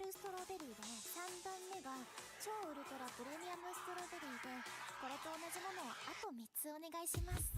ムストロベリーで、3番目が超ウルトラプレミアムストロベリーで、これと同じものをあと3つお願いします。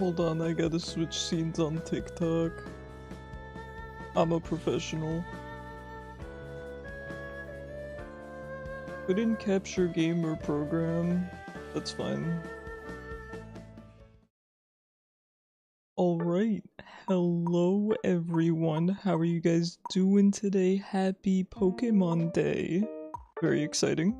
Hold on, I gotta switch scenes on TikTok. I'm a professional. Couldn't capture game or program. That's fine. Alright, hello everyone. How are you guys doing today? Happy Pokemon Day. Very exciting.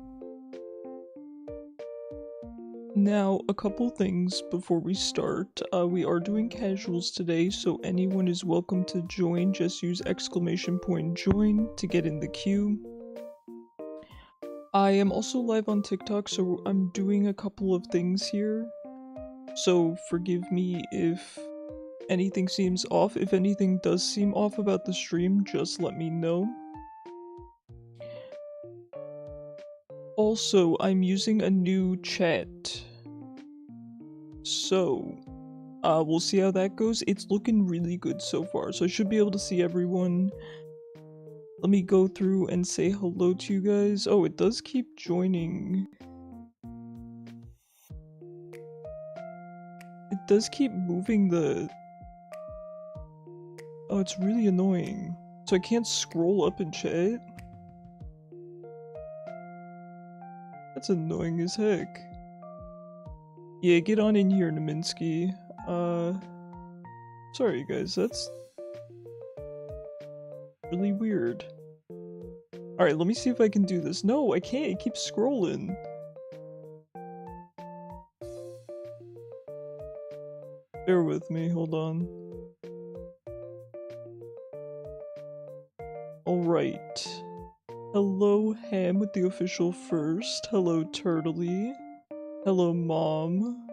Now, a couple things before we start. We are doing casuals today, so anyone is welcome to join. Just use !join to get in the queue. I am also live on TikTok, so I'm doing a couple of things here. So forgive me if anything seems off. If anything does seem off about the stream, just let me know. Also, I'm using a new chat. So, we'll see how that goes. It's looking really good so far, so I should be able to see everyone. Let me go through and say hello to you guys. Oh, it does keep joining. It does keep moving the... Oh, it's really annoying. So I can't scroll up in chat? That's annoying as heck. Yeah, get on in here, Naminsky. Sorry guys, that's really weird. Alright, let me see if I can do this. No, I can't, it keeps scrolling. Bear with me, hold on. Alright. Hello, Ham with the official first. Hello, Turtley. Hello, Mom.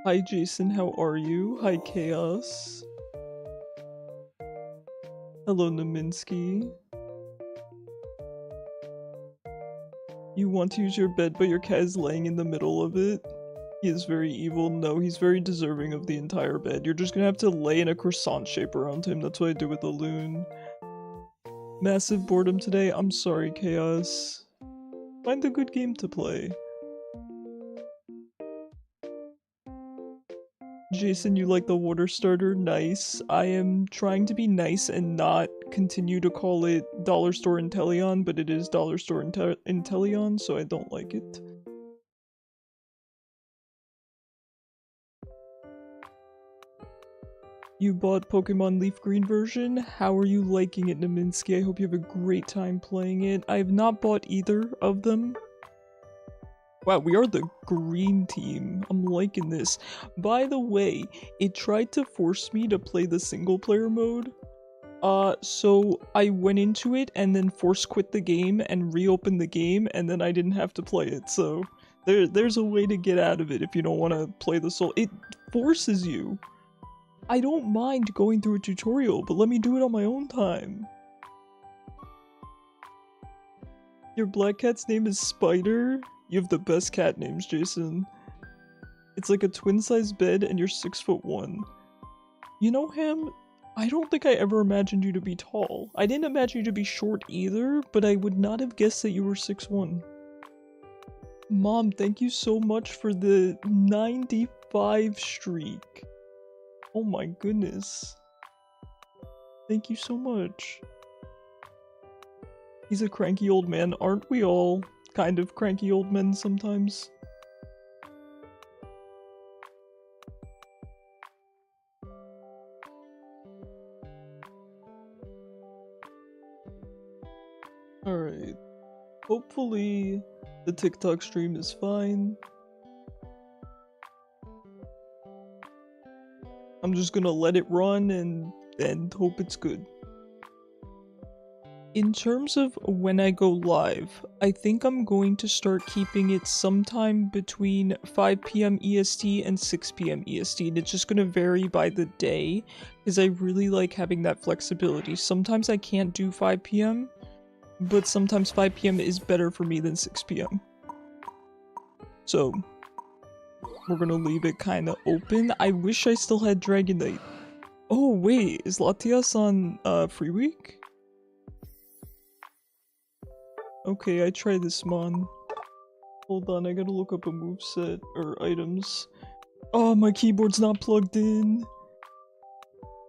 Hi, Jason, how are you? Hi, Chaos. Hello, Naminsky. You want to use your bed, but your cat is laying in the middle of it? He is very evil. No, he's very deserving of the entire bed. You're just gonna have to lay in a croissant shape around him. That's what I do with the loon. Massive boredom today. I'm sorry, Chaos. Find a good game to play. Jason, you like the water starter? Nice. I am trying to be nice and not continue to call it Dollar Store Intellion, but it is Dollar Store Intellion, so I don't like it. You bought Pokemon Leaf Green version? How are you liking it, Naminsky? I hope you have a great time playing it. I have not bought either of them. Wow, we are the green team. I'm liking this. By the way, it tried to force me to play the single player mode. So I went into it and then force quit the game and reopened the game, and then I didn't have to play it. So there's a way to get out of it if you don't want to play the soul. It forces you. I don't mind going through a tutorial, but let me do it on my own time. Your black cat's name is Spider? You have the best cat names, Jason. It's like a twin-sized bed and you're 6'1". You know, Ham, I don't think I ever imagined you to be tall. I didn't imagine you to be short either, but I would not have guessed that you were 6'1". Mom, thank you so much for the 95 streak. Oh my goodness. Thank you so much. He's a cranky old man. Aren't we all kind of cranky old men sometimes? Alright. Hopefully the TikTok stream is fine. I'm just gonna let it run and hope it's good. In terms of when I go live, I think I'm going to start keeping it sometime between 5 PM EST and 6 PM EST, and it's just gonna vary by the day, because I really like having that flexibility. Sometimes I can't do 5 PM, but sometimes 5 PM is better for me than 6 PM. So we're gonna leave it kinda open. I wish I still had Dragonite. Oh wait, is Latias on free week? Okay, I try this mon. Hold on, I gotta look up a moveset or items. Oh, my keyboard's not plugged in.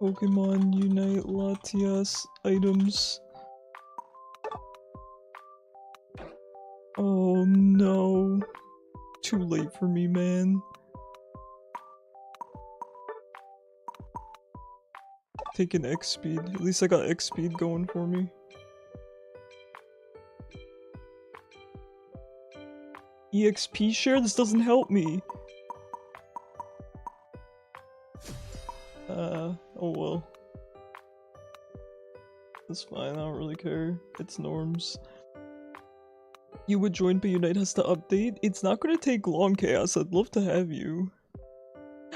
Pokemon Unite Latias items. Oh no. Too late for me, man. Taking X speed. At least I got X speed going for me. EXP share? This doesn't help me. Oh well. That's fine, I don't really care. It's norms. You would join, but Unite has to update? It's not gonna take long, Chaos. I'd love to have you.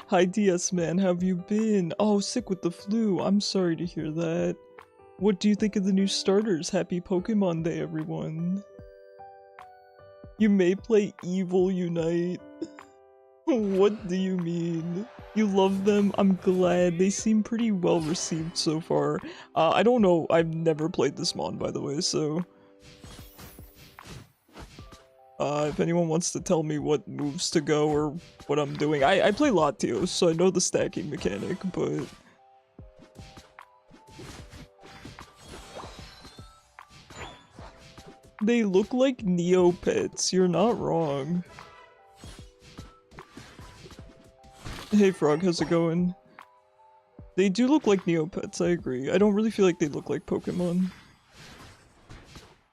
Hi DS man, how have you been? Oh, sick with the flu. I'm sorry to hear that. What do you think of the new starters? Happy Pokemon Day, everyone. You may play Evil Unite. What do you mean? You love them? I'm glad. They seem pretty well received so far. I don't know. I've never played this mon, by the way, so... if anyone wants to tell me what moves to go or what I'm doing. I play Latios, so I know the stacking mechanic, but... They look like Neopets, you're not wrong. Hey Frog, how's it going? They do look like Neopets, I agree. I don't really feel like they look like Pokemon.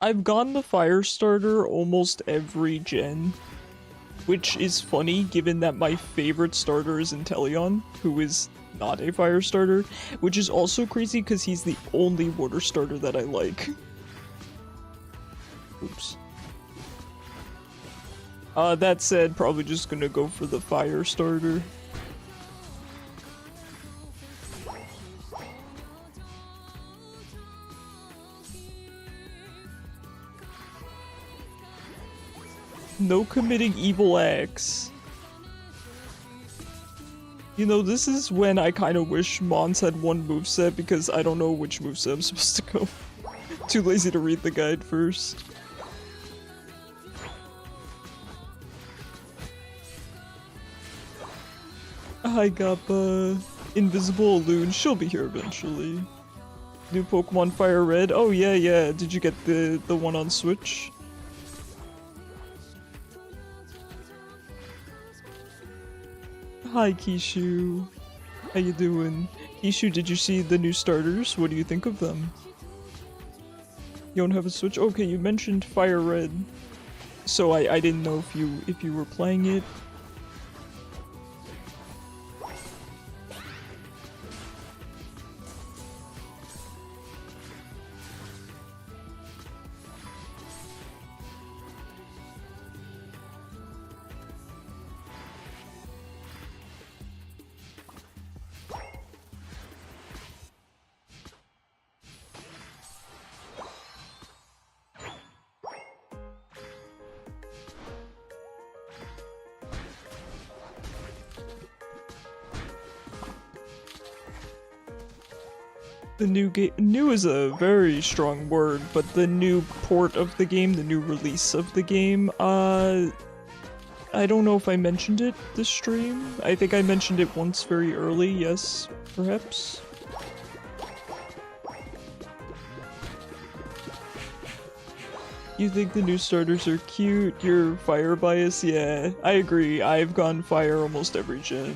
I've gotten the Fire Starter almost every gen, which is funny given that my favorite starter is Inteleon, who is not a Fire Starter, which is also crazy because he's the only Water Starter that I like. Oops. That said, probably just gonna go for the Fire Starter. No committing evil acts. You know, this is when I kind of wish Mons had one moveset because I don't know which moveset I'm supposed to go. Too lazy to read the guide first. Hi Gappa. Invisible Loon, she'll be here eventually. New Pokemon Fire Red. Oh yeah. Did you get the one on Switch? Hi Kishu. How you doing? Kishu, did you see the new starters? What do you think of them? You don't have a Switch? Okay, you mentioned Fire Red. So I didn't know if you were playing it. The new game— new is a very strong word, but the new port of the game, the new release of the game, I don't know if I mentioned it this stream. I think I mentioned it once very early, yes, perhaps. You think the new starters are cute? You're fire bias? Yeah, I agree. I've gone fire almost every gen.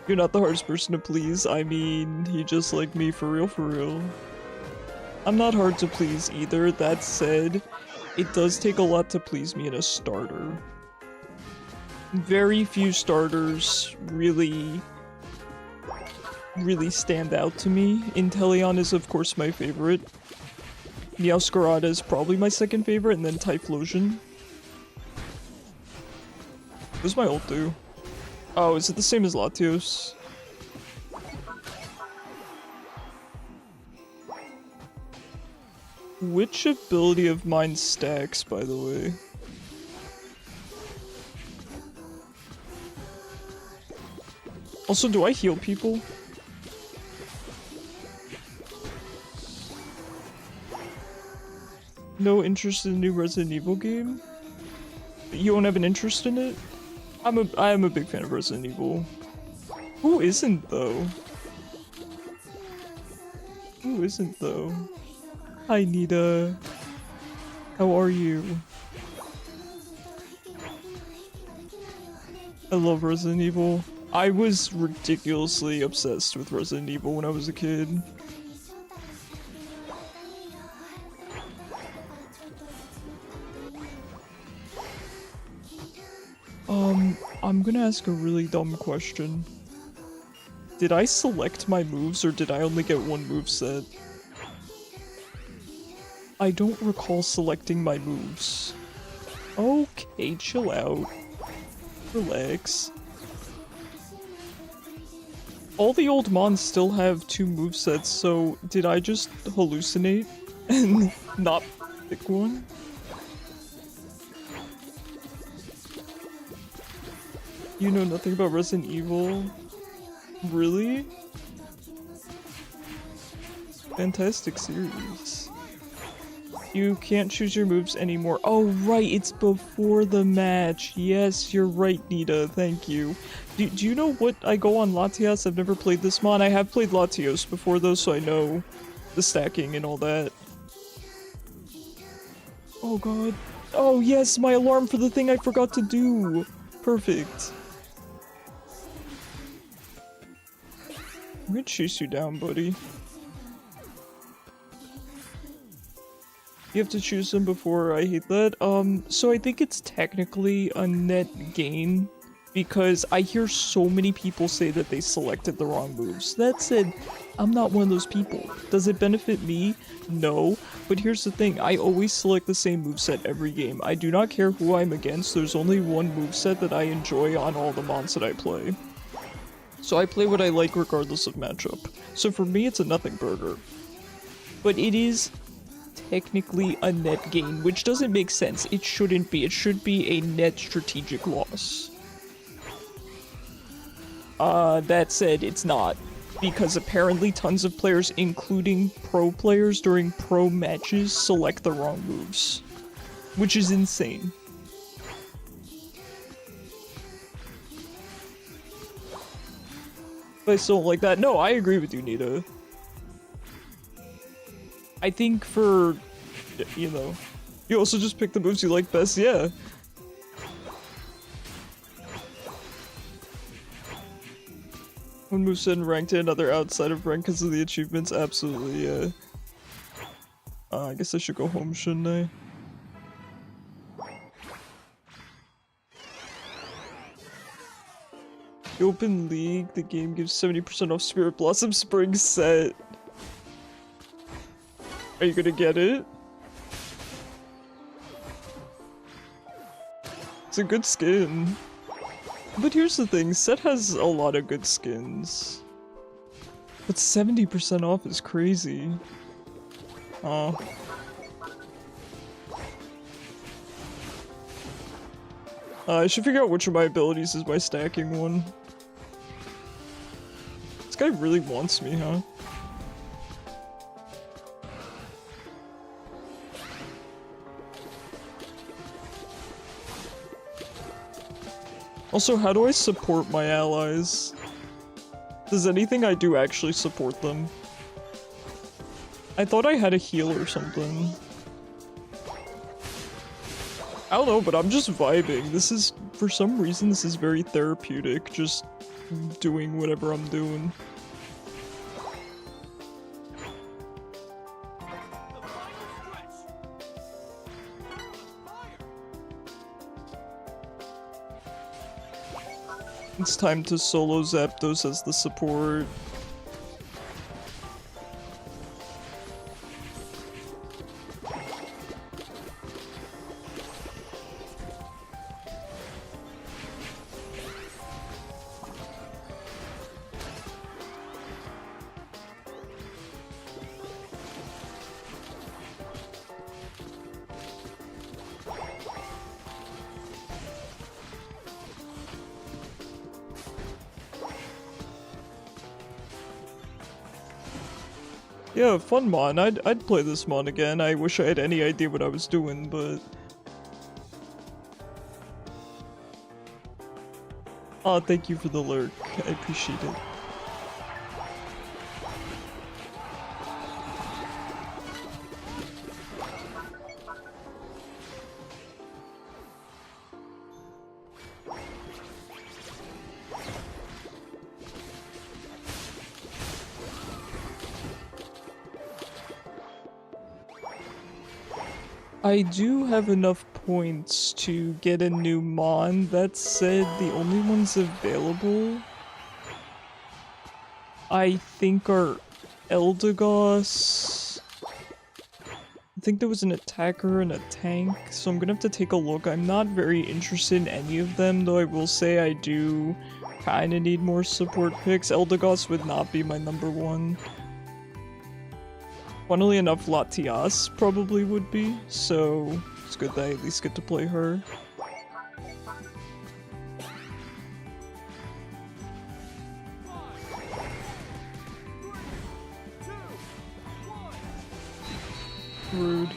You're not the hardest person to please. I mean, you just like me for real, for real. I'm not hard to please either. That said, it does take a lot to please me in a starter. Very few starters really stand out to me. Inteleon is of course my favorite. Meowscarada is probably my second favorite, and then Typhlosion. What does my ult do? Oh, is it the same as Latios? Which ability of mine stacks, by the way? Also, do I heal people? No interest in the new Resident Evil game? You don't have an interest in it? I am a big fan of Resident Evil. Who isn't though? Who isn't though? Hi Nita. How are you? I love Resident Evil. I was ridiculously obsessed with Resident Evil when I was a kid. I'm gonna ask a really dumb question. Did I select my moves or did I only get one moveset? I don't recall selecting my moves. Okay, chill out. Relax. All the old mons still have 2 movesets, so did I just hallucinate and not pick one? You know nothing about Resident Evil? Really? Fantastic series. You can't choose your moves anymore. Oh, right, it's before the match. Yes, you're right, Nita. Thank you. Do you know what I go on Latias? I've never played this mon. I have played Latios before, though, so I know the stacking and all that. Oh, God. Oh, yes, my alarm for the thing I forgot to do. Perfect. I'm gonna chase you down, buddy. You have to choose them before. I hate that. So I think it's technically a net gain because I hear so many people say that they selected the wrong moves. That said, I'm not one of those people. Does it benefit me? No. But here's the thing, I always select the same moveset every game. I do not care who I'm against, there's only one moveset that I enjoy on all the mons that I play. So I play what I like regardless of matchup. So for me, it's a nothing burger. But it is technically a net gain, which doesn't make sense. It shouldn't be. It should be a net strategic loss. That said, it's not. Because apparently tons of players, including pro players during pro matches, select the wrong moves. Which is insane. But I still don't like that. No, I agree with you, Nita. I think for, you know, you also just pick the moves you like best, yeah. One moveset in rank to another outside of rank because of the achievements, absolutely, yeah. I guess I should go home, shouldn't I? The Open League, the game gives 70% off Spirit Blossom Spring set. Are you gonna get it? It's a good skin. But here's the thing, set has a lot of good skins. But 70% off is crazy. I should figure out which of my abilities is my stacking one. This guy really wants me, huh? Also, how do I support my allies? Does anything I do actually support them? I thought I had a heal or something. I don't know, but I'm just vibing. This is, for some reason, this is very therapeutic, just doing whatever I'm doing. It's time to solo Zapdos as the support. Yeah, fun mon. I'd play this mon again. I wish I had any idea what I was doing, but... Aw, thank you for the lurk. I appreciate it. I do have enough points to get a new mon. That said, the only ones available I think are Eldegoss. I think there was an attacker and a tank, so I'm gonna have to take a look. I'm not very interested in any of them, though I will say I do kinda need more support picks. Eldegoss would not be my number one. Funnily enough, Latias probably would be, so it's good that I at least get to play her. Rude.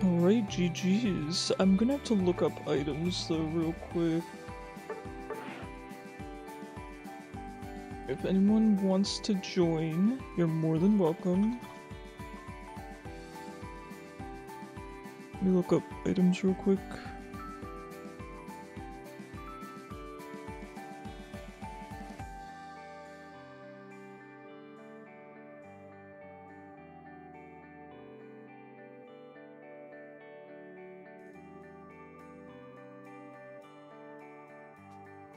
Alright, GG's. I'm gonna have to look up items though real quick. If anyone wants to join, you're more than welcome. Let me look up items real quick.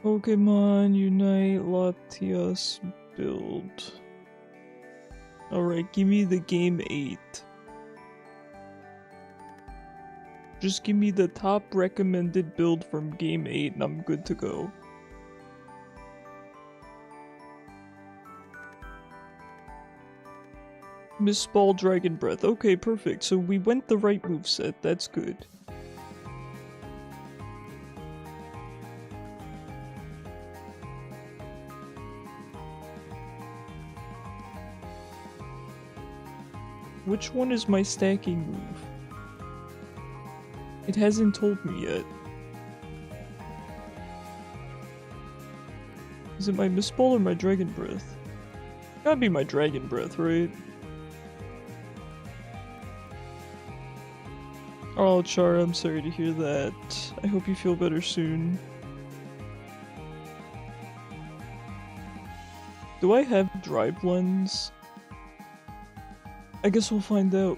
Pokemon Unite Latias build. Alright, give me the game 8. Just give me the top recommended build from game 8 and I'm good to go. Mistball Dragon Breath. Okay, perfect. So we went the right moveset. That's good. Which one is my stacking move? It hasn't told me yet. Is it my Mistball or my Dragon Breath? Gotta be my Dragon Breath, right? Oh, Chara, I'm sorry to hear that. I hope you feel better soon. Do I have Drive Lens? I guess we'll find out.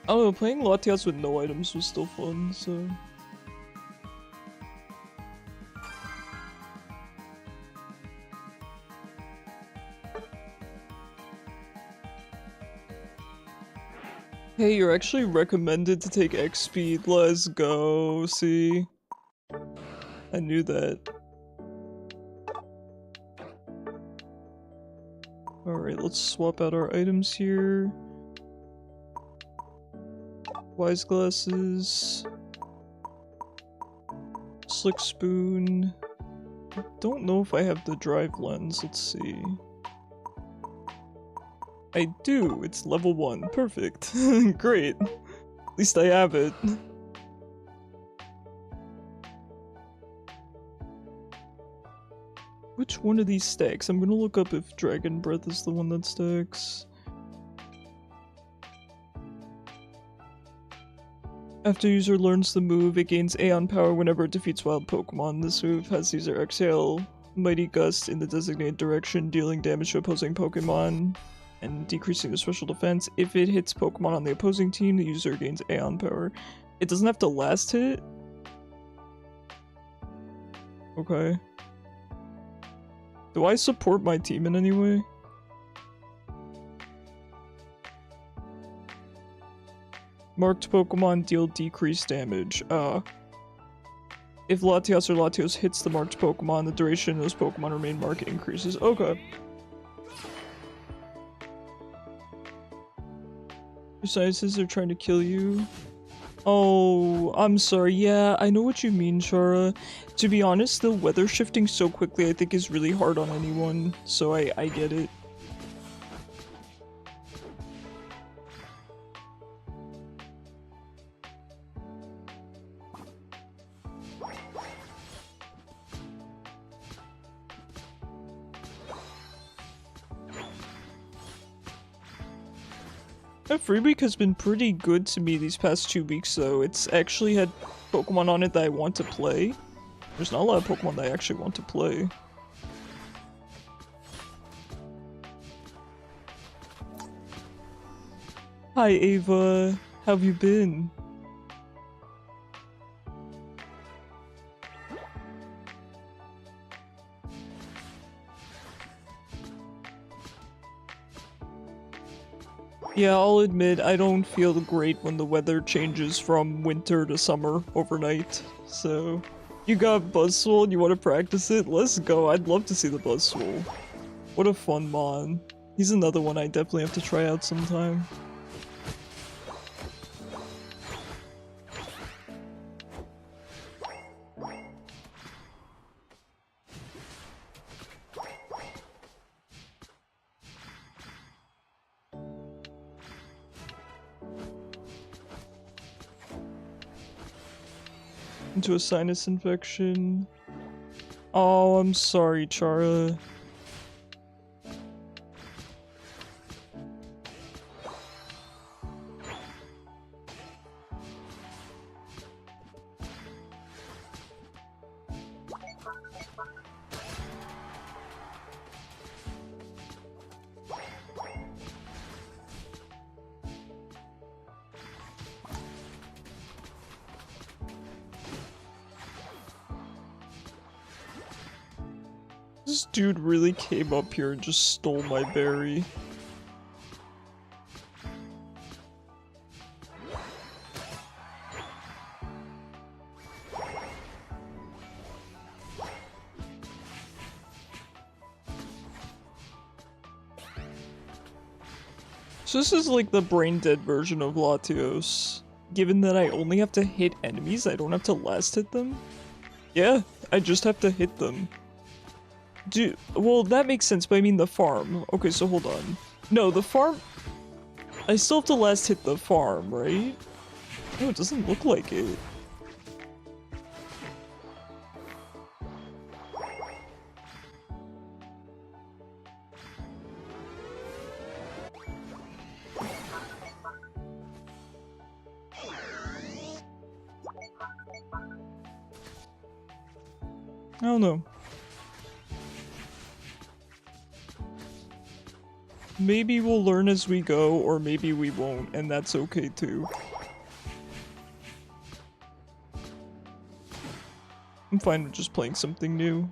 I don't know, playing Latias with no items was still fun, so... Hey, you're actually recommended to take X speed. Let's go. See? I knew that. Alright, let's swap out our items here. Wise glasses. Slick spoon. I don't know if I have the drive lens. Let's see. I do. It's level 1. Perfect. Great. At least I have it. Which one of these stacks? I'm gonna look up if Dragon Breath is the one that stacks. After user learns the move, it gains Aeon power whenever it defeats wild Pokemon. This move has user exhale Mighty Gust in the designated direction, dealing damage to opposing Pokemon and decreasing the special defense. If it hits Pokemon on the opposing team, the user gains Aeon power. It doesn't have to last hit? Okay. Do I support my team in any way? Marked Pokemon deal decreased damage. If Latias or Latios hits the marked Pokemon, the duration those Pokemon remain marked increases. Okay. Besides, they're trying to kill you. Oh, I'm sorry. Yeah, I know what you mean, Chara. To be honest, the weather shifting so quickly I think is really hard on anyone, so I get it. Free Week has been pretty good to me these past 2 weeks though. It's actually had Pokemon on it that I want to play. There's not a lot of Pokemon that I actually want to play. Hi Ava, how have you been? Yeah, I'll admit I don't feel great when the weather changes from winter to summer overnight, so... You got Buzzswole and you want to practice it? Let's go, I'd love to see the Buzzswole. What a fun mon. He's another one I definitely have to try out sometime. Into a sinus infection. Oh, I'm sorry, Chara. This dude really came up here and just stole my berry. So this is like the brain dead version of Latios. Given that I only have to hit enemies, I don't have to last hit them? Yeah, I just have to hit them. Dude, well, that makes sense, but I mean the farm. Okay, so hold on. No, the farm... I still have to last hit the farm, right? No, it doesn't look like it. I don't know. Maybe we'll learn as we go, or maybe we won't, and that's okay too. I'm fine with just playing something new.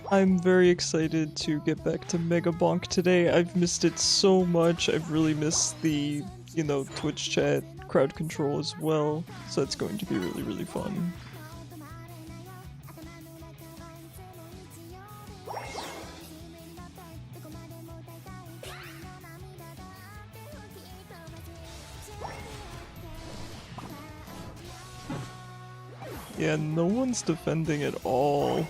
I'm very excited to get back to Megabonk today. I've missed it so much. I've really missed the, you know, Twitch chat, crowd control as well. So it's going to be really, really fun. Yeah, no one's defending at all.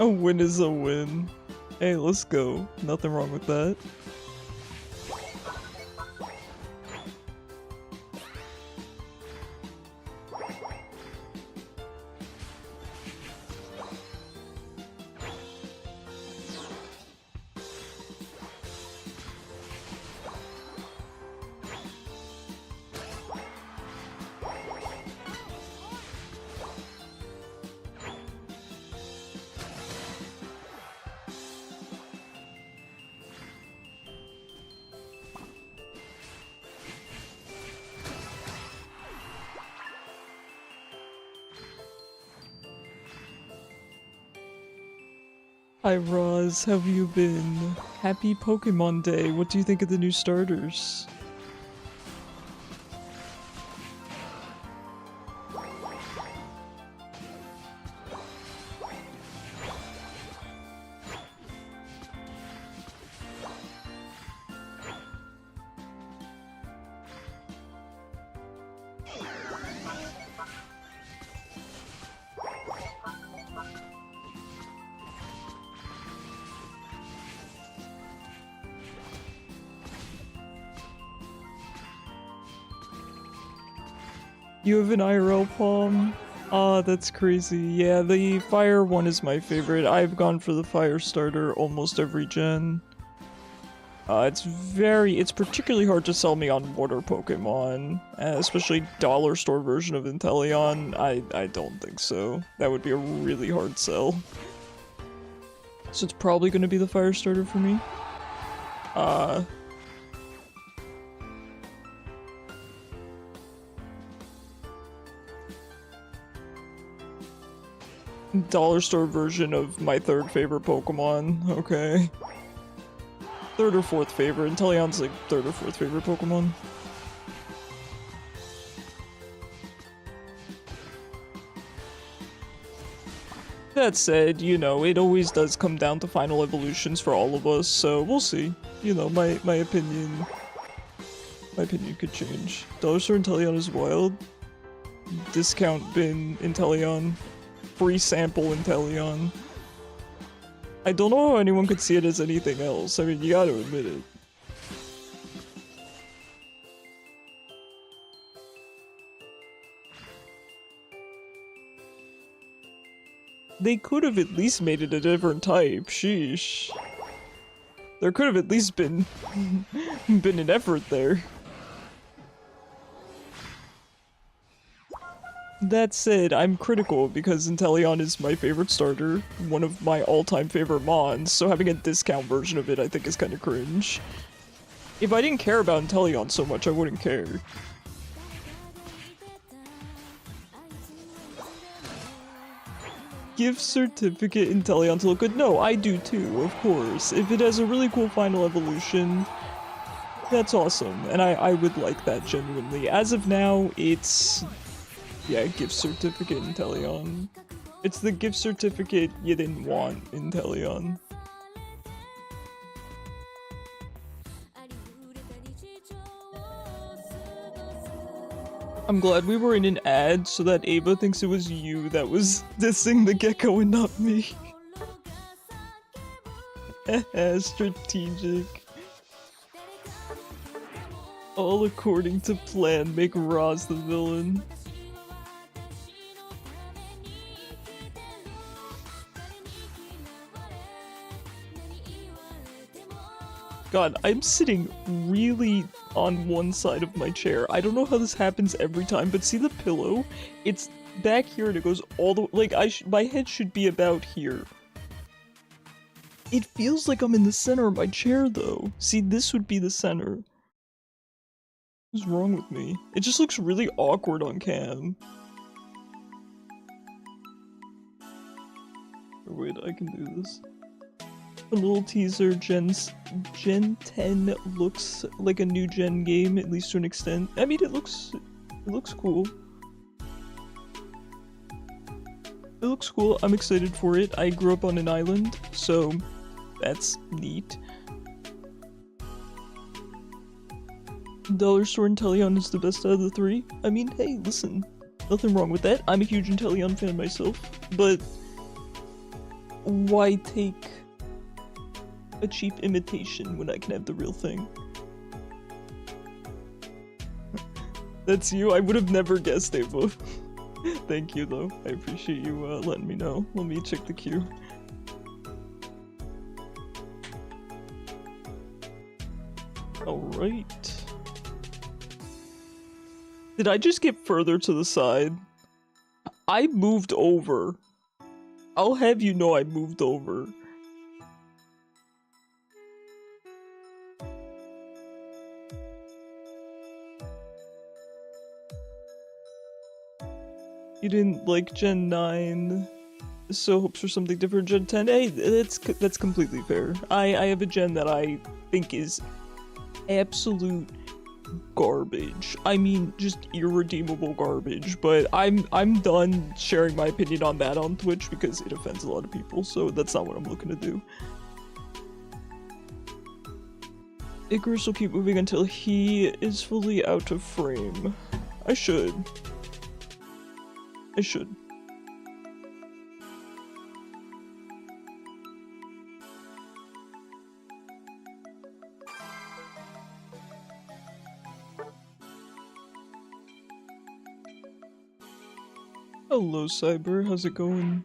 A win is a win. Hey, let's go. Nothing wrong with that. Hi Roz, how have you been? Happy Pokemon Day. What do you think of the new starters? You have an IRL palm? Ah, that's crazy. Yeah, the fire one is my favorite. I've gone for the fire starter almost every gen. It's particularly hard to sell me on water Pokemon, especially dollar store version of Inteleon. I don't think so. That would be a really hard sell. So it's probably gonna be the fire starter for me. Dollar store version of my third favorite Pokemon. Okay. Third or fourth favorite. Inteleon's like third or fourth favorite Pokemon. That said, you know, it always does come down to final evolutions for all of us, so we'll see. You know, my opinion could change. Dollar store Inteleon is wild. Discount bin Inteleon. Free sample Inteleon. I don't know how anyone could see it as anything else. I mean, you gotta admit it. They could have at least made it a different type. Sheesh. There could have at least been an effort there. That said, I'm critical because Inteleon is my favorite starter, one of my all-time favorite mons, so having a discount version of it I think is kinda cringe. If I didn't care about Inteleon so much, I wouldn't care. Gift certificate Inteleon to look good? No, I do too, of course. If it has a really cool final evolution, that's awesome, and I would like that genuinely. As of now, it's... yeah, gift certificate Inteleon. It's the gift certificate you didn't want Inteleon. I'm glad we were in an ad so that Ava thinks it was you that was dissing the gecko and not me. Strategic. All according to plan, make Roz the villain. God, I'm sitting really on one side of my chair. I don't know how this happens every time, but see the pillow? It's back here and it goes all the way, like my head should be about here. It feels like I'm in the center of my chair though. See, this would be the center. What's wrong with me? It just looks really awkward on cam. Oh, wait, I can do this. A little teaser, Gen 10 looks like a new gen game, at least to an extent. I mean, it looks cool. It looks cool, I'm excited for it. I grew up on an island, so that's neat. Dollar store Inteleon is the best out of the three. I mean, hey, listen, nothing wrong with that. I'm a huge Inteleon fan myself, but why take a cheap imitation when I can have the real thing? That's you? I would have never guessed, Ava. Thank you, though. I appreciate you letting me know. Let me check the queue. Alright. Did I just get further to the side? I moved over. I'll have you know I moved over. You didn't like Gen 9, so hopes for something different Gen 10. Hey, that's completely fair. I have a gen that I think is absolute garbage. I mean, just irredeemable garbage, but I'm done sharing my opinion on that on Twitch because it offends a lot of people, so that's not what I'm looking to do. Icarus will keep moving until he is fully out of frame. I should. Hello, Cyber. How's it going?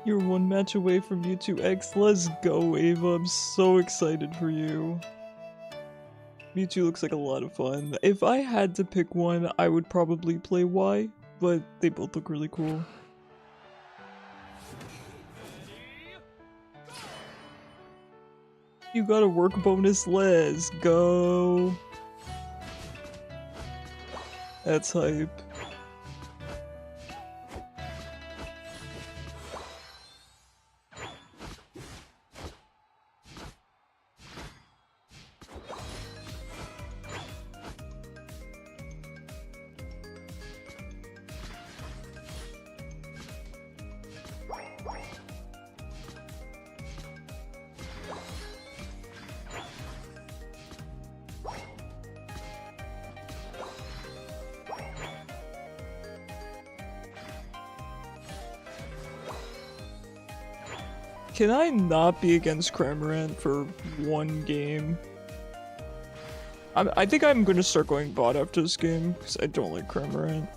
You're one match away from Mewtwo-X. Let's go, Ava. I'm so excited for you. Mewtwo looks like a lot of fun. If I had to pick one, I would probably play Y, but they both look really cool. You got a work bonus, let's go. That's hype. Can I not be against Cramorant for one game? I think I'm gonna start going bot after this game, because I don't like Cramorant.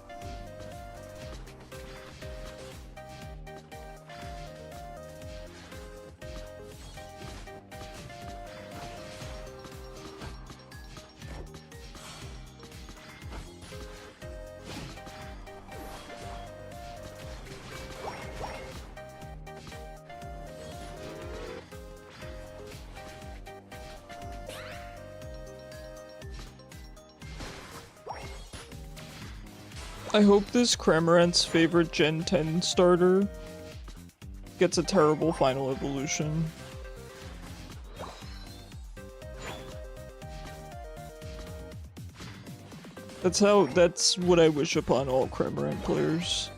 I hope this Cramorant's favorite Gen 10 starter gets a terrible final evolution. That's what I wish upon all Cramorant players.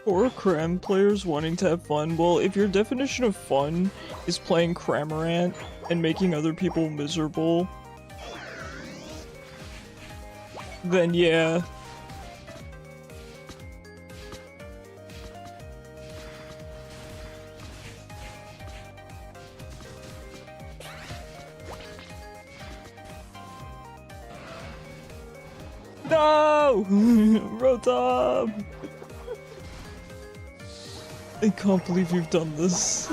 For cram players wanting to have fun, well, if your definition of fun is playing Cramorant and making other people miserable, then yeah. No! Rotom! I can't believe you've done this.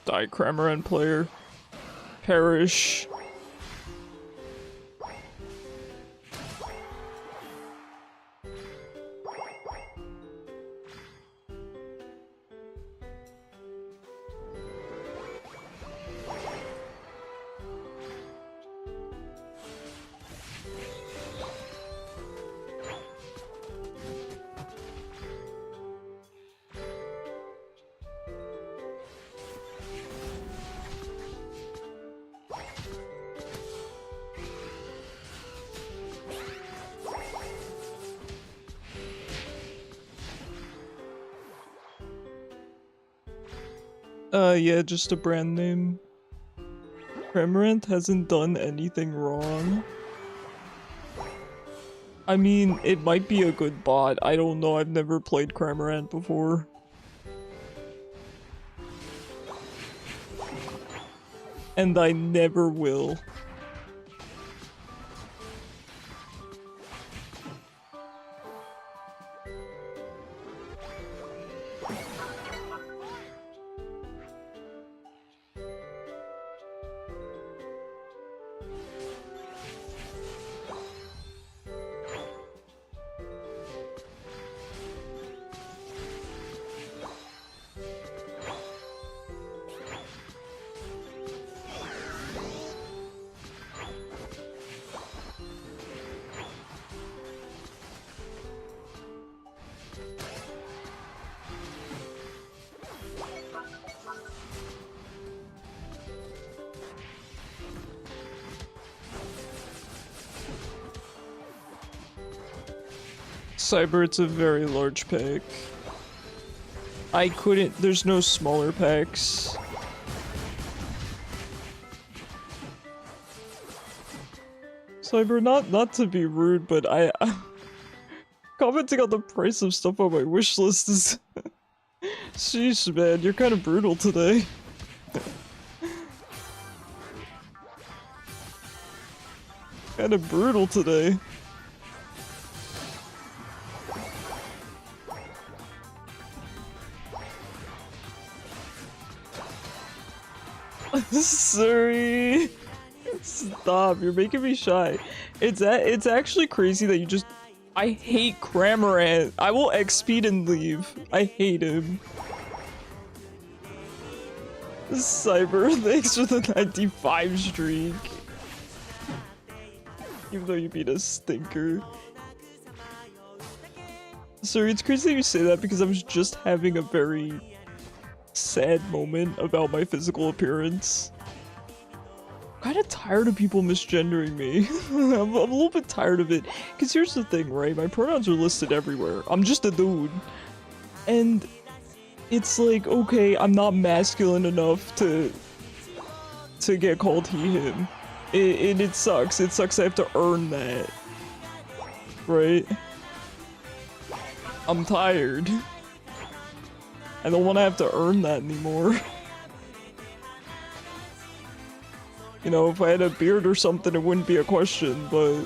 Die, Cramorant player. Perish. Yeah, just a brand name. Cramorant hasn't done anything wrong. I mean, it might be a good bot. I don't know, I've never played Cramorant before. And I never will. Cyber, it's a very large pack. I couldn't, there's no smaller packs. Cyber, not to be rude, but commenting on the price of stuff on my wish list is sheesh, man, you're kind of brutal today. Kind of brutal today. Sorry. Stop, you're making me shy. It's actually crazy that you just— I hate Cramorant. I will X-speed and leave. I hate him. Cyber, thanks for the 95 streak. Even though you beat a stinker. Sorry, it's crazy that you say that because I was just having a very sad moment about my physical appearance. I'm kind of tired of people misgendering me. I'm a little bit tired of it. Because here's the thing, right? My pronouns are listed everywhere. I'm just a dude. And it's like, okay, I'm not masculine enough to get called he, him. It sucks. It sucks I have to earn that. Right? I'm tired. I don't want to have to earn that anymore. You know, if I had a beard or something, it wouldn't be a question, but...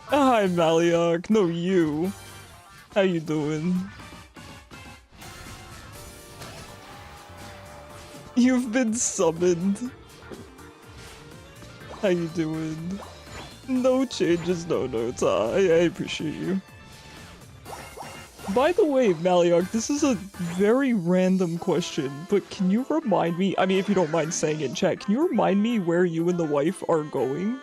Hi, Maliok. No, you. How you doing? You've been summoned. How you doing? No changes, no notes. I appreciate you. By the way, Maliok, this is a very random question, but can you remind me— I mean, if you don't mind saying it in chat, can you remind me where you and the wife are going?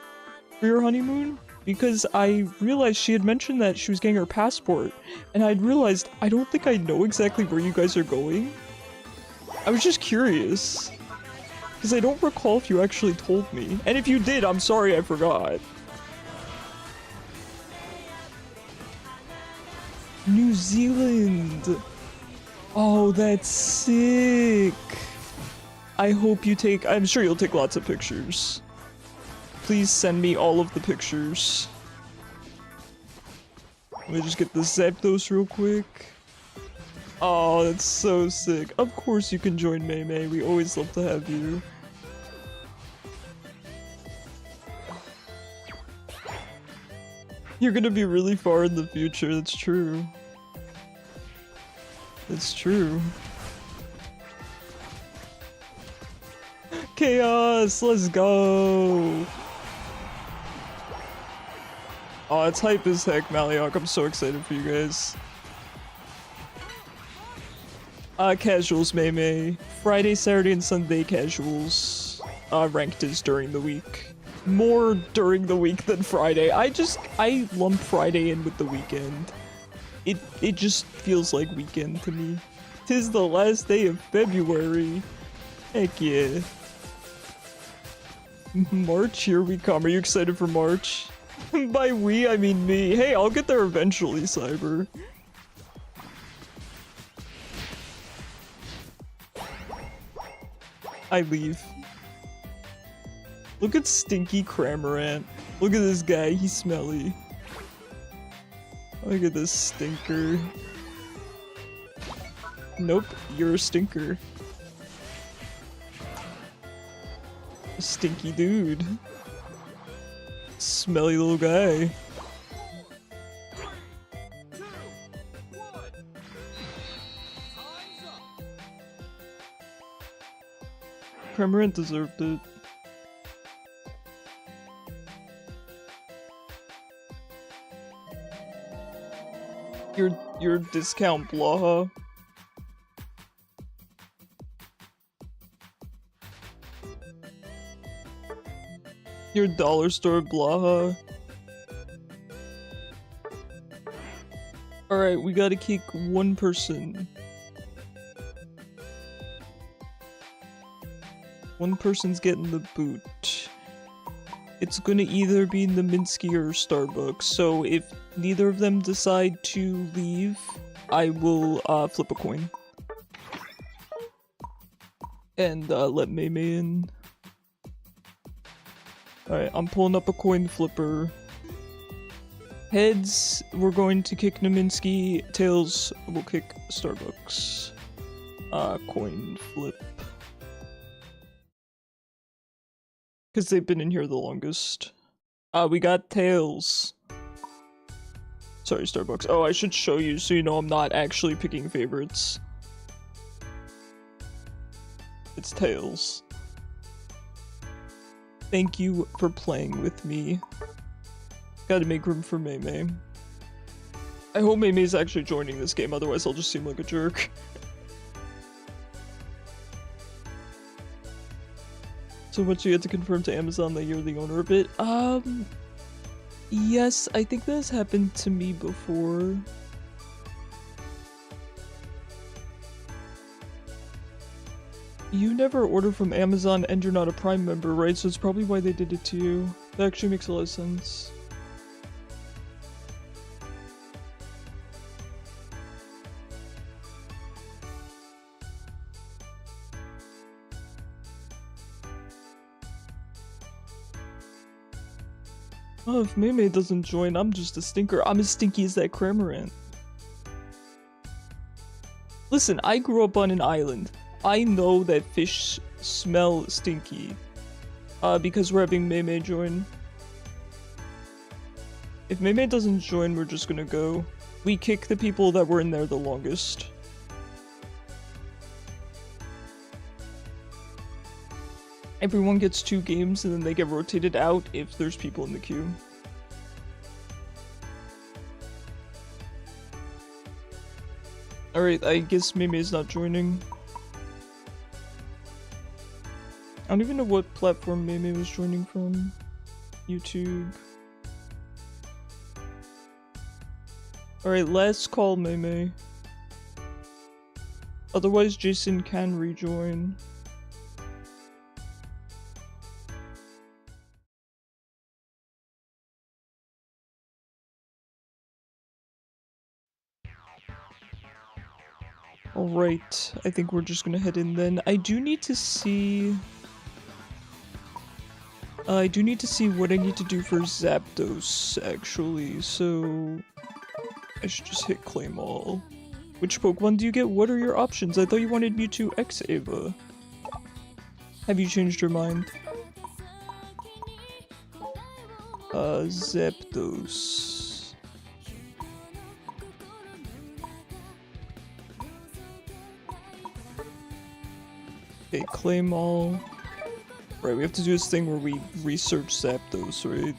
for your honeymoon? Because I realized she had mentioned that she was getting her passport, and I'd realized I don't think I know exactly where you guys are going. I was just curious. Because I don't recall if you actually told me. And if you did, I'm sorry I forgot. New Zealand! Oh, that's sick! I hope you take- I'm sure you'll take lots of pictures. Please send me all of the pictures. Let me just get the Zapdos real quick. Oh, that's so sick. Of course you can join Mei. We always love to have you. You're gonna be really far in the future, that's true. That's true. Chaos, let's go! Oh, it's hype as heck, Maliok. I'm so excited for you guys. Casuals, Mei. Friday, Saturday, and Sunday casuals. Ranked is during the week. More during the week than Friday. I lump Friday in with the weekend. It just feels like weekend to me. 'Tis the last day of February. Heck yeah. March, here we come. Are you excited for March? By we, I mean me. Hey, I'll get there eventually, Cyber. I leave. Look at Stinky Cramorant. Look at this guy, he's smelly. Look at this stinker. Nope, you're a stinker. A stinky dude. Smelly little guy. Cramorant deserved it. Your discount Blaha. Your dollar store Blaha. Alright, we gotta kick one person. One person's getting the boot. It's gonna either be Naminsky or Starbucks, so if neither of them decide to leave, I will flip a coin. And let Mei in. Alright, I'm pulling up a coin flipper. Heads, we're going to kick Naminsky. Tails, we'll kick Starbucks. Coin flip. Because they've been in here the longest. We got Tails. Sorry, Starbucks. Oh, I should show you so you know I'm not actually picking favorites. It's Tails. Thank you for playing with me. Gotta make room for Mei. I hope Mei's actually joining this game, otherwise I'll just seem like a jerk. So much you had to confirm to Amazon that you're the owner of it? Yes, I think that's happened to me before. You never order from Amazon and you're not a Prime member, right? So it's probably why they did it to you. That actually makes a lot of sense. Oh, if Mei doesn't join, I'm just a stinker. I'm as stinky as that Cramorant. Listen, I grew up on an island. I know that fish smell stinky. Because we're having Mei join. If Mei doesn't join, we're just gonna go. We kick the people that were in there the longest. Everyone gets 2 games and then they get rotated out if there's people in the queue. Alright, I guess Mei's not joining. I don't even know what platform Mei was joining from. YouTube. Alright, last call, Mei. Otherwise, Jason can rejoin. Alright, I think we're just gonna head in then. I do need to see what I need to do for Zapdos, actually, so I should just hit claim all. Which Pokemon do you get? What are your options? I thought you wanted Mewtwo X Ava. Have you changed your mind? Zapdos. Okay, claim all. Right, we have to do this thing where we research Zapdos, right?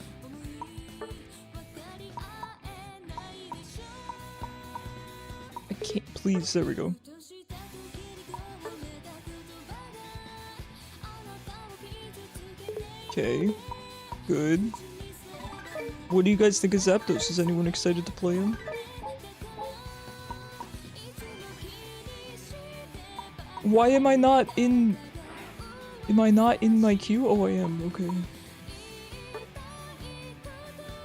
I can't, please, there we go. Okay, good. What do you guys think of Zapdos? Is anyone excited to play him? Why am I not in... Am I not in my queue? Oh, I am. Okay.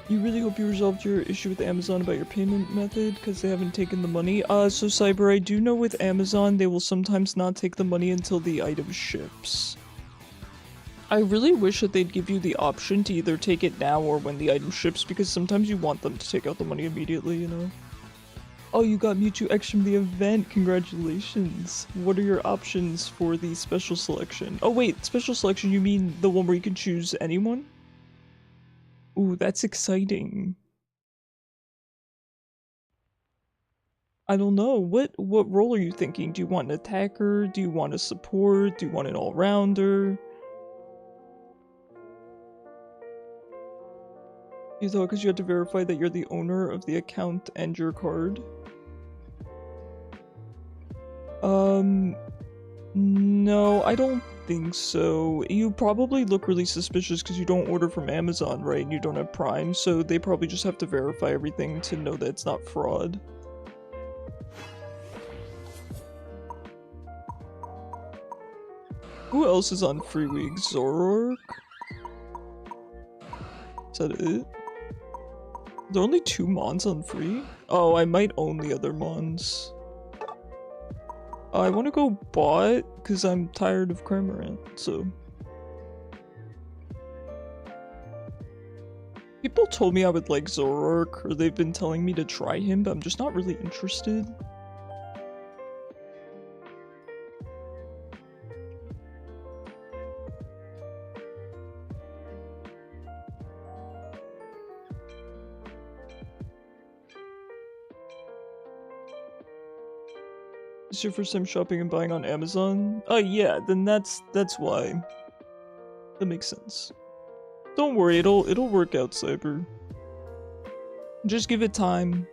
You really hope you resolved your issue with Amazon about your payment method because they haven't taken the money? So Cyber, I do know with Amazon they will sometimes not take the money until the item ships. I really wish that they'd give you the option to either take it now or when the item ships because sometimes you want them to take out the money immediately, you know? Oh, you got Mewtwo X from the event. Congratulations. What are your options for the special selection? Oh wait, special selection, you mean the one where you can choose anyone? Ooh, that's exciting. I don't know. What role are you thinking? Do you want an attacker? Do you want a support? Do you want an all-rounder? You thought because you had to verify that you're the owner of the account and your card? No, I don't think so. You probably look really suspicious because you don't order from Amazon, right? And you don't have Prime, so they probably just have to verify everything to know that it's not fraud. Who else is on Free Week? Zoroark? Is that it? Are there only 2 Mons on free? Oh, I might own the other Mons. I want to go bot because I'm tired of Cramorant, so. People told me I would like Zoroark, or they've been telling me to try him, but I'm just not really interested. Is this your first time shopping and buying on Amazon? Yeah, then that's why. That makes sense. Don't worry, it'll work out, Cyber. Just give it time.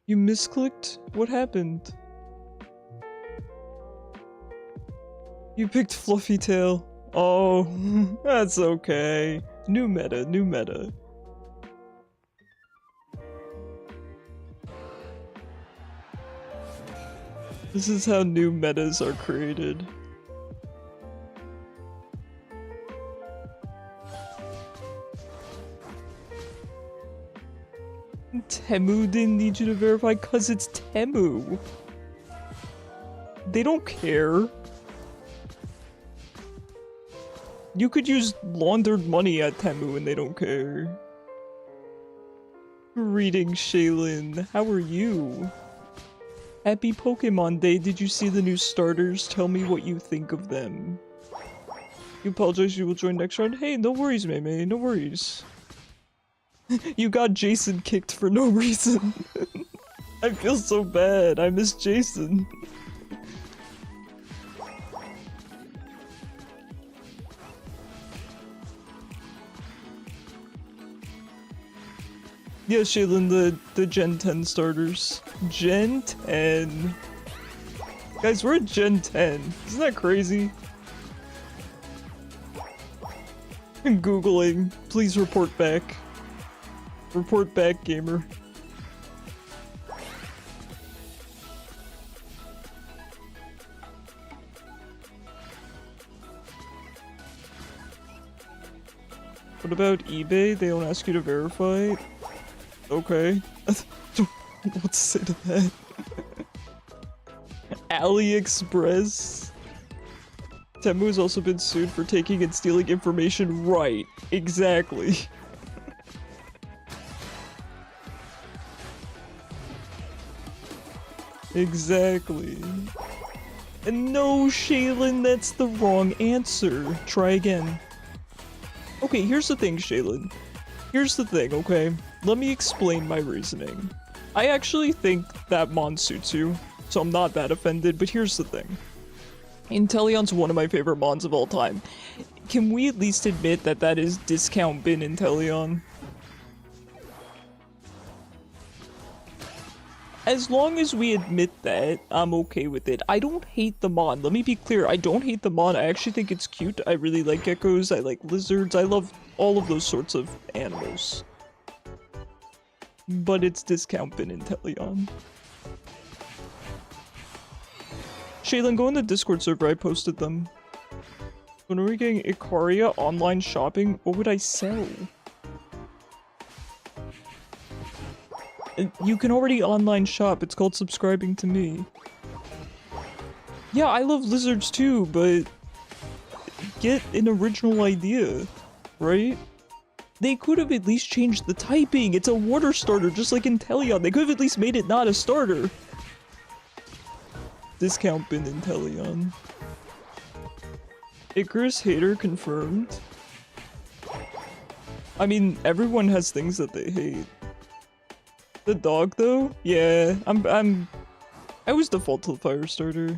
You misclicked? What happened? You picked Fluffy Tail. Oh, that's okay. New meta, new meta. This is how new metas are created. Temu didn't need you to verify cause it's Temu. They don't care. You could use laundered money at Temu and they don't care. Greetings, Shaylin. How are you? Happy Pokemon Day. Did you see the new starters? Tell me what you think of them. You apologize, you will join next round? Hey, no worries, Mei. No worries. You got Jason kicked for no reason. I feel so bad. I miss Jason. Yeah, Shaylin, the Gen 10 starters. Gen 10. Guys, we're at Gen 10. Isn't that crazy? I'm Googling. Please report back. Report back, gamer. What about eBay? They don't ask you to verify? Okay. What to say to that? AliExpress? Temu has also been sued for taking and stealing information. Right. Exactly. Exactly. And no, Shaylin, that's the wrong answer. Try again. Okay, here's the thing, Shaylin. Here's the thing, okay? Let me explain my reasoning. I actually think that Mon suits you, so I'm not that offended, but here's the thing. Inteleon's one of my favorite Mons of all time. Can we at least admit that that is discount bin Inteleon? As long as we admit that, I'm okay with it. I don't hate the Mon. Let me be clear, I don't hate the Mon. I actually think it's cute. I really like geckos, I like lizards, I love all of those sorts of animals. But it's discount bin Inteleon. Shaylin, go in the Discord server, I posted them. When are we getting Icaria online shopping? What would I sell? You can already online shop, it's called subscribing to me. Yeah, I love lizards too, but get an original idea, right? They could have at least changed the typing. It's a water starter, just like Inteleon. They could have at least made it not a starter. Discount bin Inteleon. Icarus hater confirmed. I mean, everyone has things that they hate. The dog though? Yeah, I was default to the fire starter.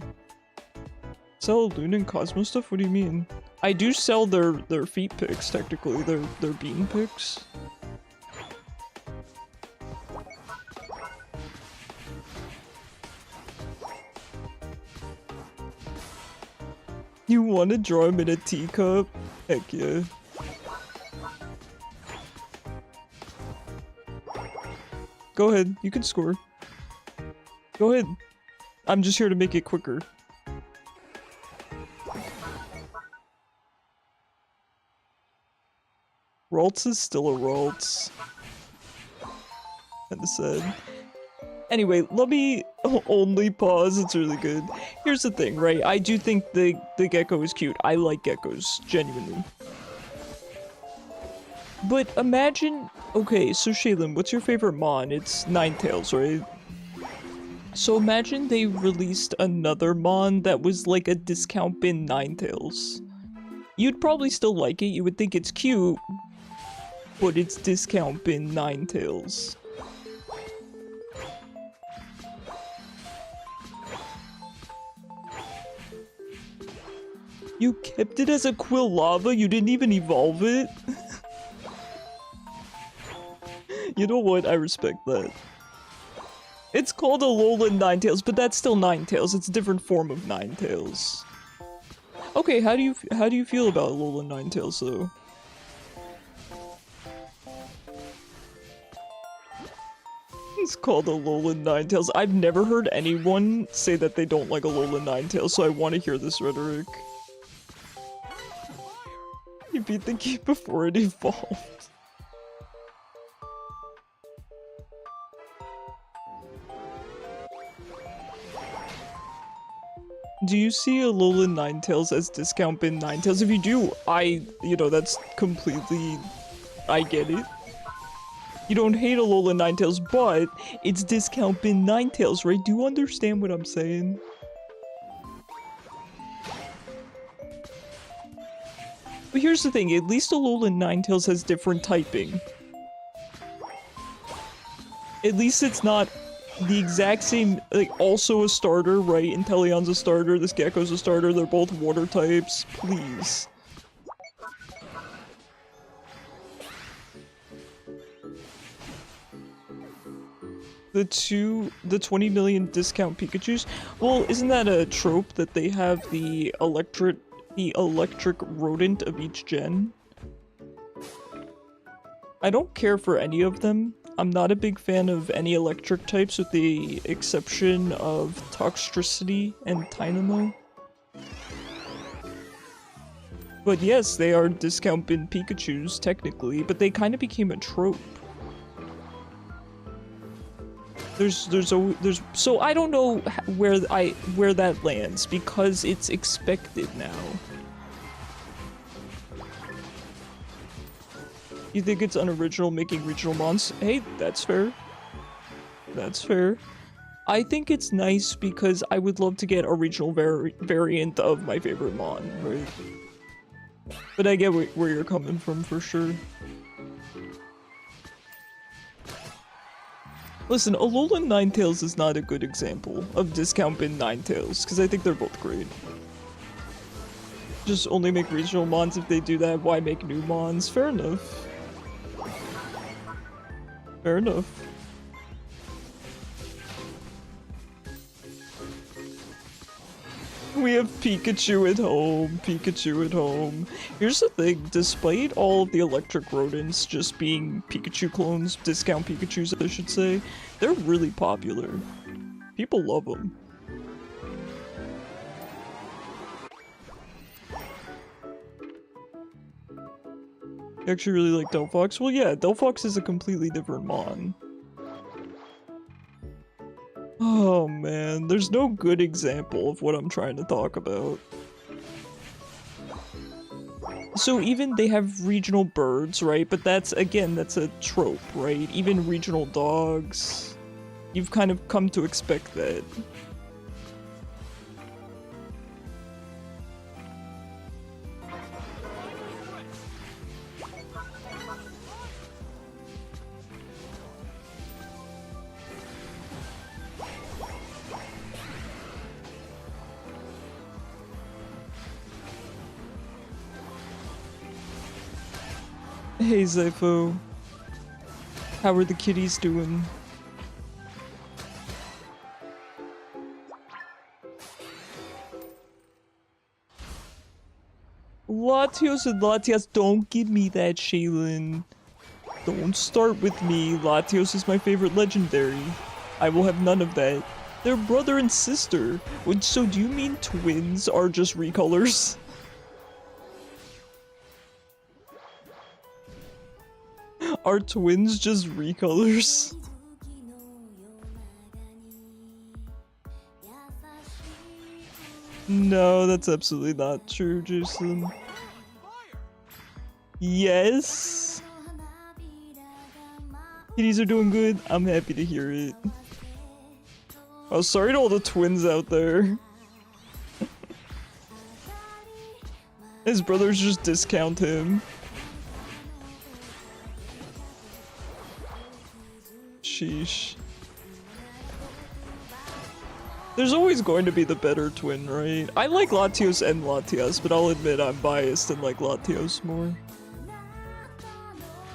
Sell Luna and Cosmo stuff? What do you mean? I do sell their feet picks, technically, their bean picks. You want to draw him in a teacup? Heck yeah. Go ahead, you can score. Go ahead. I'm just here to make it quicker. Ralts is still a Ralts. Kinda sad. Anyway, let me only pause, it's really good. Here's the thing, right? I do think the gecko is cute. I like geckos, genuinely. But imagine... Okay, so Shaylin, what's your favorite Mon? It's Ninetales, right? So imagine they released another Mon that was like a discount bin Ninetales. You'd probably still like it, you would think it's cute, but it's discount bin Ninetales. You kept it as a Quillava? You didn't even evolve it? You know what? I respect that. It's called a Alolan Ninetales, but that's still Ninetales. It's a different form of Ninetales. Okay, how do you feel about Alolan Ninetales though? It's called Alolan Ninetales. I've never heard anyone say that they don't like Alolan Ninetales, so I want to hear this rhetoric. You beat the game before it evolved. Do you see Alolan Ninetales as discount bin Ninetales? If you do, you know, that's completely... I get it. You don't hate Alolan Ninetales, but it's discount bin Ninetales, right? Do you understand what I'm saying? But here's the thing, at least Alolan Ninetales has different typing. At least it's not the exact same, like, also a starter, right? Inteleon's a starter, this gecko's a starter, they're both water types, please. The 20 million discount Pikachus? Well, isn't that a trope that they have the electric rodent of each gen? I don't care for any of them. I'm not a big fan of any electric types with the exception of Toxtricity and Dynamo. But yes, they are discount bin Pikachus, technically, but they kind of became a trope. So I don't know where that lands, because it's expected now. You think it's unoriginal making regional mons? Hey, that's fair. That's fair. I think it's nice because I would love to get a regional variant of my favorite mon, right? But I get where you're coming from for sure. Listen, Alolan Ninetales is not a good example of discount bin Ninetales, because I think they're both great. Just only make regional mons if they do that, why make new mons? Fair enough. Fair enough. We have Pikachu at home, Pikachu at home. Here's the thing, despite all of the electric rodents just being Pikachu clones, discount Pikachus I should say, they're really popular. People love them. You actually really like Delphox? Well yeah, Delphox is a completely different mon. Oh man, there's no good example of what I'm trying to talk about. So even they have regional birds, right? But that's, again, that's a trope, right? Even regional dogs. You've kind of come to expect that. Hey Zypho. How are the kitties doing? Latios and Latias, don't give me that, Shaylin. Don't start with me. Latios is my favorite legendary. I will have none of that. They're brother and sister. So do you mean twins are just recolors? Are twins just recolors? No, that's absolutely not true, Jason. Yes? Kitties are doing good? I'm happy to hear it. Oh, sorry to all the twins out there. His brothers just discount him. Sheesh. There's always going to be the better twin, right? I like Latios and Latias, but I'll admit I'm biased and like Latios more.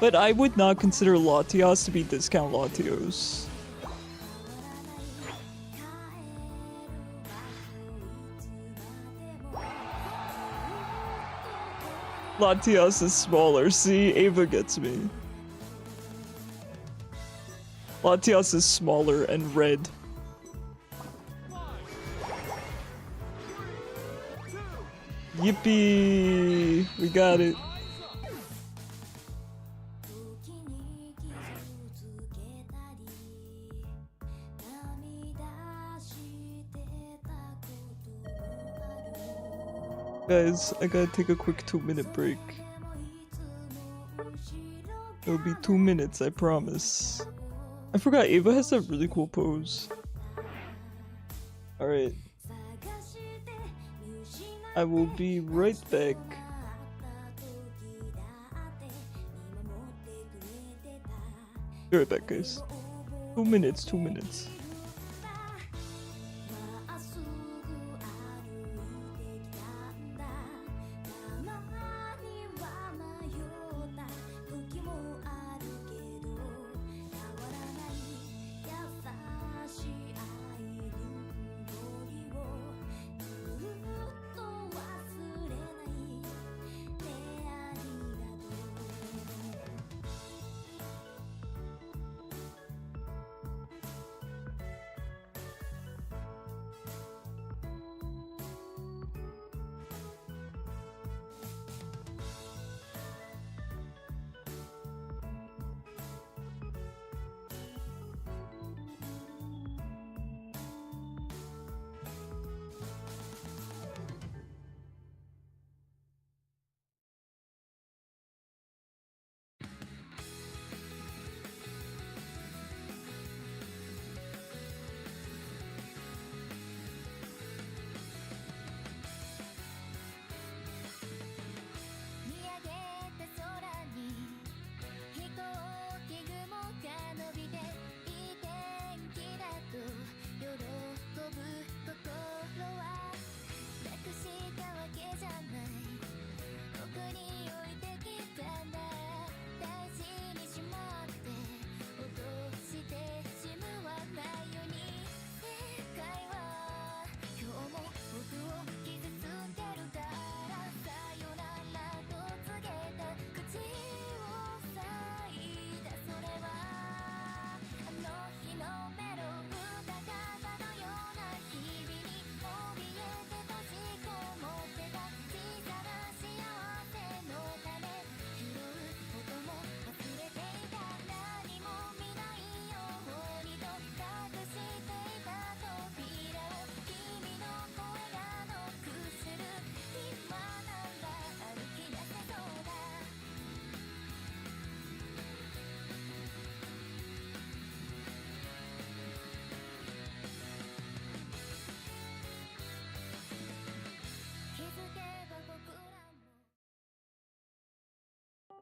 But I would not consider Latias to be discount Latios. Latias is smaller. See, Ava gets me. Latias is smaller and red. Yippee! We got it. Guys, I gotta take a quick 2-minute break. It'll be 2 minutes, I promise. I forgot Ava has that really cool pose. Alright. I will be right back. Be right back, guys. 2 minutes, 2 minutes.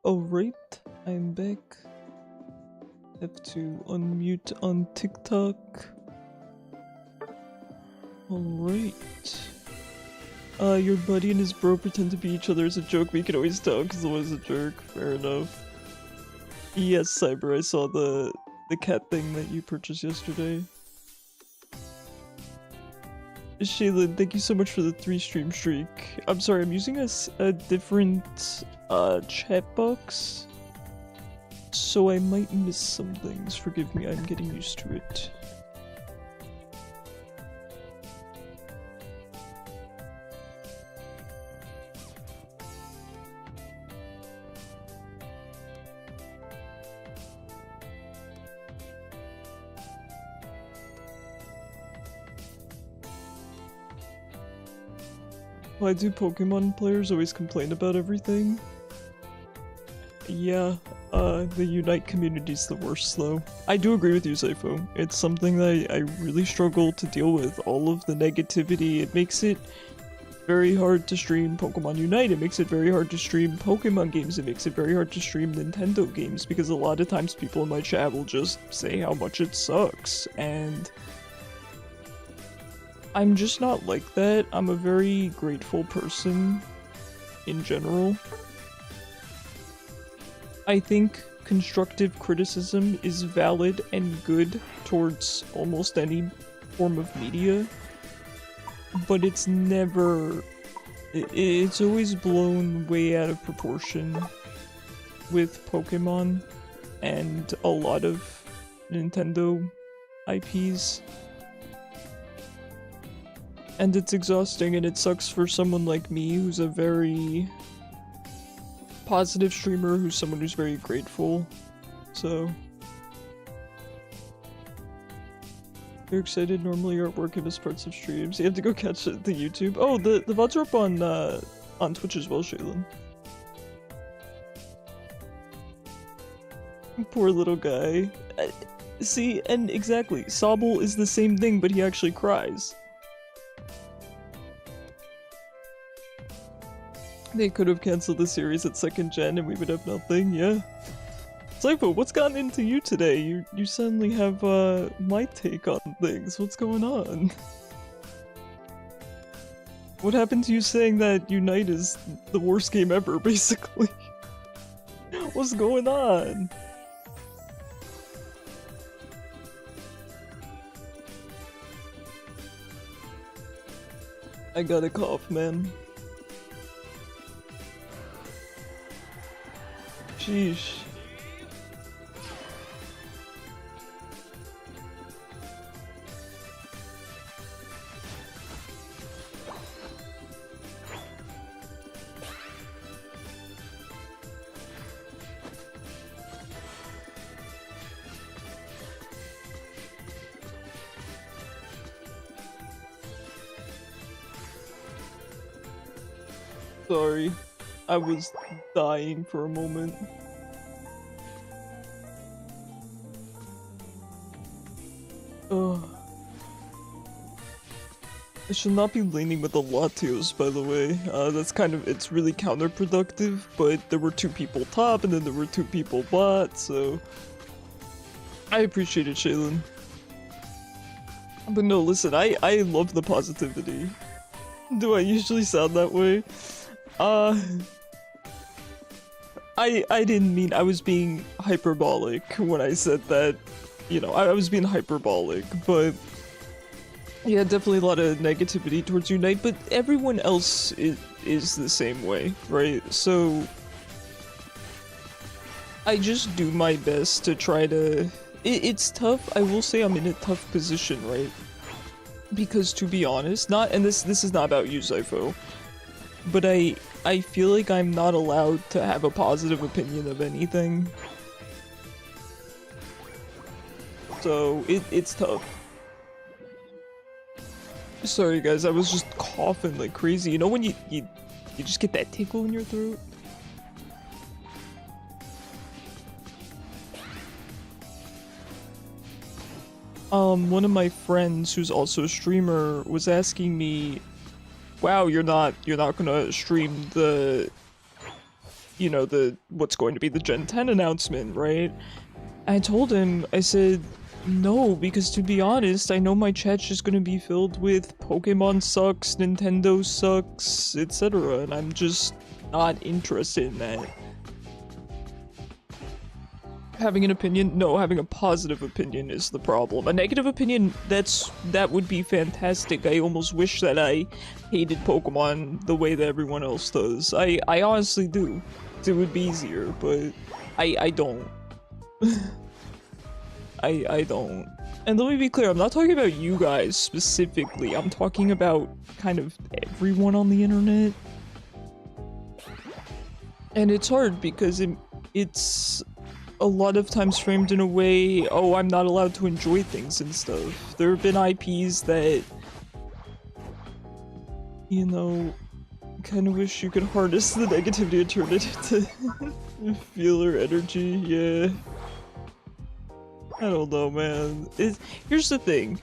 Alright, I'm back. Have to unmute on TikTok. Alright. Your buddy and his bro pretend to be each other as a joke, but you can always tell because the one's a jerk. Fair enough. Yes, Cyber, I saw the cat thing that you purchased yesterday. Shaylin, thank you so much for the 3-stream streak. I'm sorry, I'm using a different chat box, so I might miss some things. Forgive me, I'm getting used to it. Why do Pokemon players always complain about everything? Yeah, the Unite community's the worst though. I do agree with you, Saifo. It's something that I really struggle to deal with. All of the negativity, it makes it very hard to stream Pokemon Unite, it makes it very hard to stream Pokemon games, it makes it very hard to stream Nintendo games, because a lot of times people in my chat will just say how much it sucks, and I'm just not like that. I'm a very grateful person in general. I think constructive criticism is valid and good towards almost any form of media, but it's never... it's always blown way out of proportion with Pokemon and a lot of Nintendo IPs. And it's exhausting, and it sucks for someone like me who's a very positive streamer, who's someone who's very grateful. So you're excited. Normally you're at work and miss parts of streams. You have to go catch the YouTube. Oh, the VODs are up on Twitch as well, Shaylin. Poor little guy. See, and exactly, Sobble is the same thing, but he actually cries. They could have cancelled the series at 2nd gen and we would have nothing, yeah. Cypher, what's gotten into you today? You suddenly have my take on things. What's going on? What happened to you saying that Unite is the worst game ever, basically? What's going on? I got a cough, man. Sheesh. Sorry, I was dying for a moment. Ugh. I should not be leaning with the Latios, by the way. That's kind of, it's really counterproductive, but there were 2 people top and then there were 2 people bot, so I appreciate it, Shaylin. But no, listen, I love the positivity. Do I usually sound that way? I didn't mean, I was being hyperbolic when I said that, you know, I was being hyperbolic, but yeah, definitely a lot of negativity towards Unite, but everyone else is the same way, right? So I just do my best to try to... It's tough, I will say I'm in a tough position, right? Because to be honest, and this is not about you, Zypho, but I feel like I'm not allowed to have a positive opinion of anything. So it's tough. Sorry guys, I was just coughing like crazy. You know when you just get that tickle in your throat? One of my friends who's also a streamer was asking me, wow, you're not gonna stream the you know, what's going to be the Gen 10 announcement, right? I told him, I said, no, because to be honest, I know my chat's just gonna be filled with Pokemon sucks, Nintendo sucks, etc. And I'm just not interested in that. Having an opinion? No, having a positive opinion is the problem. A negative opinion, that would be fantastic. I almost wish that I hated Pokemon the way that everyone else does. I honestly do. It would be easier, but I don't. I don't. And let me be clear, I'm not talking about you guys specifically. I'm talking about kind of everyone on the internet. And it's hard because it's a lot of times framed in a way, oh, I'm not allowed to enjoy things and stuff. There have been IPs that, you know, kind of wish you could harness the negativity and turn it into feeler energy, yeah. I don't know, man. Here's the thing.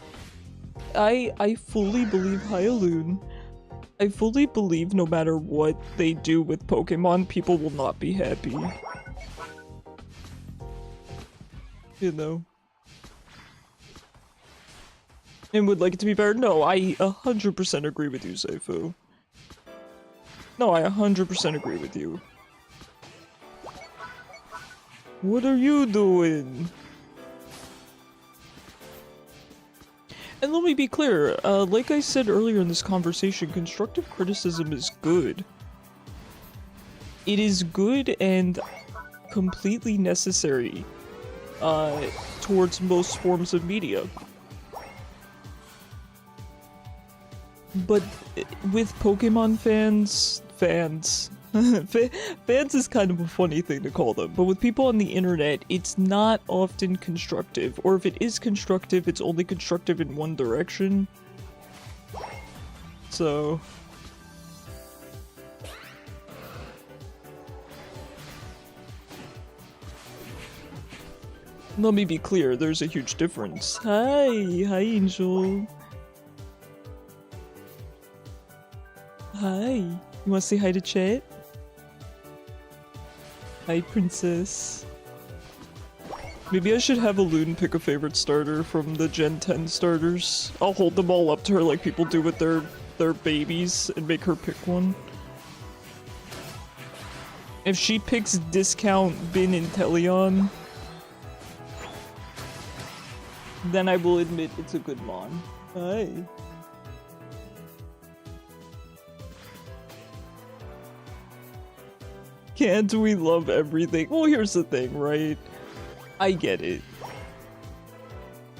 I fully believe Hyaloon. I fully believe no matter what they do with Pokemon, people will not be happy. You know. And would like it to be better? No, I 100% agree with you, Seifu. No, I 100% agree with you. What are you doing? And let me be clear, like I said earlier in this conversation, constructive criticism is good. It is good and completely necessary towards most forms of media. But with Pokemon fans, fans is kind of a funny thing to call them, but with people on the internet, it's not often constructive, or if it is constructive, it's only constructive in one direction. So... let me be clear, there's a huge difference. Hi Angel. Hi, you wanna say hi to chat? Hi, Princess. Maybe I should have a Loon pick a favorite starter from the Gen 10 starters. I'll hold them all up to her like people do with their babies and make her pick one. If she picks Discount Bin Inteleon, then I will admit it's a good mon. Hi. Can't we love everything? Well, here's the thing, right? I get it.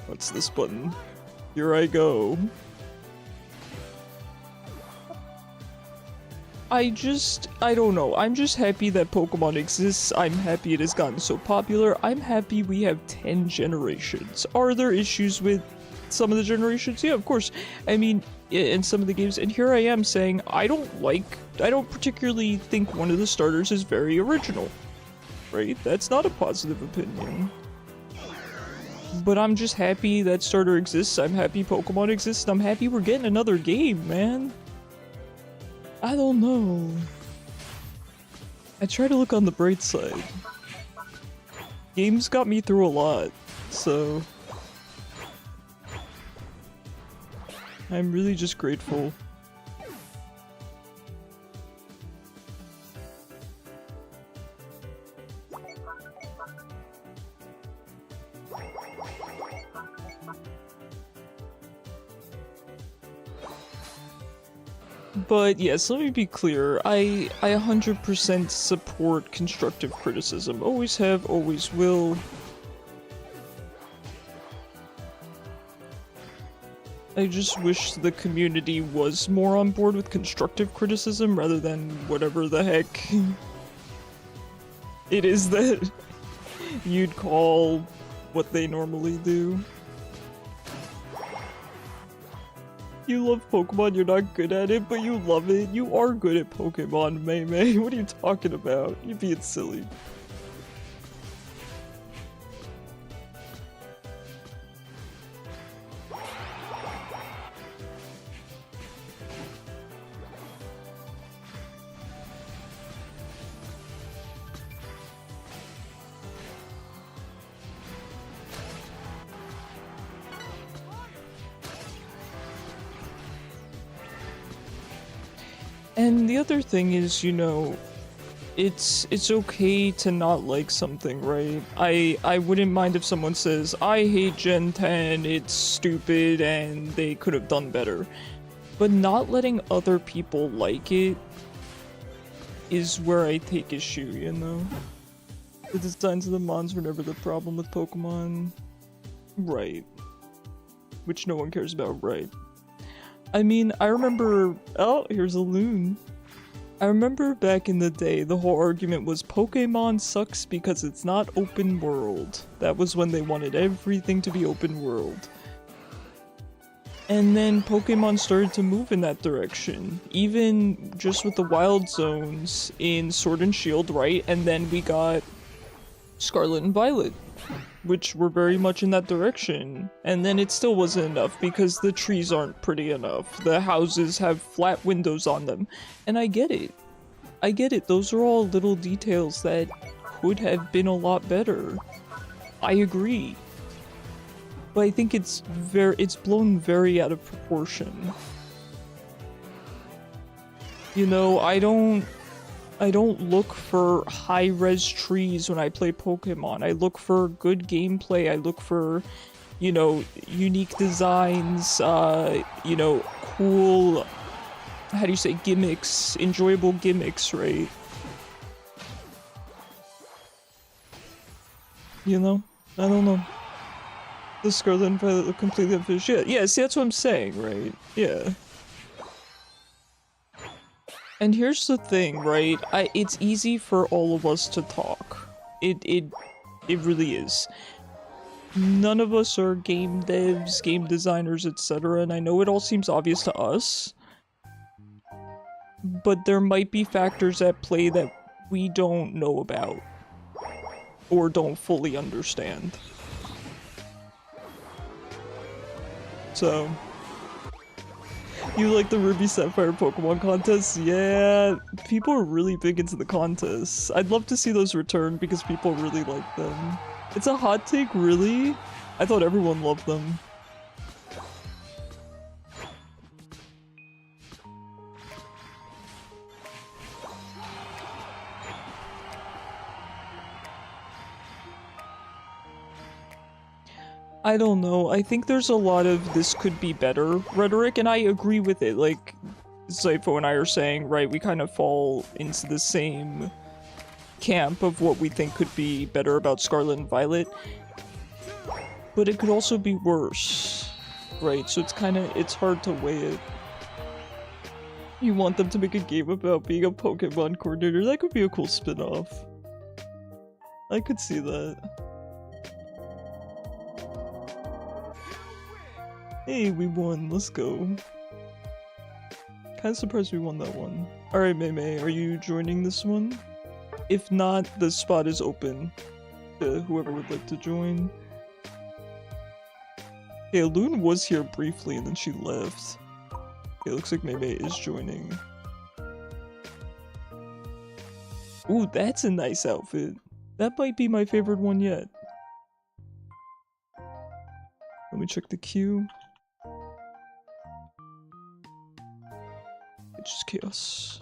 What's this button? Here I go. I don't know. I'm just happy that Pokemon exists. I'm happy it has gotten so popular. I'm happy we have 10 generations. Are there issues with some of the generations? Yeah, of course. I mean, in some of the games, and here I am saying I don't particularly think one of the starters is very original. Right? That's not a positive opinion. But I'm just happy that starter exists. I'm happy Pokemon exists. I'm happy we're getting another game, man. I don't know. I try to look on the bright side. Games got me through a lot, so I'm really just grateful. But yes, let me be clear, I 100% support constructive criticism. Always have, always will. I just wish the community was more on board with constructive criticism rather than whatever the heck it is that you'd call what they normally do. You love Pokemon, you're not good at it, but you love it. You are good at Pokemon, Mei Mei. What are you talking about? You're being silly. And the other thing is, you know, it's okay to not like something, right? I wouldn't mind if someone says, I hate Gen 10, it's stupid, and they could have done better. But not letting other people like it is where I take issue, you know? The designs of the mons were never the problem with Pokemon. Right. Which no one cares about, right? I mean, I remember... Oh, here's a loon. I remember back in the day, the whole argument was Pokemon sucks because it's not open world. That was when they wanted everything to be open world. And then Pokemon started to move in that direction. Even just with the wild zones in Sword and Shield, right? And then we got Scarlet and Violet, which were very much in that direction. And then it still wasn't enough because the trees aren't pretty enough. The houses have flat windows on them. And I get it. I get it. Those are all little details that could have been a lot better. I agree. But I think it's blown very out of proportion. You know, I don't look for high-res trees when I play Pokemon. I look for good gameplay. I look for, you know, unique designs, you know, cool, how do you say, gimmicks, enjoyable gimmicks, right? You know? I don't know. The Scarlet and Violet look completely unfinished. Yeah, see, that's what I'm saying, right? Yeah. And here's the thing, right? It's easy for all of us to talk. It really is. None of us are game devs, game designers, etc. And I know it all seems obvious to us. But there might be factors at play that we don't know about. Or don't fully understand. So... You like the Ruby Sapphire Pokemon contests? Yeah, people are really big into the contests. I'd love to see those return because people really like them. It's a hot take, really? I thought everyone loved them. I don't know. I think there's a lot of this could be better rhetoric, and I agree with it. Like, Zypho and I are saying, right, we kind of fall into the same camp of what we think could be better about Scarlet and Violet. But it could also be worse, right? So it's hard to weigh it. You want them to make a game about being a Pokemon coordinator? That could be a cool spin-off. I could see that. Hey, we won. Let's go. Kinda surprised we won that one. Alright, Mei, are you joining this one? If not, the spot is open to whoever would like to join. Yeah, Loon was here briefly and then she left. Okay, looks like Mei is joining. Ooh, that's a nice outfit. That might be my favorite one yet. Let me check the queue. It's just chaos.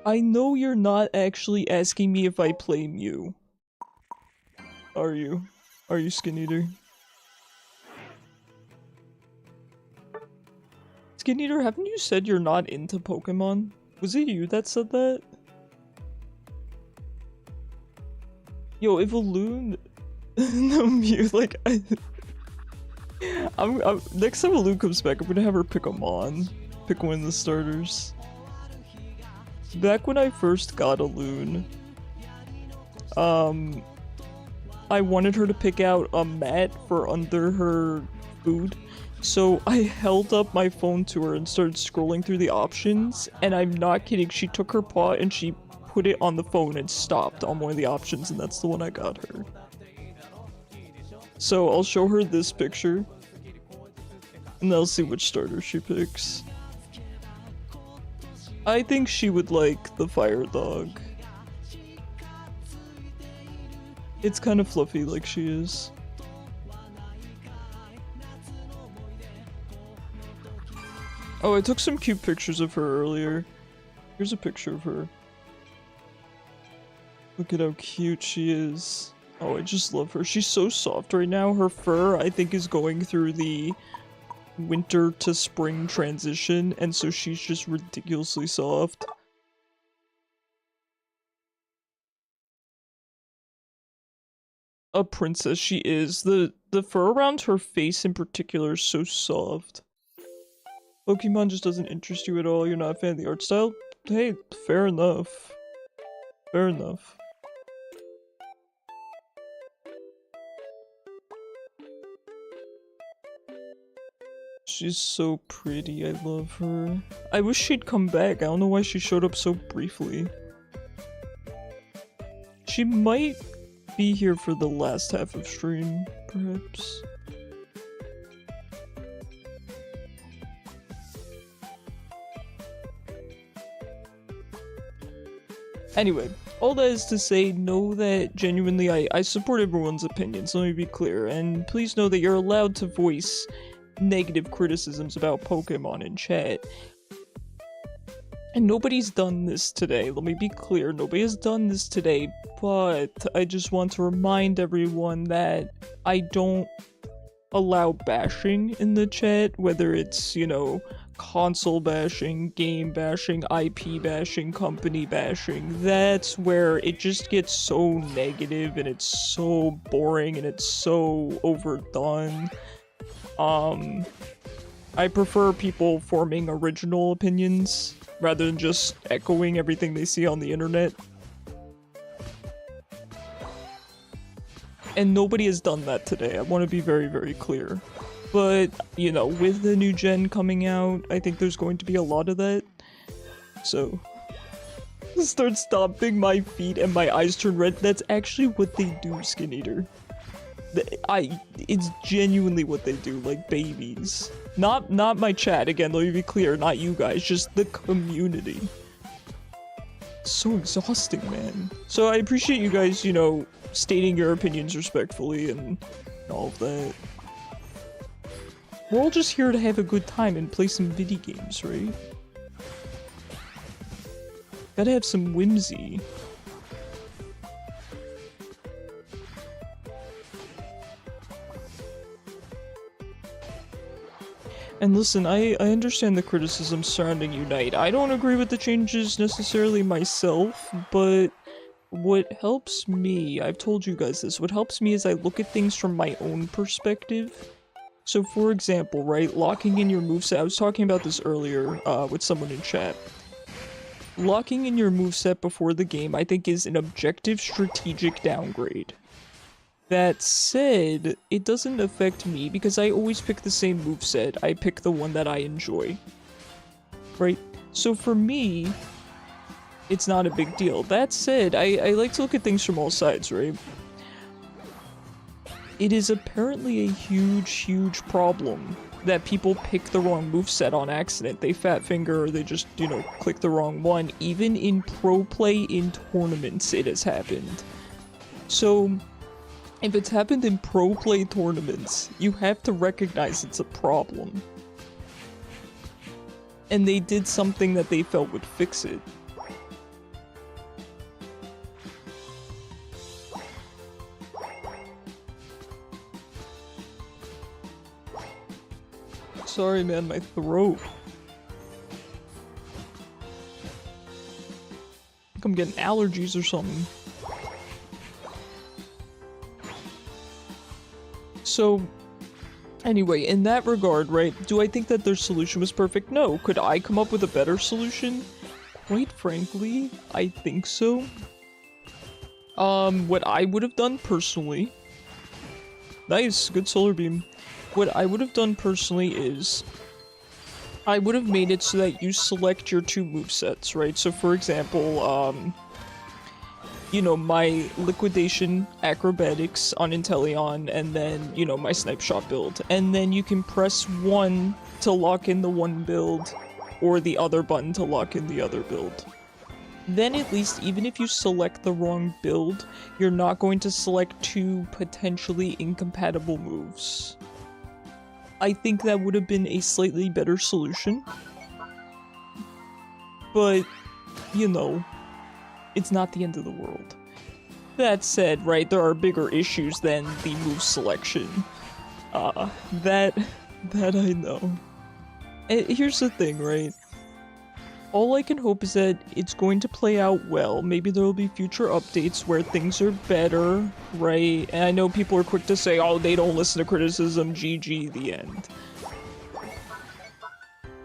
I know you're not actually asking me if I play Mew. Are you? Are you, Skin Eater? Skin Eater, haven't you said you're not into Pokemon? Was it you that said that? Yo, if a Loon... no, Mew, like, next time a Loon comes back, I'm gonna have her pick a Mon. Pick one of the starters. Back when I first got a Loon, I wanted her to pick out a mat for under her food. So I held up my phone to her and started scrolling through the options, and I'm not kidding, she took her paw and she put it on the phone and stopped on one of the options, and that's the one I got her. So I'll show her this picture, and I'll see which starter she picks. I think she would like the fire dog. It's kind of fluffy like she is. Oh, I took some cute pictures of her earlier. Here's a picture of her. Look at how cute she is. Oh, I just love her. She's so soft right now. Her fur, I think, is going through the winter to spring transition, and so she's just ridiculously soft. A princess she is. The fur around her face in particular is so soft. Pokemon just doesn't interest you at all. You're not a fan of the art style? Hey, fair enough. Fair enough. She's so pretty, I love her. I wish she'd come back, I don't know why she showed up so briefly. She might be here for the last half of stream, perhaps. Anyway, all that is to say, know that genuinely I support everyone's opinions, let me be clear, and please know that you're allowed to voice negative criticisms about Pokemon in chat. And nobody's done this today, let me be clear, nobody has done this today, but I just want to remind everyone that I don't allow bashing in the chat, whether it's, you know, console bashing, game bashing, IP bashing, company bashing. That's where it just gets so negative and it's so boring and it's so overdone. I prefer people forming original opinions rather than just echoing everything they see on the internet. And nobody has done that today, I want to be very, very clear. But, you know, with the new gen coming out, I think there's going to be a lot of that. So, start stomping my feet and my eyes turn red. That's actually what they do, Skin Eater. It's genuinely what they do, like babies. Not my chat, again, let me be clear, not you guys, just the community. So exhausting, man. So I appreciate you guys, you know, stating your opinions respectfully and all of that. We're all just here to have a good time and play some video games, right? Gotta have some whimsy. And listen, I understand the criticism surrounding Unite. I don't agree with the changes necessarily myself, but what helps me, I've told you guys this, what helps me is I look at things from my own perspective. So for example, right, locking in your moveset, I was talking about this earlier with someone in chat. Locking in your moveset before the game, I think, is an objective strategic downgrade. That said, it doesn't affect me because I always pick the same moveset. I pick the one that I enjoy. Right? So for me, it's not a big deal. That said, I like to look at things from all sides, right? It is apparently a huge, huge problem that people pick the wrong moveset on accident. They fat finger or they just, you know, click the wrong one. Even in pro play in tournaments, it has happened. So, if it's happened in pro play tournaments, you have to recognize it's a problem. And they did something that they felt would fix it. Sorry, man, my throat. I think I'm getting allergies or something. So, anyway, in that regard, right, do I think that their solution was perfect? No. Could I come up with a better solution? Quite frankly, I think so. What I would have done personally... Nice, good solar beam. What I would have done personally is... I would have made it so that you select your two movesets, right? So for example, you know, my Liquidation Acrobatics on Inteleon, and then, you know, my Snipe Shot build. And then you can press 1 to lock in the one build, or the other button to lock in the other build. Then at least, even if you select the wrong build, you're not going to select two potentially incompatible moves. I think that would have been a slightly better solution. But, you know, it's not the end of the world. That said, right, there are bigger issues than the move selection. That I know. And here's the thing, right? All I can hope is that it's going to play out well. Maybe there will be future updates where things are better, right? And I know people are quick to say, oh, they don't listen to criticism, GG, the end.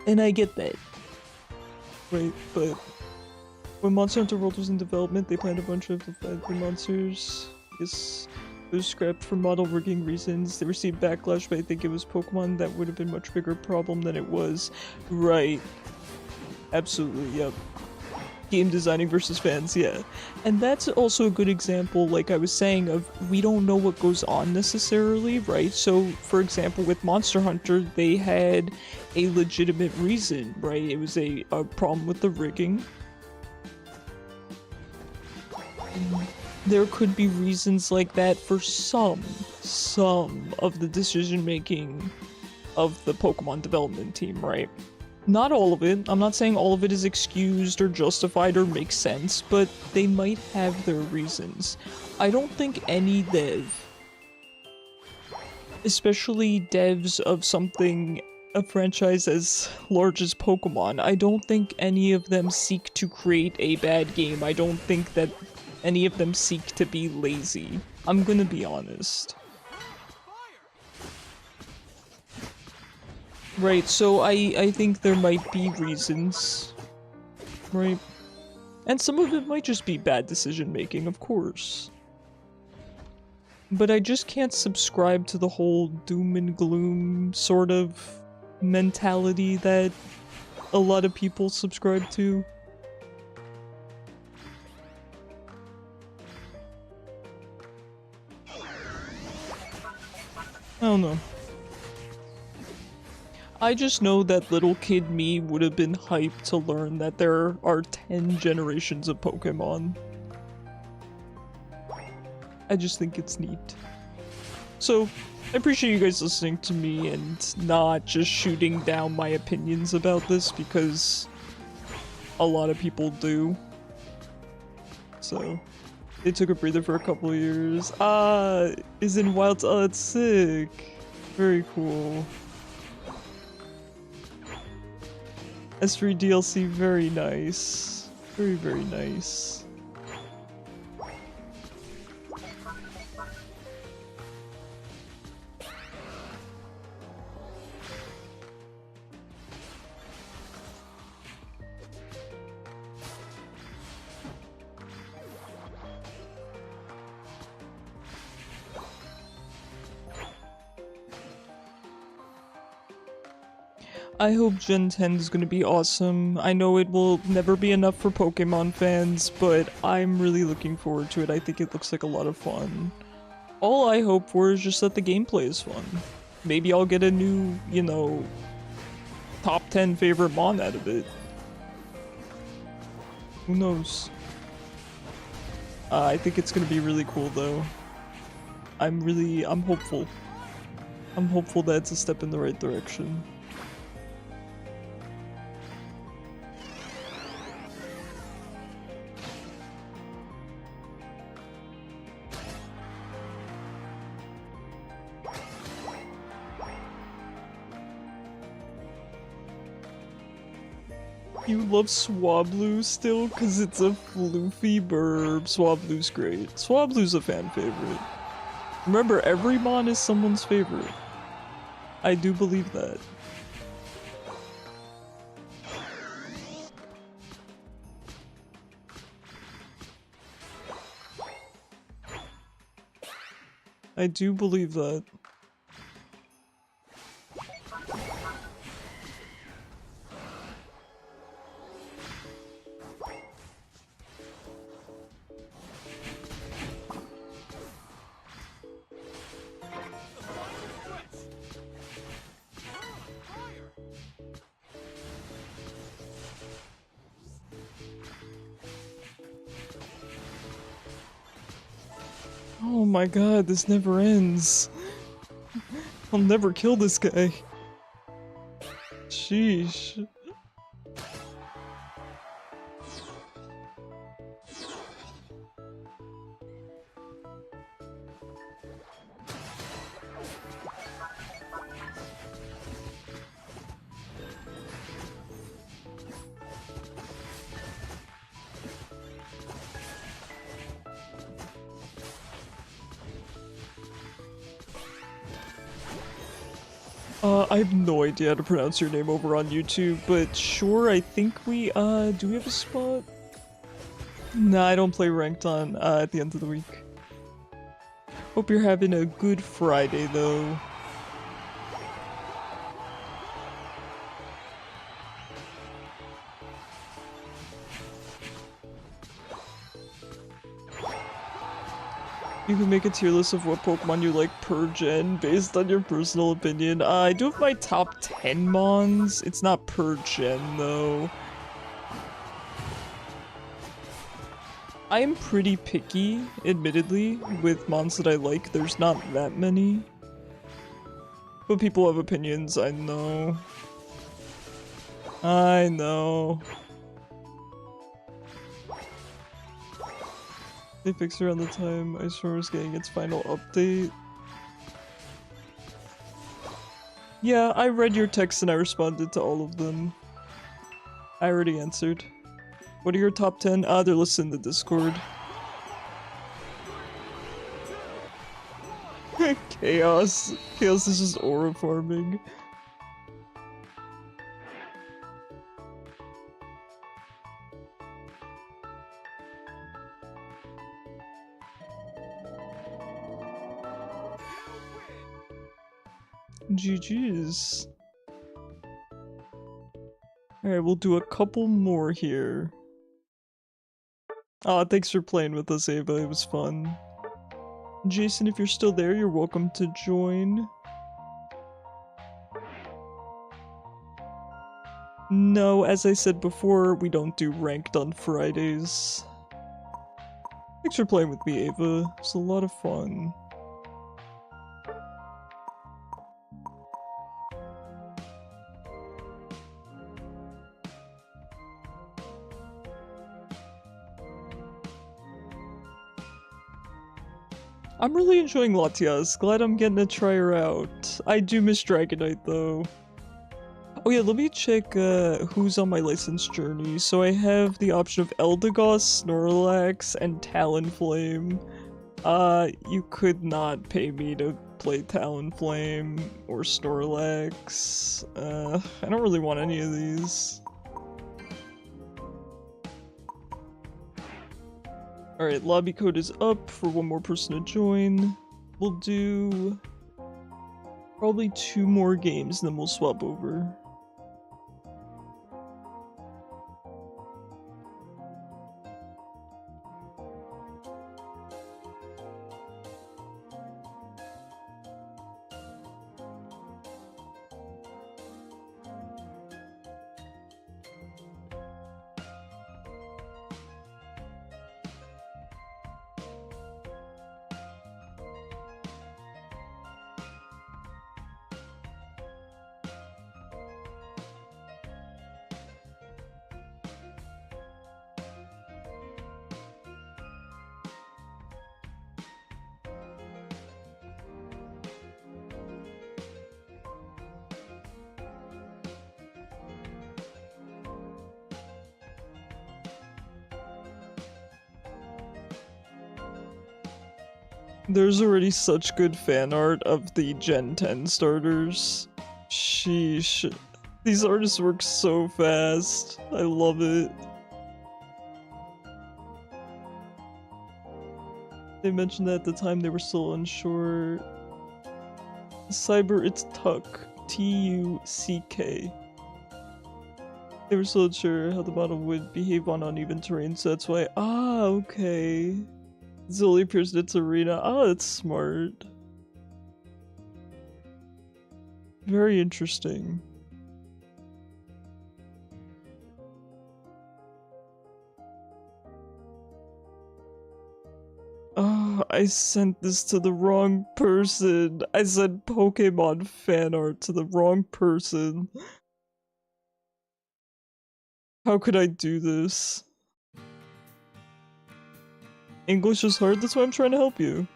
And I get that. Right, but when Monster Hunter World was in development, they planned a bunch of the monsters. Yes, it was scrapped for model rigging reasons. They received backlash, but I think it was Pokemon that would have been a much bigger problem than it was. Right. Absolutely, yep. Game designing versus fans, yeah. And that's also a good example, like I was saying, of we don't know what goes on necessarily, right? So, for example, with Monster Hunter, they had a legitimate reason, right? It was a problem with the rigging. There could be reasons like that for some of the decision-making of the Pokemon development team, right? Not all of it. I'm not saying all of it is excused or justified or makes sense, but they might have their reasons. I don't think any dev, especially devs of something, a franchise as large as Pokemon, I don't think any of them seek to create a bad game. I don't think that any of them seek to be lazy. I'm gonna be honest. Right, so I think there might be reasons, right? And some of it might just be bad decision making, of course. But I just can't subscribe to the whole doom and gloom sort of mentality that a lot of people subscribe to. I don't know. I just know that little kid me would have been hyped to learn that there are 10 generations of Pokemon. I just think it's neat. So, I appreciate you guys listening to me and not just shooting down my opinions about this, because a lot of people do. So, they took a breather for a couple of years. Is in Wild. Oh, that's sick. Very cool. S3 DLC, very nice. Very, very nice. I hope Gen 10 is gonna be awesome. I know it will never be enough for Pokemon fans, but I'm really looking forward to it. I think it looks like a lot of fun. All I hope for is just that the gameplay is fun. Maybe I'll get a new, you know, top 10 favorite Mon out of it. Who knows? I think it's gonna be really cool though. I'm hopeful. I'm hopeful that it's a step in the right direction. You love Swablu still? Cause it's a floofy burb. Swablu's great. Swablu's a fan favorite. Remember, every Mon is someone's favorite. I do believe that. I do believe that. Oh my god, this never ends. I'll never kill this guy. Sheesh. I have no idea how to pronounce your name over on YouTube, but sure, I think we, do we have a spot? Nah, I don't play ranked on, at the end of the week. Hope you're having a good Friday, though. You can make a tier list of what Pokemon you like per gen based on your personal opinion. I do have my top 10 mons. It's not per gen though. I am pretty picky, admittedly, with mons that I like. There's not that many. But people have opinions, I know. I know. They fixed around the time Ice Storm was getting its final update. Yeah, I read your text and I responded to all of them. I already answered. What are your top 10? Ah, they're listed in the Discord. Chaos. Chaos is just aura farming. GG's. Alright, we'll do a couple more here. Aw, thanks for playing with us, Ava. It was fun. Jason, if you're still there, you're welcome to join. No, as I said before, we don't do ranked on Fridays. Thanks for playing with me, Ava. It's a lot of fun. I'm really enjoying Latias. Glad I'm getting to try her out. I do miss Dragonite though. Oh yeah, let me check who's on my license journey. So I have the option of Eldegoss, Snorlax, and Talonflame. You could not pay me to play Talonflame or Snorlax. I don't really want any of these. Alright, lobby code is up for one more person to join. We'll do probably 2 more games and then we'll swap over. There's already such good fan art of the Gen 10 starters. Sheesh. These artists work so fast. I love it. They mentioned that at the time they were still unsure. Cyber, it's Tuck. T-U-C-K. They were still unsure how the model would behave on uneven terrain, so that's why— ah, okay. Zully appears in its arena. Oh, that's smart. Very interesting. Oh. I sent this to the wrong person. I sent Pokemon fan art to the wrong person. How could I do this? English is hard, that's why I'm trying to help you.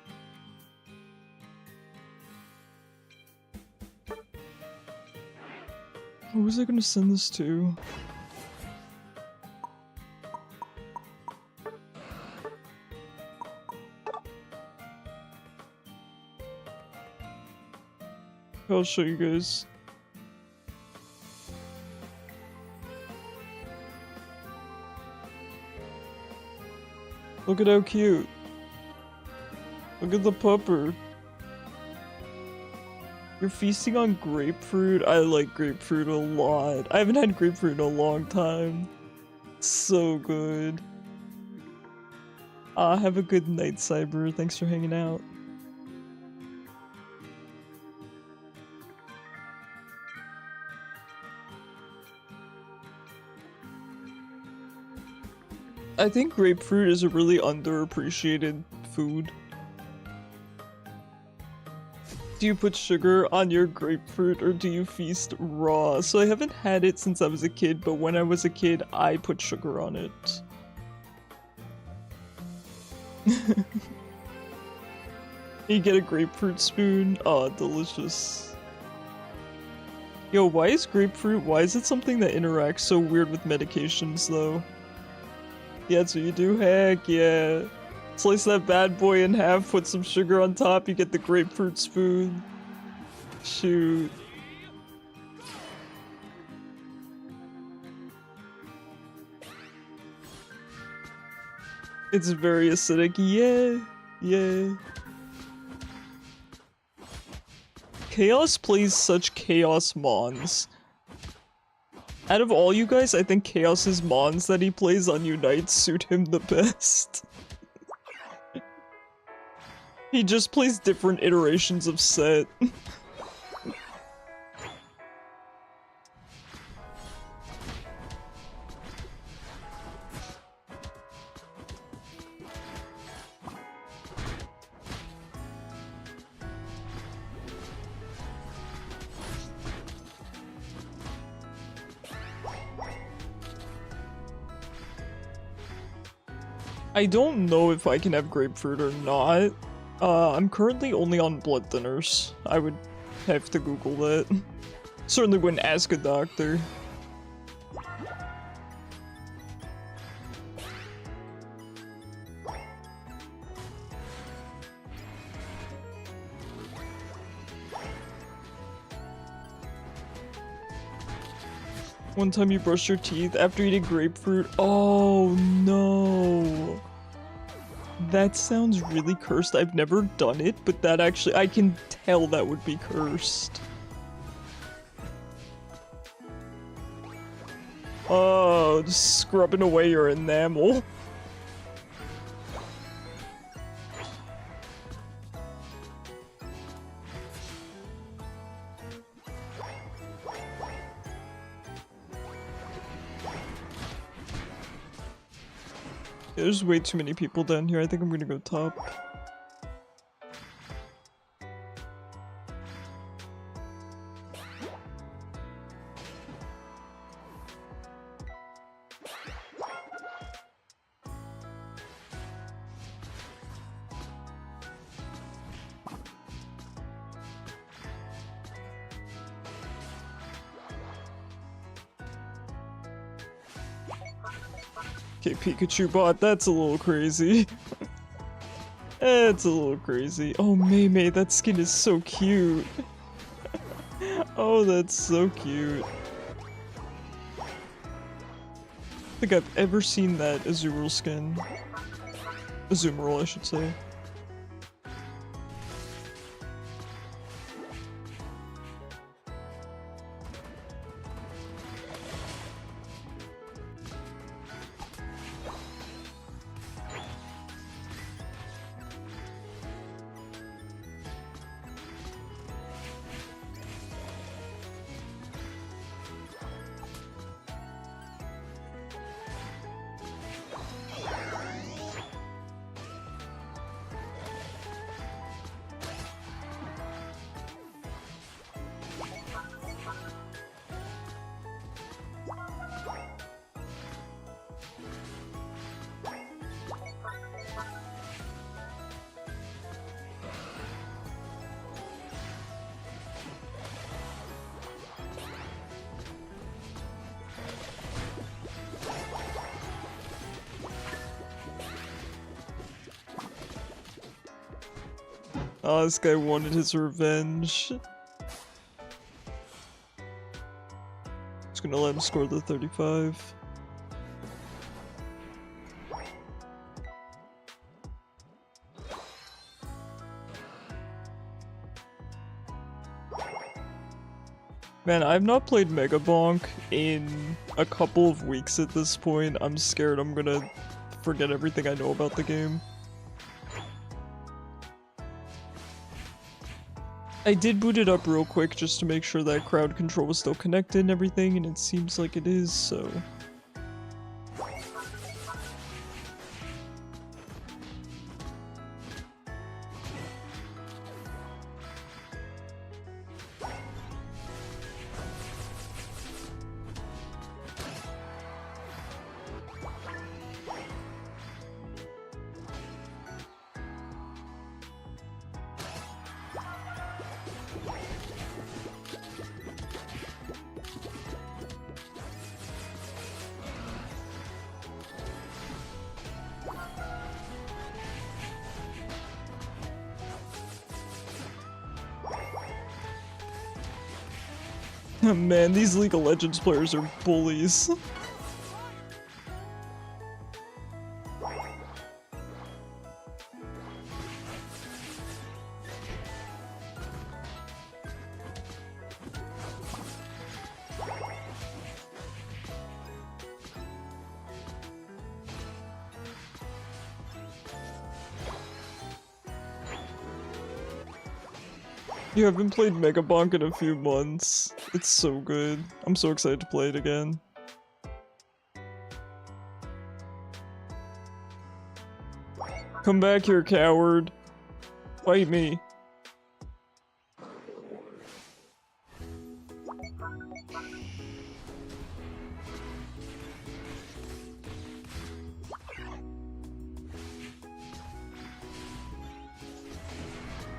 Who was I gonna send this to? I'll show you guys. Look at how cute. Look at the pupper. You're feasting on grapefruit? I like grapefruit a lot. I haven't had grapefruit in a long time. So good. Have a good night, Cyber. Thanks for hanging out. I think grapefruit is a really underappreciated food. Do you put sugar on your grapefruit or do you feast raw? So I haven't had it since I was a kid, but when I was a kid, I put sugar on it. You get a grapefruit spoon? Oh, delicious. Yo, why is grapefruit, why is it something that interacts so weird with medications though? Yeah, that's what you do? Heck yeah. Slice that bad boy in half, put some sugar on top, you get the grapefruit spoon. Shoot. It's very acidic. Yeah. Yeah. Chaos plays such Chaos Mons. Out of all you guys, I think Chaos's Mons that he plays on Unite suit him the best. He just plays different iterations of Set. I don't know if I can have grapefruit or not. I'm currently only on blood thinners. I would have to Google that. Certainly wouldn't ask a doctor. One time you brush your teeth after eating grapefruit. Oh no. That sounds really cursed. I've never done it, but that actually, I can tell that would be cursed. Oh, just scrubbing away your enamel. There's way too many people down here. I think I'm gonna go top. Okay, Pikachu bot, that's a little crazy. It's a little crazy. Oh, Mei, that skin is so cute. Oh, that's so cute. I don't think I've ever seen that Azumarill skin. Azumarill, I should say. Oh, this guy wanted his revenge. Just gonna let him score the 35. Man, I've not played Megabonk in a couple of weeks at this point. I'm scared I'm gonna forget everything I know about the game. I did boot it up real quick just to make sure that crowd control was still connected and everything, and it seems like it is, so... Man, these League of Legends players are bullies. You haven't played Megabonk in a few months. It's so good. I'm so excited to play it again. Come back here, coward. Fight me.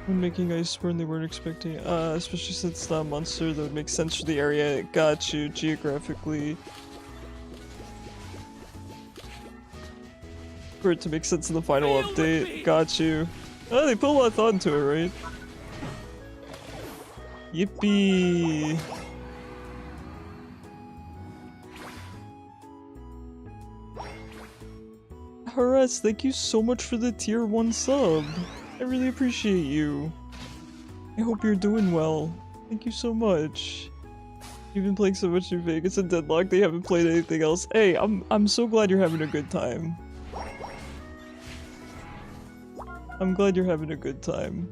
When making Iceborne, they weren't expecting, especially since it's not a monster, that would make sense for the area. It got you geographically. For it to make sense in the final update. Got you. Oh, they put a lot of thought into it, right? Yippee! Harass, thank you so much for the tier 1 sub. I really appreciate you. I hope you're doing well. Thank you so much. You've been playing so much in Vegas and Deadlock, they haven't played anything else. Hey, I'm so glad you're having a good time. I'm glad you're having a good time.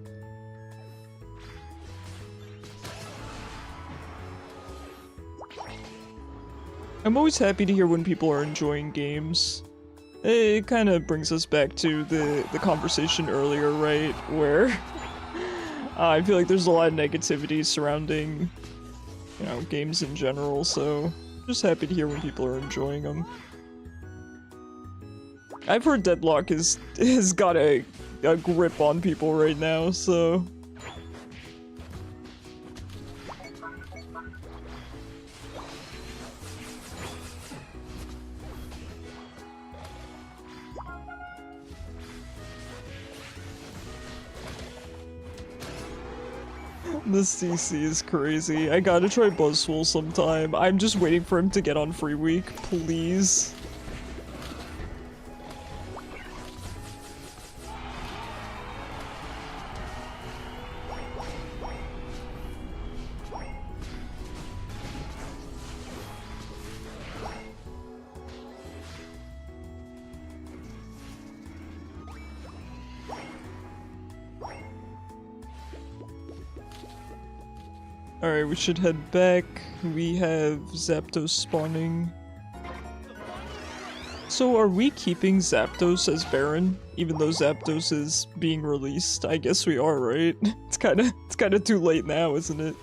I'm always happy to hear when people are enjoying games. It kind of brings us back to the conversation earlier, right? Where I feel like there's a lot of negativity surrounding, you know, games in general, so just happy to hear when people are enjoying them. I've heard Deadlock has got a grip on people right now, so... This CC is crazy. I gotta try Buzzful sometime. I'm just waiting for him to get on free week, please. Alright, we should head back. We have Zapdos spawning. So are we keeping Zapdos as Baron, even though Zapdos is being released? I guess we are, right? It's kinda too late now, isn't it?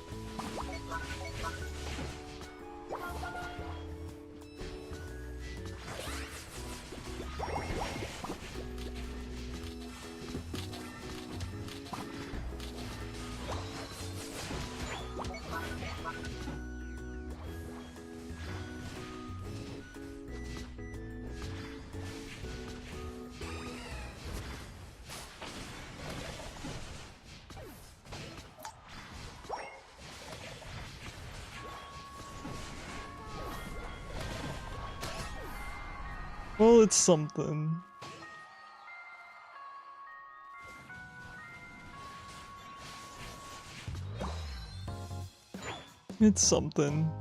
Well, it's something. It's something.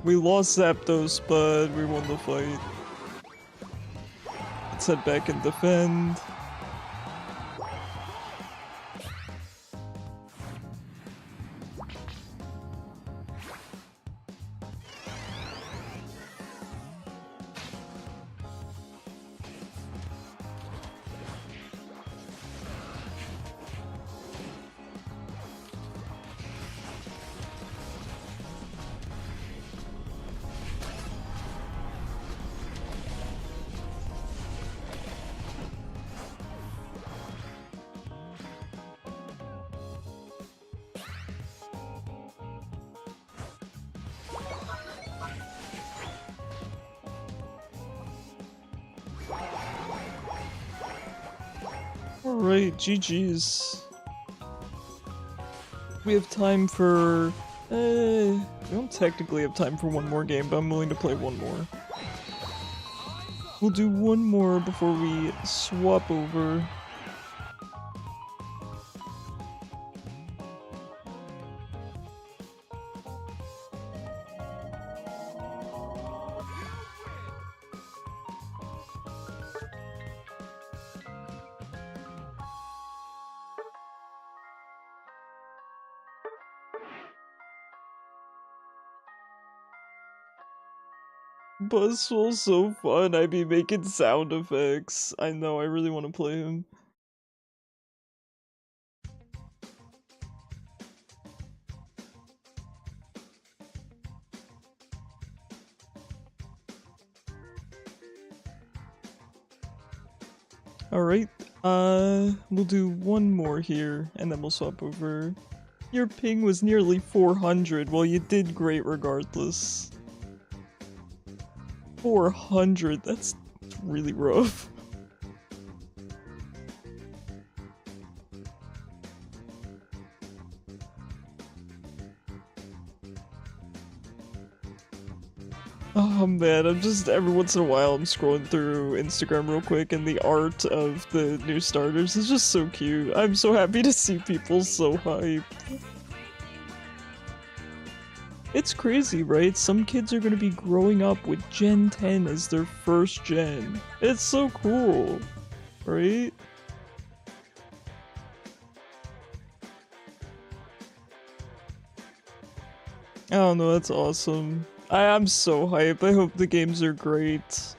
We lost Zapdos, but we won the fight. Let's head back and defend. Alright, GG's. We have time for... we don't technically have time for one more game, but I'm willing to play one more. We'll do one more before we swap over. Buzzwell's so fun, I'd be making sound effects. I know, I really want to play him. Alright, we'll do one more here, and then we'll swap over. Your ping was nearly 400, well you did great regardless. 400, that's really rough. Oh man, I'm just, every once in a while I'm scrolling through Instagram real quick and the art of the new starters is just so cute. I'm so happy to see people so hyped. It's crazy, right? Some kids are gonna be growing up with Gen 10 as their first gen. It's so cool, right? I don't know, that's awesome. I'm so hyped. I hope the games are great.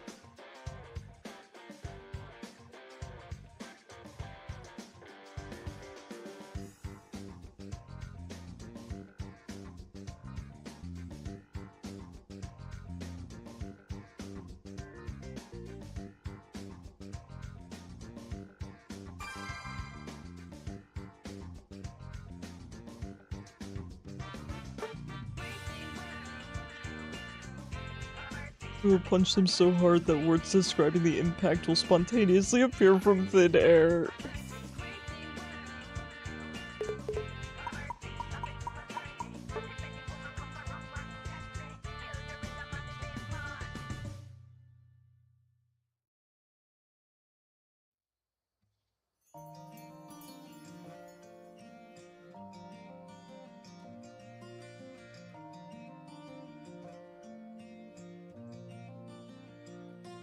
We will punch them so hard that words describing the impact will spontaneously appear from thin air.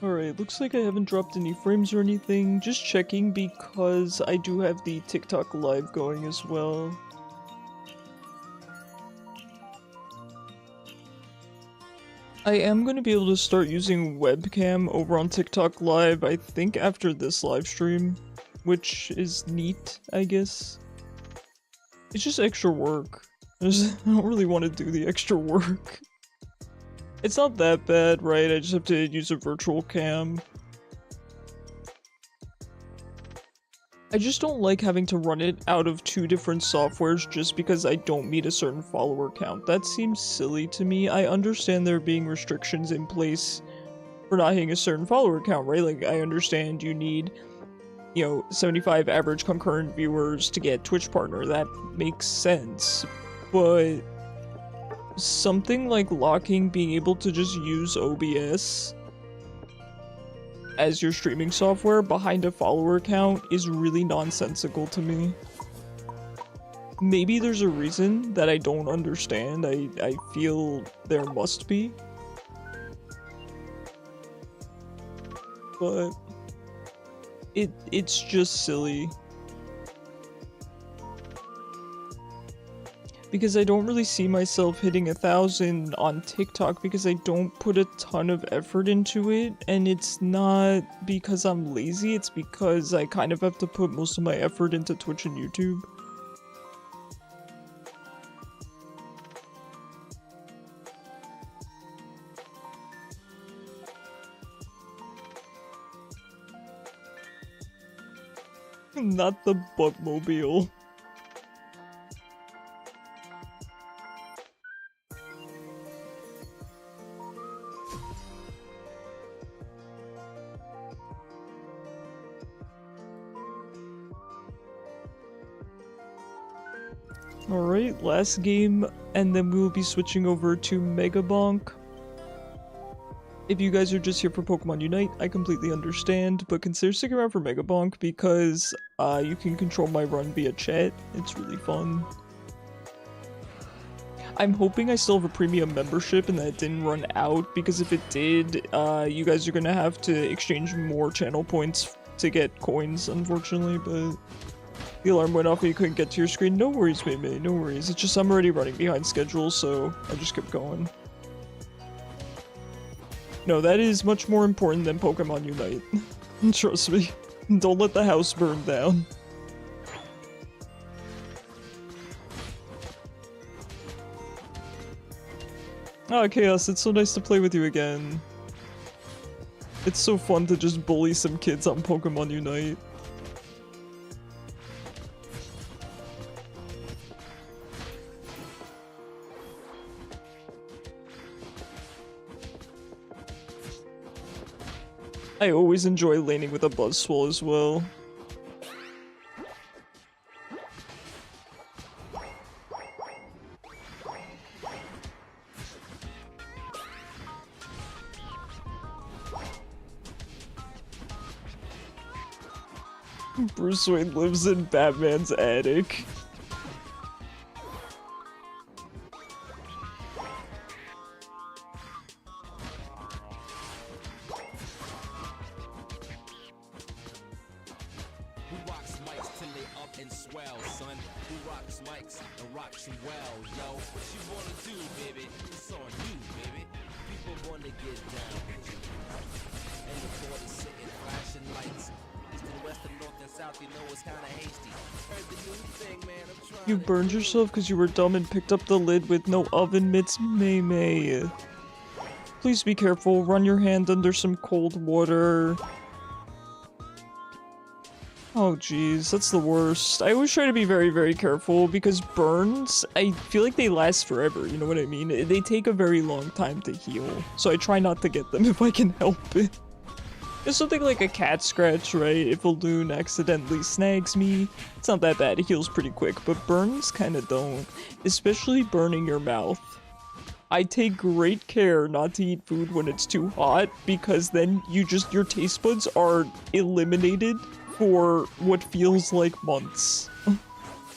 Alright, looks like I haven't dropped any frames or anything. Just checking because I do have the TikTok live going as well. I am going to be able to start using webcam over on TikTok live, I think after this live stream, which is neat, I guess. It's just extra work. I don't really want to do the extra work. It's not that bad, right? I just have to use a virtual cam. I just don't like having to run it out of 2 different softwares just because I don't meet a certain follower count. That seems silly to me. I understand there being restrictions in place for not hitting a certain follower count, right? Like, I understand you need, you know, 75 average concurrent viewers to get Twitch partner. That makes sense. But something like locking being able to just use OBS as your streaming software behind a follower count is really nonsensical to me. Maybe there's a reason that I don't understand. I feel there must be. But it's just silly. Because I don't really see myself hitting 1,000 on TikTok because I don't put a ton of effort into it, and it's not because I'm lazy, it's because I kind of have to put most of my effort into Twitch and YouTube. Not the Buttmobile. Alright, last game, and then we will be switching over to Megabonk. If you guys are just here for Pokemon Unite, I completely understand, but consider sticking around for Megabonk because you can control my run via chat. It's really fun. I'm hoping I still have a premium membership and that it didn't run out, because if it did, you guys are gonna have to exchange more channel points to get coins, unfortunately, but the alarm went off and you couldn't get to your screen. No worries, May, no worries. It's just I'm already running behind schedule, so I just kept going. No, that is much more important than Pokemon Unite. Trust me. Don't let the house burn down. Oh, Chaos, it's so nice to play with you again. It's so fun to just bully some kids on Pokemon Unite. I always enjoy laning with a Buzzwole as well. Bruce Wayne lives in Batman's attic. You burned yourself because you were dumb and picked up the lid with no oven mitts, May. Please be careful, run your hand under some cold water. Oh jeez, that's the worst. I always try to be very, very careful because burns, I feel like they last forever, you know what I mean? They take a very long time to heal, so I try not to get them if I can help it. It's something like a cat scratch, right? If a loon accidentally snags me, it's not that bad, it heals pretty quick, but burns kinda don't. Especially burning your mouth. I take great care not to eat food when it's too hot, because then your taste buds are eliminated for what feels like months.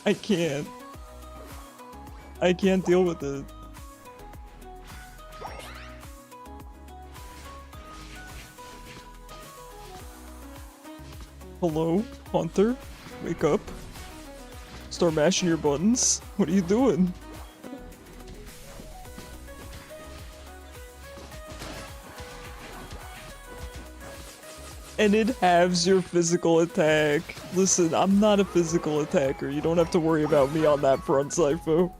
I can't deal with it. Hello, Hunter? Wake up. Start mashing your buttons. What are you doing? And it halves your physical attack. Listen, I'm not a physical attacker. You don't have to worry about me on that front, Sypho.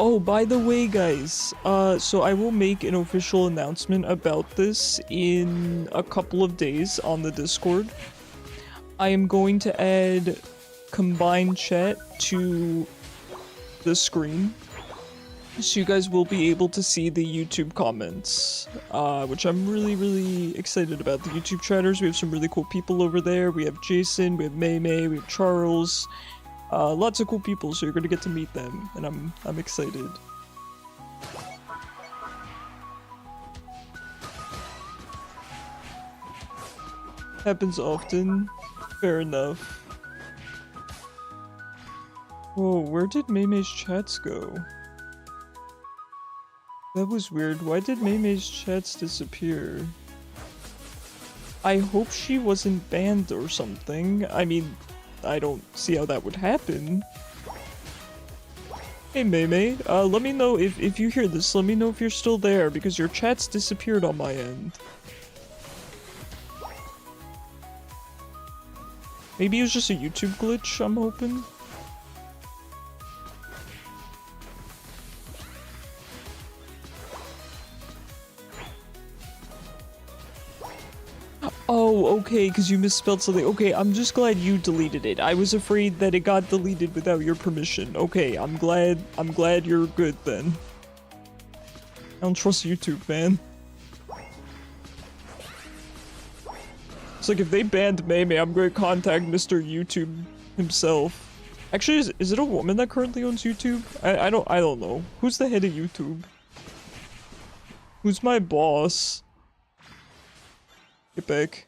Oh, by the way, guys, so I will make an official announcement about this in a couple of days on the Discord. I am going to add combined chat to the screen, so you guys will be able to see the YouTube comments, which I'm really, really excited about. The YouTube chatters, we have some really cool people over there. We have Jason, we have May, we have Charles. Lots of cool people, so you're gonna get to meet them, and I'm excited. Happens often. Fair enough. Whoa, where did Maymay's chats go? That was weird. Why did Maymay's chats disappear? I hope she wasn't banned or something. I mean, I don't see how that would happen. Hey Maymay, let me know if you hear this, let me know if you're still there, because your chat's disappeared on my end. Maybe it was just a YouTube glitch, I'm hoping. Oh, okay, because you misspelled something. Okay, I'm just glad you deleted it. I was afraid that it got deleted without your permission. Okay, I'm glad you're good then. I don't trust YouTube, man. It's like if they banned Maymay, I'm going to contact Mr. YouTube himself. Actually, is it a woman that currently owns YouTube? I don't know. Who's the head of YouTube? Who's my boss? Get back.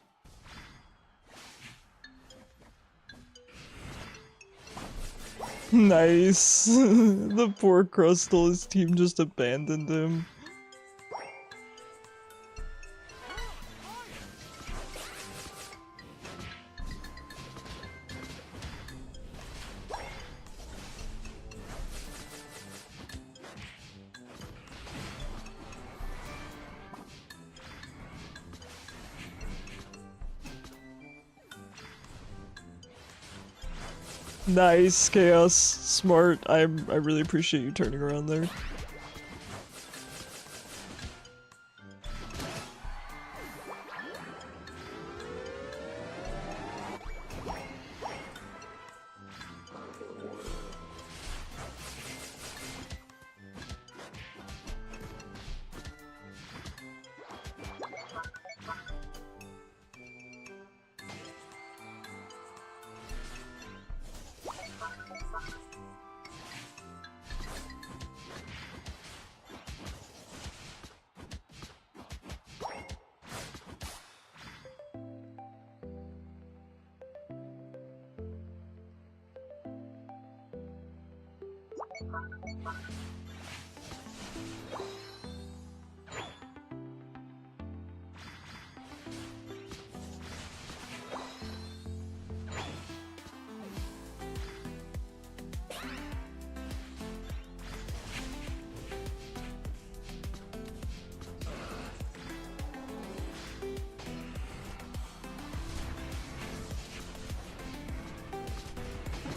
Nice. The poor Crustal, his team just abandoned him. Nice, Chaos. Smart. I really appreciate you turning around there.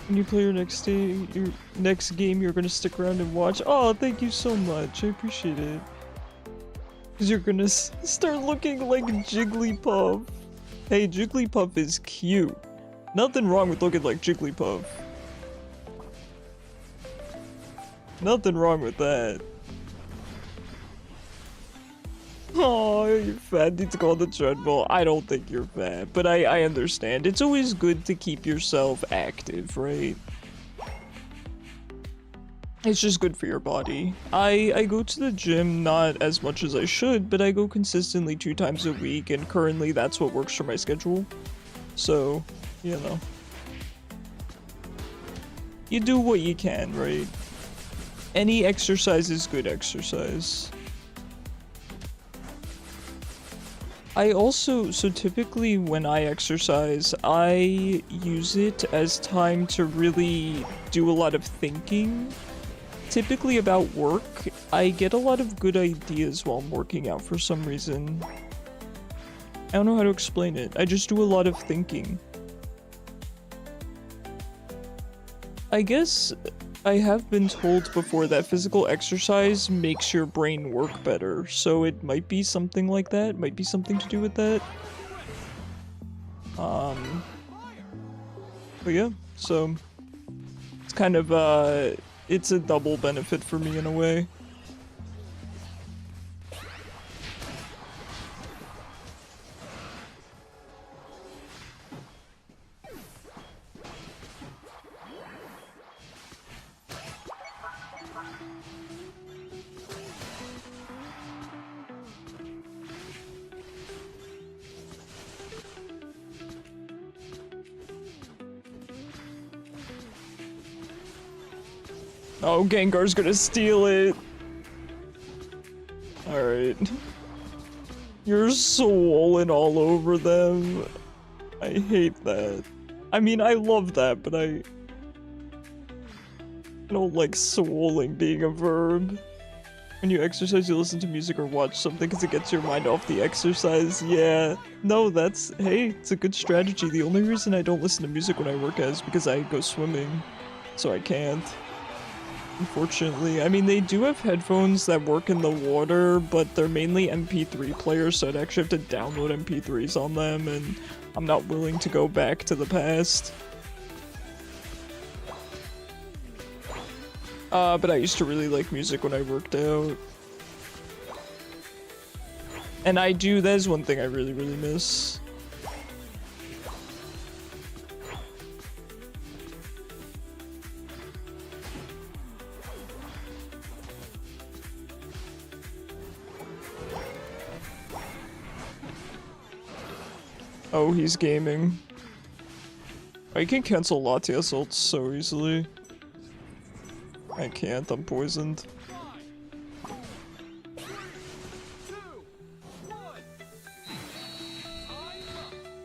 When you play your next game, you're gonna stick around and watch. Oh, thank you so much. I appreciate it. Cause you're gonna start looking like Jigglypuff. Hey, Jigglypuff is cute. Nothing wrong with looking like Jigglypuff. Nothing wrong with that. Oh, you're fat. Need to go on the treadmill. I don't think you're fat, but I understand. It's always good to keep yourself active, right? It's just good for your body. I go to the gym not as much as I should, but I go consistently 2 times a week, and currently that's what works for my schedule. So, you know. You do what you can, right? Any exercise is good exercise. I also, so typically when I exercise, I use it as time to really do a lot of thinking. Typically about work, I get a lot of good ideas while I'm working out for some reason. I don't know how to explain it. I just do a lot of thinking. I guess I have been told before that physical exercise makes your brain work better, so it might be something like that, might be something to do with that. But yeah, so it's kind of, it's a double benefit for me in a way. Oh, Gengar's gonna steal it. Alright. You're swollen all over them. I hate that. I mean, I love that, but I don't like swollen being a verb. When you exercise, you listen to music or watch something because it gets your mind off the exercise. Yeah. No, that's... Hey, it's a good strategy. The only reason I don't listen to music when I work out is because I go swimming. So I can't. Unfortunately. I mean, they do have headphones that work in the water, but they're mainly MP3 players, so I'd actually have to download MP3s on them, and I'm not willing to go back to the past. But I used to really like music when I worked out. And that is one thing I really, really miss. Oh, he's gaming. I can cancel Latte assaults so easily. I can't, I'm poisoned.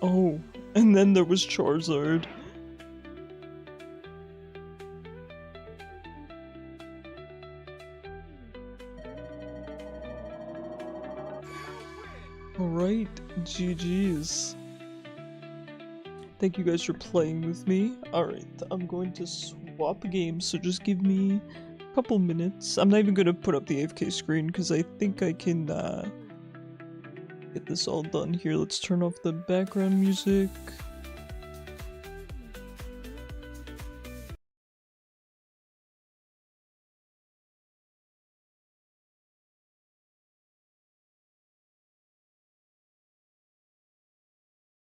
Oh, and then there was Charizard. Alright, GG's. Thank you guys for playing with me. Alright, I'm going to swap games, so just give me a couple minutes. I'm not even going to put up the AFK screen because I think I can get this all done here. Let's turn off the background music.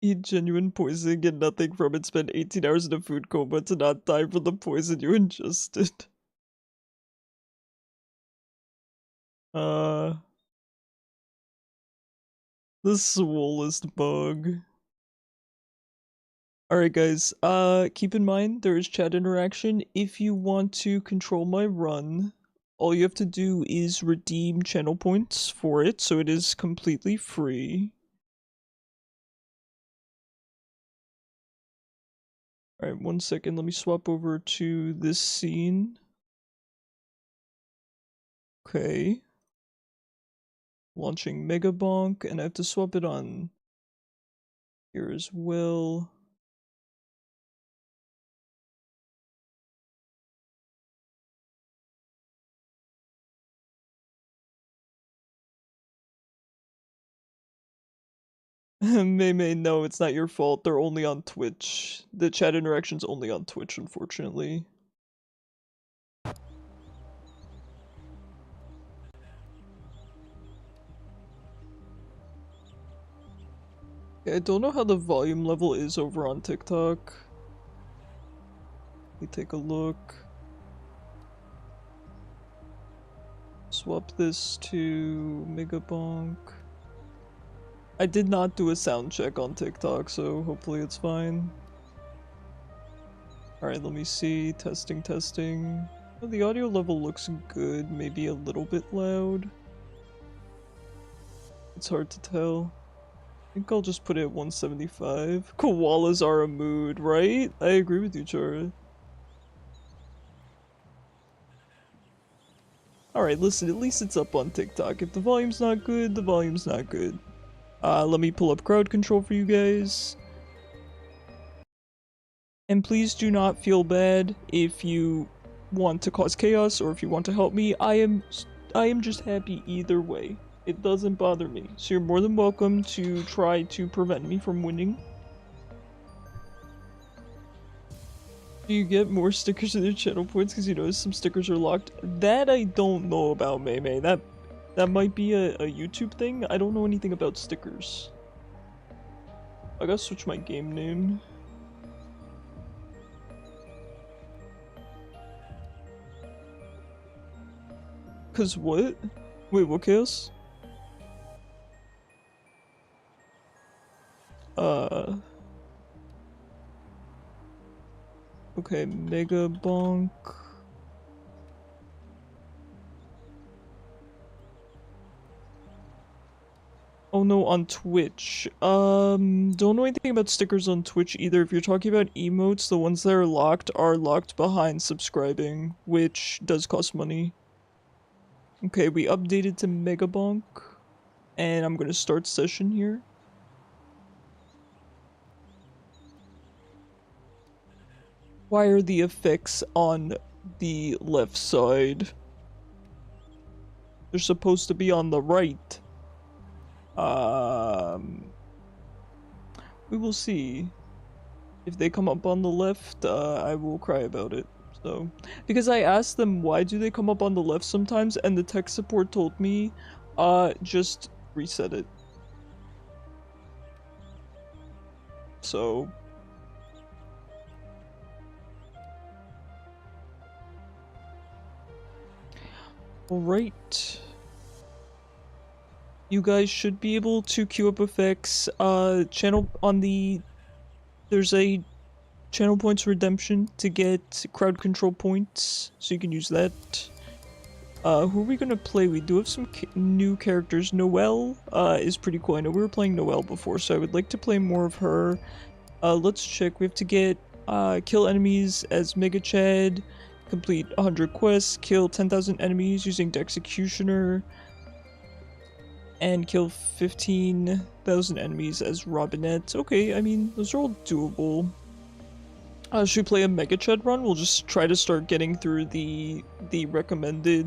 Eat genuine poison, get nothing from it, spend 18 hours in a food coma to not die from the poison you ingested. The swollest bug. Alright guys, keep in mind there is chat interaction. If you want to control my run, all you have to do is redeem channel points for it, so it is completely free. Alright, 1 second, let me swap over to this scene. Okay. Launching Megabonk, and I have to swap it on here as well. May, no, it's not your fault. They're only on Twitch. The chat interaction's only on Twitch, unfortunately. I don't know how the volume level is over on TikTok. Let me take a look. Swap this to Megabonk. I did not do a sound check on TikTok, so hopefully it's fine. Alright, let me see. Testing, testing. Oh, the audio level looks good, maybe a little bit loud. It's hard to tell. I think I'll just put it at 175. Koalas are a mood, right? I agree with you, Chara. Alright, listen, at least it's up on TikTok. If the volume's not good, the volume's not good. Let me pull up crowd control for you guys. And please do not feel bad if you want to cause chaos or if you want to help me. I am just happy either way. It doesn't bother me. So you're more than welcome to try to prevent me from winning. Do you get more stickers in your channel points because you notice some stickers are locked? That I don't know about, May. That might be a YouTube thing. I don't know anything about stickers. I gotta switch my game name. Cause what? Wait, what, Chaos? Okay, Megabonk. don't know on Twitch. Don't know anything about stickers on Twitch either. If you're talking about emotes, the ones that are locked behind subscribing, which does cost money. Okay, we updated to Megabonk, and I'm gonna start session here. Why are the effects on the left side? They're supposed to be on the right. We will see. If they come up on the left, I will cry about it. So, because I asked them why do they come up on the left sometimes, and the tech support told me, just reset it. So. Alright. You guys should be able to queue up effects. Channel on the... There's a channel points redemption to get crowd control points, so you can use that. Who are we gonna play? We do have some new characters. Noelle is pretty cool. I know we were playing Noelle before, so I would like to play more of her. Let's check. We have to get kill enemies as Mega Chad, complete 100 quests, kill 10,000 enemies using the Executioner, and kill 15,000 enemies as Robinette. Okay, I mean, those are all doable. Should we play a Mega Chad run? We'll just try to start getting through the recommended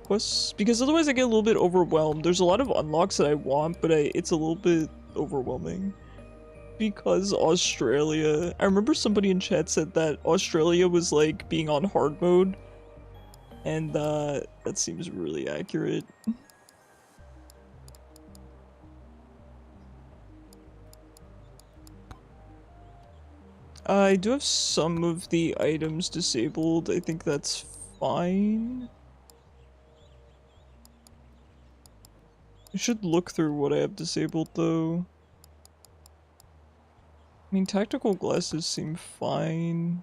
quests, because otherwise I get a little bit overwhelmed. There's a lot of unlocks that I want, but it's a little bit overwhelming. Because Australia... I remember somebody in chat said that Australia was like being on hard mode, and that seems really accurate. I do have some of the items disabled. I think that's fine. I should look through what I have disabled though. I mean, tactical glasses seem fine.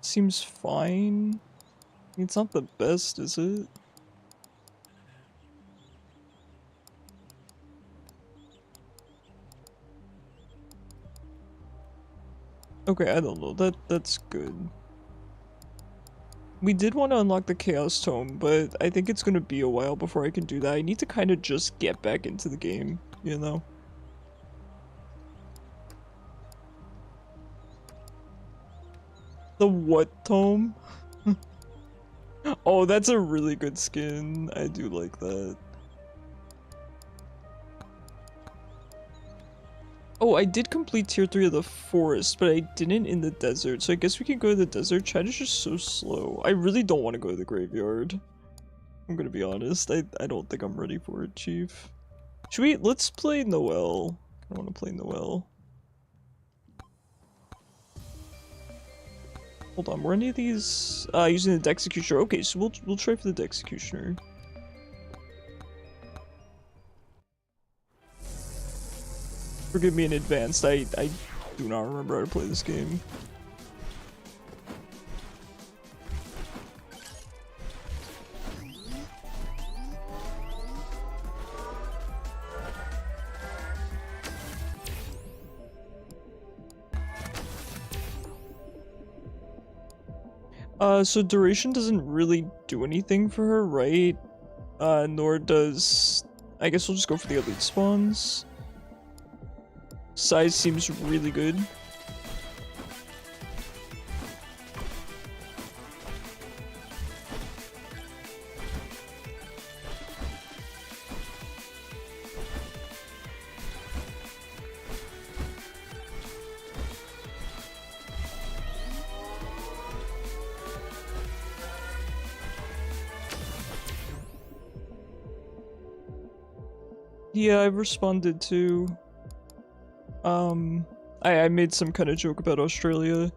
Seems fine. I mean, it's not the best, is it? Okay, I don't know. That's good. We did want to unlock the Chaos Tome, but I think it's gonna be a while before I can do that. I need to kind of just get back into the game, you know? The what tome? Oh, that's a really good skin. I do like that. Oh, I did complete tier 3 of the forest, but I didn't in the desert, so I guess we can go to the desert. Chat is just so slow. I really don't want to go to the graveyard. I'm gonna be honest. I don't think I'm ready for it, Chief. Should we? Let's play Noelle. I want to play Noelle. Hold on, were any of these using the Executioner? Okay, so we'll try for the Executioner. Forgive me in advance, I do not remember how to play this game. So duration doesn't really do anything for her, right? Nor does... I guess we'll just go for the elite spawns. Size seems really good. Yeah, I responded to... I made some kind of joke about Australia.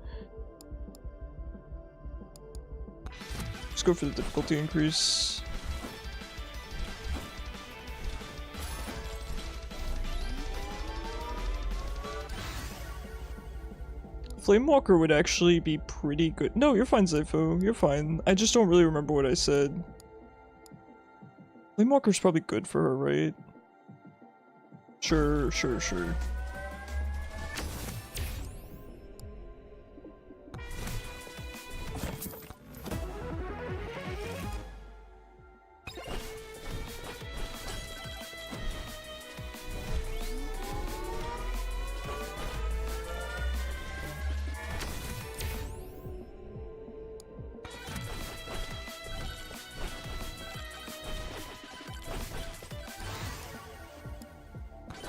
Let's go for the difficulty increase. Flamewalker would actually be pretty good. No, you're fine, Zypho. You're fine. I just don't really remember what I said. Flamewalker's probably good for her, right? Sure, sure, sure.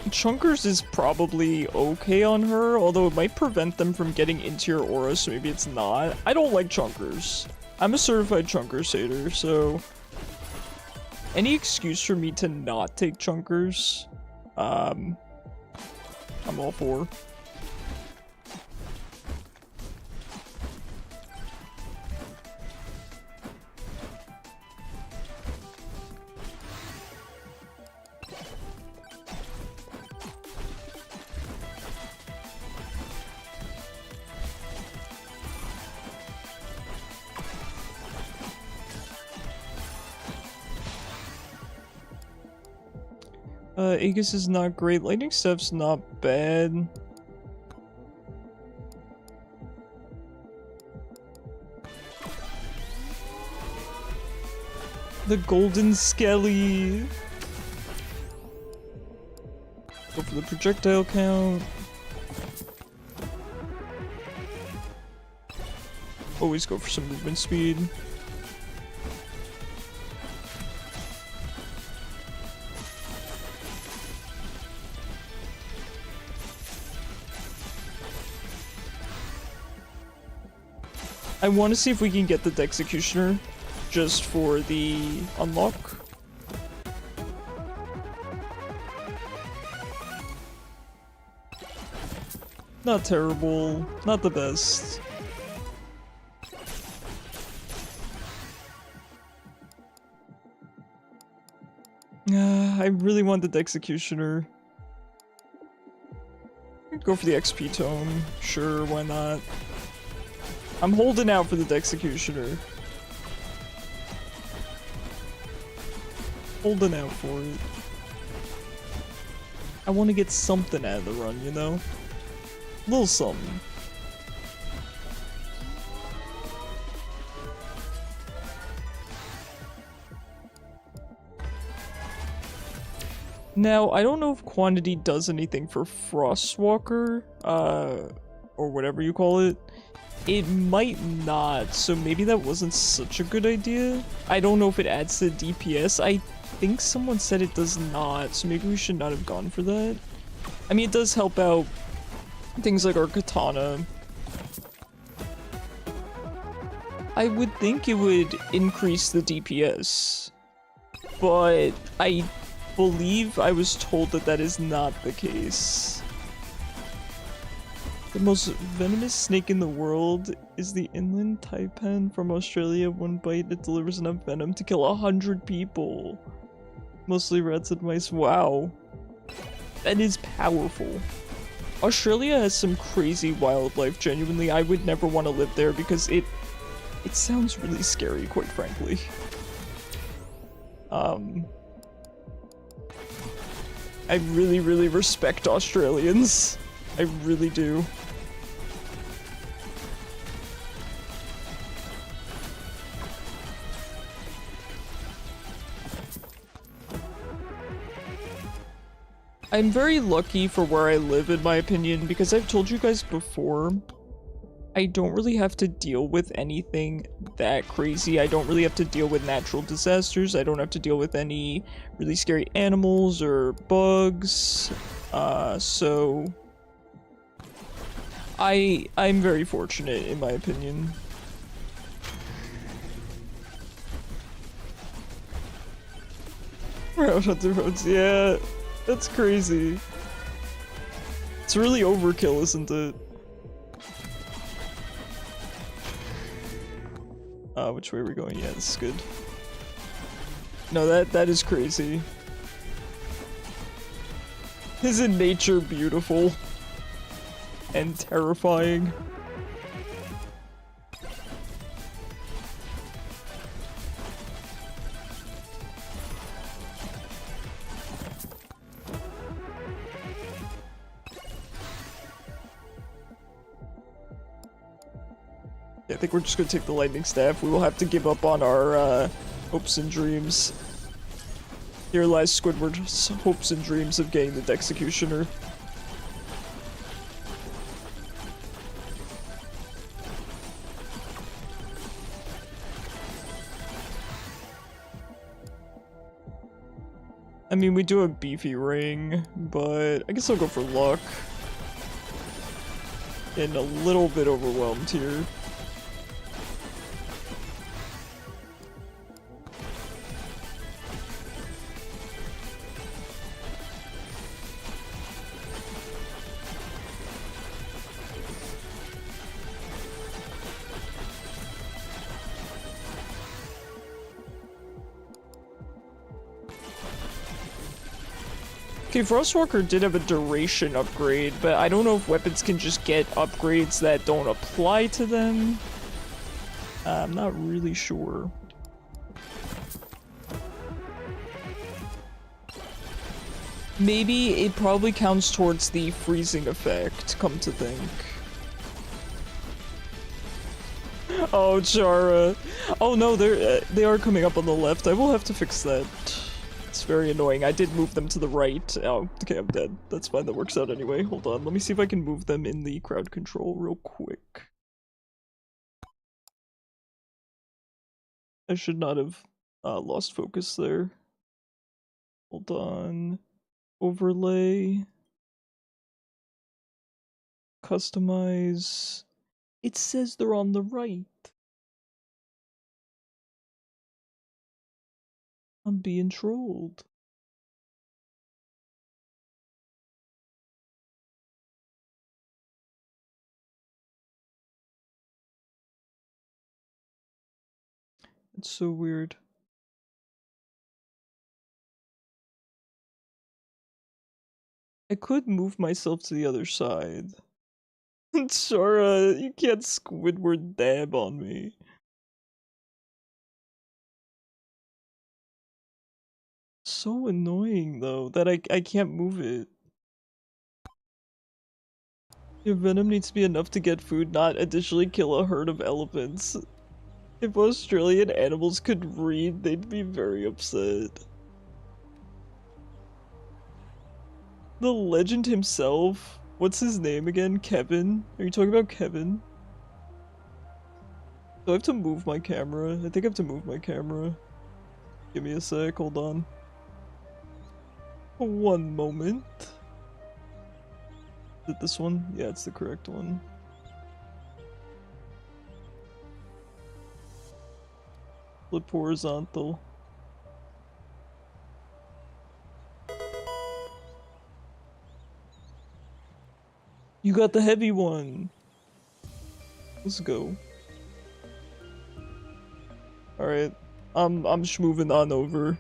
Chunkers is probably okay on her, although it might prevent them from getting into your aura, so maybe it's not. I don't like Chunkers. I'm a certified Chunkers hater, so any excuse for me to not take Chunkers, I'm all for. Aegis is not great. Lightning Staff's not bad. The Golden Skelly. Go for the projectile count. Always go for some movement speed. I want to see if we can get the Executioner just for the unlock. Not terrible, not the best. I really want the Executioner. Go for the XP tome. Sure, why not? I'm holding out for the Executioner. Holding out for it. I want to get something out of the run, you know? A little something. Now, I don't know if Quantity does anything for Frostwalker, or whatever you call it. It might not, so maybe that wasn't such a good idea. I don't know if it adds to DPS. I think someone said it does not, so maybe we should not have gone for that. I mean, it does help out things like our katana. I would think it would increase the DPS, but I believe I was told that that is not the case. The most venomous snake in the world is the inland taipan from Australia. One bite, it delivers enough venom to kill 100 people. Mostly rats and mice. Wow. That is powerful. Australia has some crazy wildlife. Genuinely, I would never want to live there because it sounds really scary, quite frankly. I really, really respect Australians. I really do. I'm very lucky for where I live, in my opinion, because I've told you guys before, I don't really have to deal with anything that crazy. I don't really have to deal with natural disasters. I don't have to deal with any really scary animals or bugs. So I'm very fortunate, in my opinion. Round hunter votes, yeah. That's crazy. It's really overkill, isn't it? Which way are we going? Yeah, this is good. No, that is crazy. Isn't nature beautiful? And terrifying? I think we're just gonna take the lightning staff. We will have to give up on our hopes and dreams. Here lies Squidward's hopes and dreams of getting the Executioner. I mean, we do have beefy ring, but I guess I'll go for luck. Getting a little bit overwhelmed here. Okay, Frostwalker did have a duration upgrade, but I don't know if weapons can just get upgrades that don't apply to them. I'm not really sure. Maybe it probably counts towards the freezing effect, come to think. Oh, Chara. Oh no, they are coming up on the left. I will have to fix that. It's very annoying. I did move them to the right. Oh, okay, I'm dead. That's fine, that works out anyway. Hold on, let me see if I can move them in the crowd control real quick. I should not have lost focus there. Hold on. Overlay. Customize. It says they're on the right. I'm being trolled. It's so weird. I could move myself to the other side. Sora, you can't Squidward dab on me. So annoying though that I can't move it. Your venom needs to be enough to get food, not additionally kill a herd of elephants. If Australian animals could read, they'd be very upset. The legend himself? What's his name again? Kevin? Are you talking about Kevin? Do I have to move my camera? I think I have to move my camera. Give me a sec, hold on. One moment. Is it this one? Yeah, it's the correct one. Flip horizontal. You got the heavy one. Let's go. Alright. I'm just moving on over.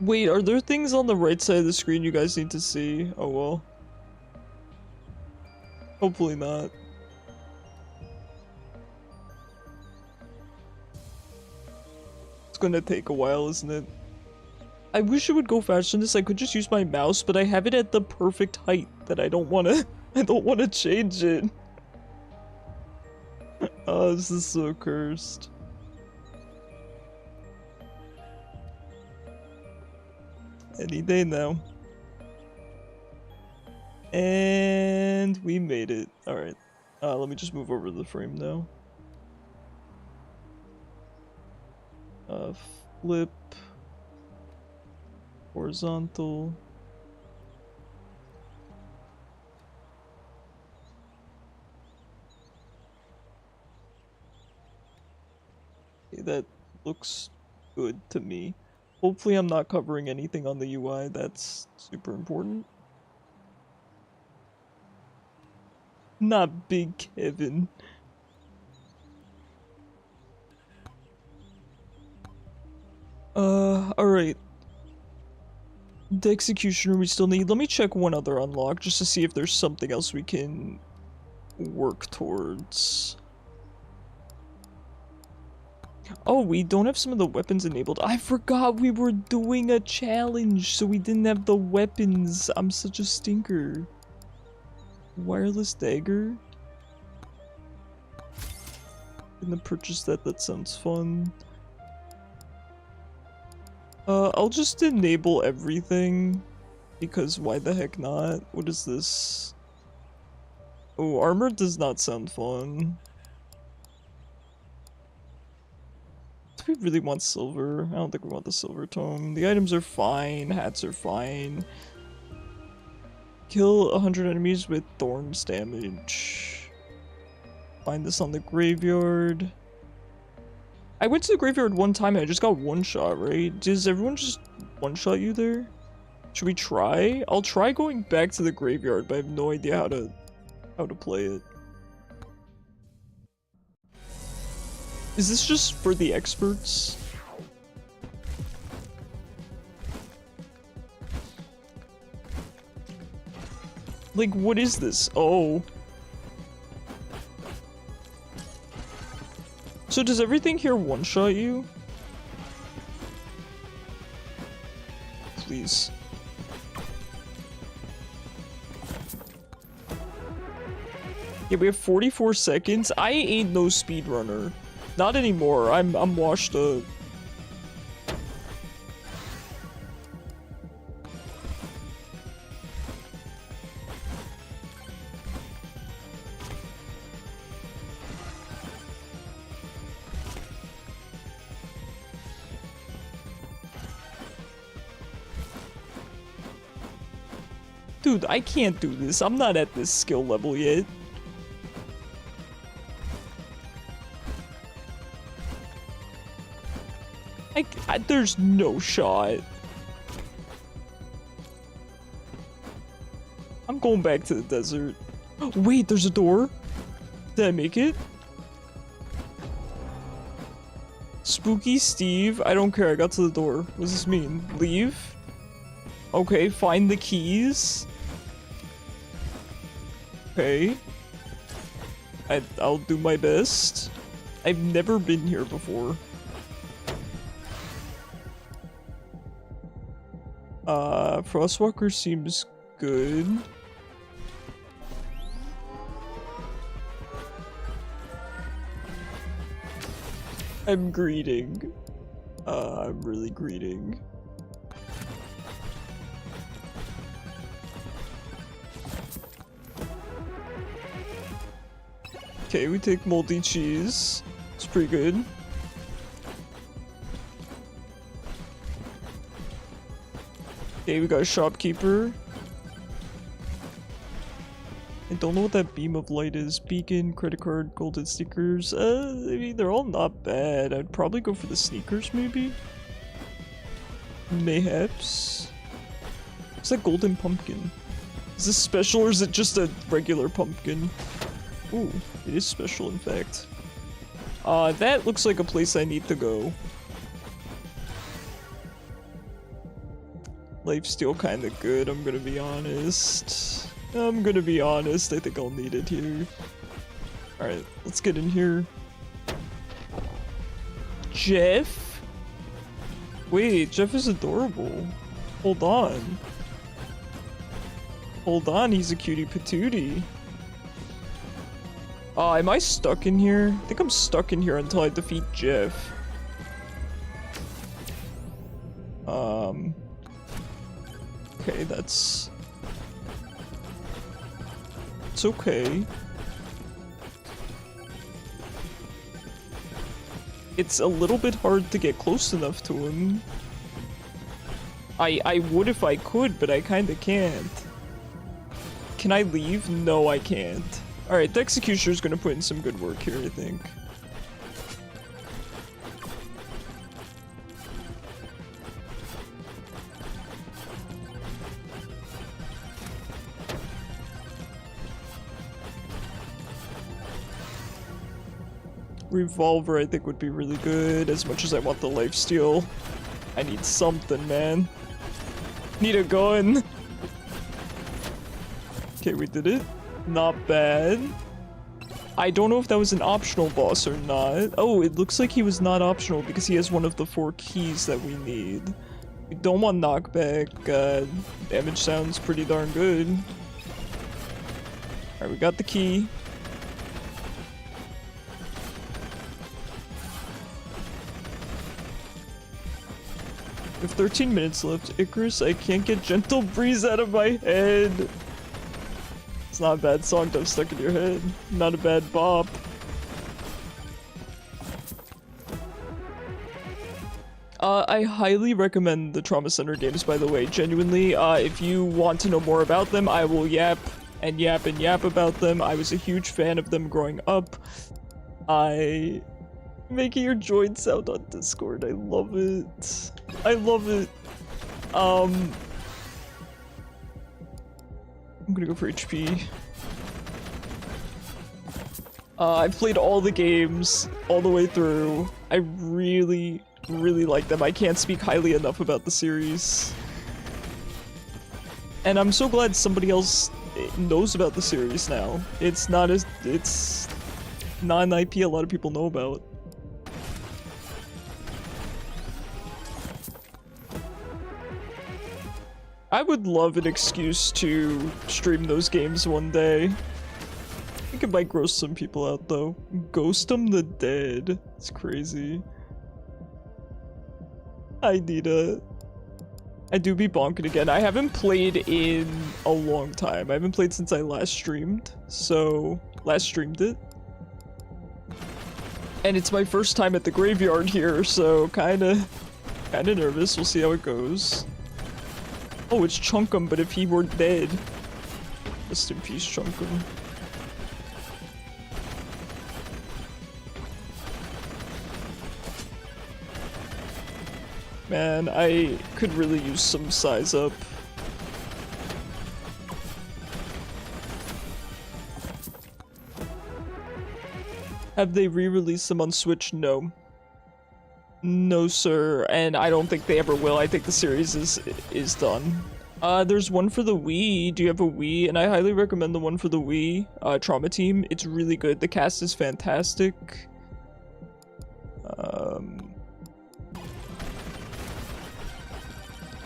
Wait, are there things on the right side of the screen you guys need to see? Oh well. Hopefully not. It's gonna take a while, isn't it? I wish it would go faster than this. I could just use my mouse, but I have it at the perfect height that I don't wanna change it. Oh, this is so cursed. Any day now. And we made it. Alright. Let me just move over the frame now. Flip. Horizontal. Okay, that looks good to me. Hopefully I'm not covering anything on the UI, that's super important. Not Big Kevin. Alright. The Executioner we still need. Let me check one other unlock just to see if there's something else we can work towards. Oh, we don't have some of the weapons enabled. I forgot we were doing a challenge, so we didn't have the weapons. I'm such a stinker. Wireless dagger. Gonna purchase that. That sounds fun. I'll just enable everything because why the heck not? What is this? Oh, armor does not sound fun. Do we really want silver? I don't think we want the silver tome. The items are fine. Hats are fine. Kill 100 enemies with thorns damage. Find this on the graveyard. I went to the graveyard one time and I just got one shot, right? Does everyone just one shot you there? Should we try? I'll try going back to the graveyard, but I have no idea how to play it. Is this just for the experts? Like, what is this? Oh. So does everything here one-shot you? Please. Yeah, we have 44 seconds. I ain't no speedrunner. Not anymore. I'm washed up. Dude, I can't do this. I'm not at this skill level yet. There's no shot. I'm going back to the desert. Wait, there's a door? Did I make it? Spooky Steve. I don't care. I got to the door. What does this mean? Leave? Okay, find the keys. Okay. I'll do my best. I've never been here before. Frostwalker seems good. I'm greeting. I'm really greeting. Okay, we take moldy cheese. It's pretty good. Okay, we got a shopkeeper. I don't know what that beam of light is. Beacon, credit card, golden stickers. I mean, they're all not bad. I'd probably go for the sneakers, maybe? Mayhaps. What's that golden pumpkin? Is this special or is it just a regular pumpkin? Ooh, it is special, in fact. That looks like a place I need to go. Life's still kinda good, I'm gonna be honest. I think I'll need it here. Alright, let's get in here. Jeff? Wait, Jeff is adorable. Hold on. Hold on, he's a cutie patootie. Am I stuck in here? I think I'm stuck in here until I defeat Jeff. Okay, that's... It's okay. It's a little bit hard to get close enough to him. I would if I could, but I kinda can't. Can I leave? No, I can't. Alright, the Executioner's gonna put in some good work here, I think. Revolver, I think, would be really good, as much as I want the lifesteal. I need something, man. Need a gun. Okay, we did it. Not bad. I don't know if that was an optional boss or not. Oh, it looks like he was not optional because he has one of the 4 keys that we need. We don't want knockback. Damage sounds pretty darn good. Alright, we got the key. We have 13 minutes left. Icarus, I can't get Gentle Breeze out of my head. It's not a bad song to have stuck in your head. Not a bad bop. I highly recommend the Trauma Center games, by the way. Genuinely, if you want to know more about them, I will yap and yap and yap about them. I was a huge fan of them growing up. Making your joint sound on Discord, I love it. I love it. I'm gonna go for HP. I've played all the games all the way through. I really like them. I can't speak highly enough about the series. And I'm so glad somebody else knows about the series now. It's not an IP a lot of people know about. I would love an excuse to stream those games one day. I think it might gross some people out though. Ghost 'em the Dead. It's crazy. I do be bonking again. I haven't played in a long time. I haven't played since I last streamed. So, last streamed it. And it's my first time at the graveyard here, so kinda nervous. We'll see how it goes. Oh, it's Chunkum, but if he were dead. Rest in peace, Chunkum. Man, I could really use some size up. Have they re-released them on Switch? No. No, sir, and I don't think they ever will. I think the series is done. There's one for the Wii. Do you have a Wii? And I highly recommend the one for the Wii, Trauma Team. It's really good. The cast is fantastic.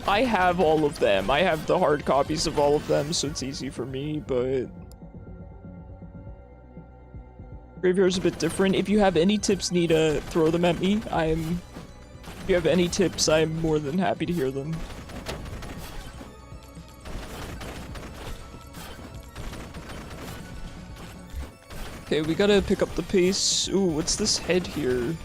I have all of them. I have the hard copies of all of them, so it's easy for me, but Graveyard's a bit different. If you have any tips, Nita, throw them at me. If you have any tips, I'm more than happy to hear them. Okay, we gotta pick up the pace. Ooh, what's this head here?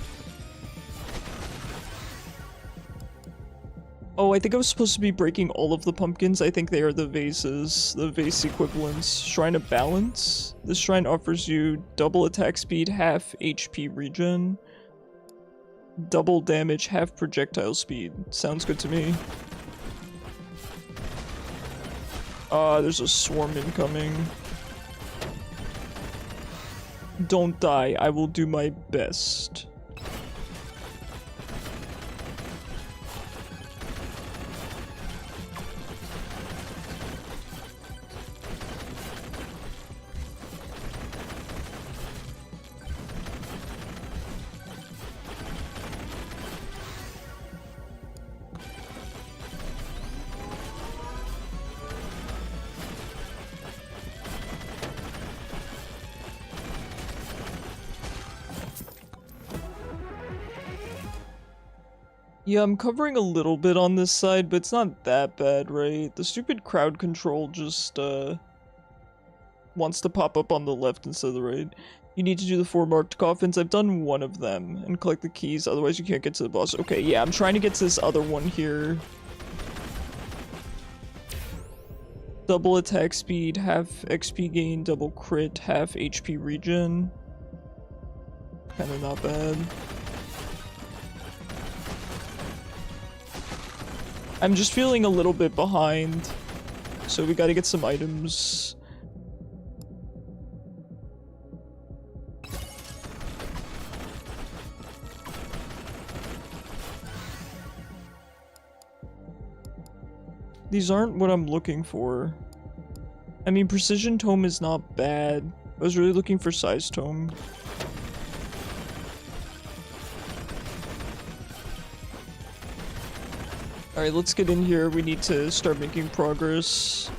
Oh, I think I was supposed to be breaking all of the pumpkins. I think they are the vases, the vase equivalents. Shrine of Balance. This shrine offers you double attack speed, half HP regen, double damage, half projectile speed. Sounds good to me. There's a swarm incoming. Don't die. I will do my best. Yeah, I'm covering a little bit on this side, but it's not that bad, right? The stupid crowd control just, wants to pop up on the left instead of the right. You need to do the 4 marked coffins. I've done one of them, and collect the keys, otherwise you can't get to the boss. Okay, yeah, I'm trying to get to this other one here. Double attack speed, half XP gain, double crit, half HP regen. Kinda not bad. I'm just feeling a little bit behind, so we gotta get some items. These aren't what I'm looking for. I mean, Precision Tome is not bad. I was really looking for Size Tome. Alright, let's get in here. We need to start making progress.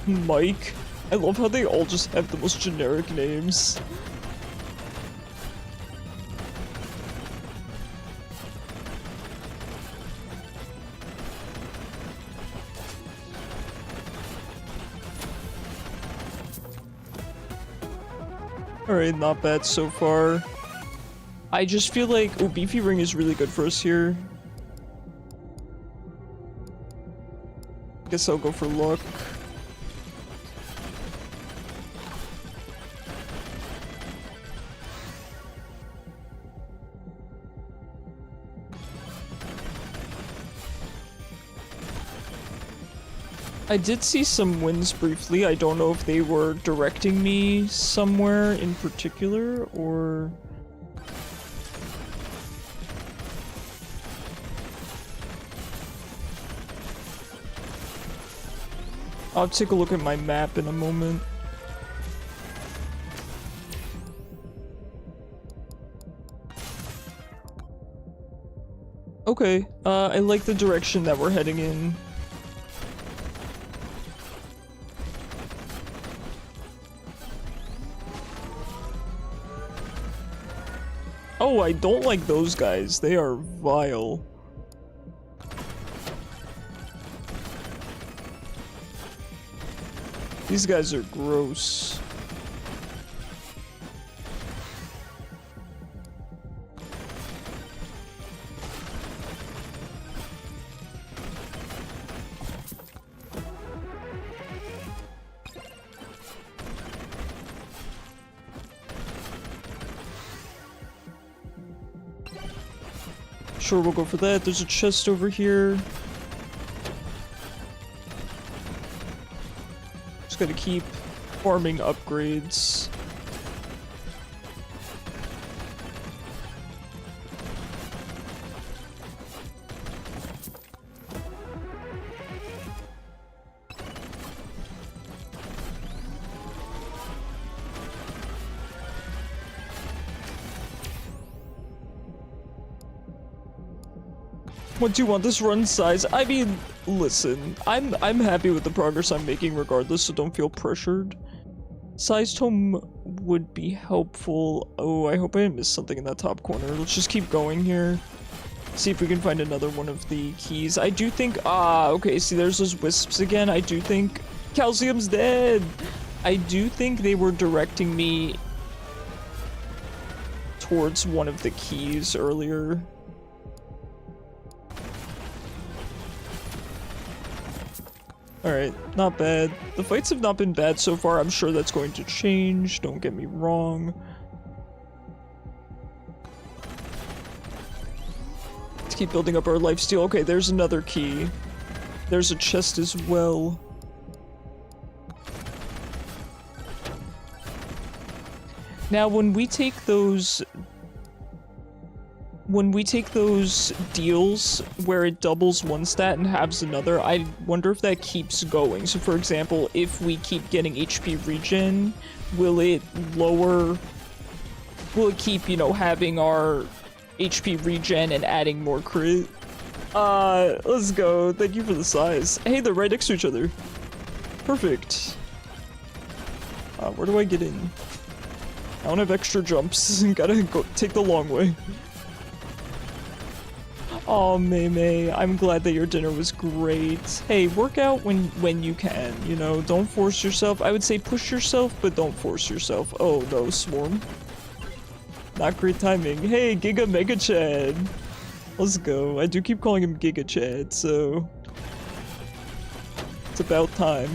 Mike. I love how they all just have the most generic names. Alright, not bad so far. I just feel like Beefy Ring is really good for us here. Guess I'll go for luck. I did see some wins briefly. I don't know if they were directing me somewhere in particular or... I'll take a look at my map in a moment. Okay, I like the direction that we're heading in. Oh, I don't like those guys. They are vile. These guys are gross. Sure, we'll go for that. There's a chest over here. Just gotta keep farming upgrades. What do you want, this run size? I mean, listen, I'm happy with the progress I'm making regardless, so don't feel pressured. Sized home would be helpful. Oh, I hope I didn't miss something in that top corner. Let's just keep going here. See if we can find another one of the keys. I do think, okay, see there's those wisps again. I do think Calcium's dead. I do think they were directing me towards one of the keys earlier. Alright, not bad. The fights have not been bad so far. I'm sure that's going to change, don't get me wrong. Let's keep building up our lifesteal. Okay, there's another key. There's a chest as well. Now, when we take those deals where it doubles one stat and halves another, I wonder if that keeps going. So for example, if we keep getting HP regen, will it keep, you know, having our HP regen and adding more crit? Let's go. Thank you for the size. Hey, they're right next to each other. Perfect. Where do I get in? I don't have extra jumps. Gotta go take the long way. Oh, May, I'm glad that your dinner was great. Hey, work out when you can, you know, don't force yourself. I would say push yourself, but don't force yourself. Oh no, Swarm. Not great timing. Hey, Giga Mega Chad. Let's go. I do keep calling him Giga Chad, so it's about time.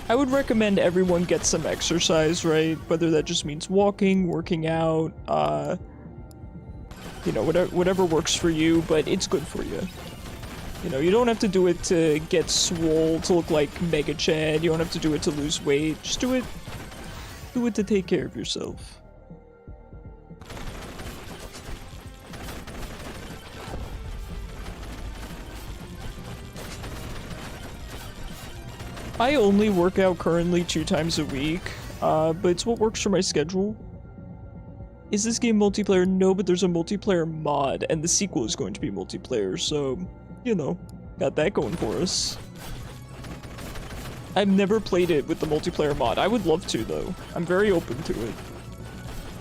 I would recommend everyone get some exercise, right? Whether that just means walking, working out, you know, whatever works for you, but it's good for you. You know, you don't have to do it to get swole, to look like Mega Chad. You don't have to do it to lose weight. Just do it to take care of yourself. I only work out currently 2 times a week, but it's what works for my schedule. Is this game multiplayer? No, but there's a multiplayer mod, and the sequel is going to be multiplayer, so, you know, got that going for us. I've never played it with the multiplayer mod. I would love to, though. I'm very open to it.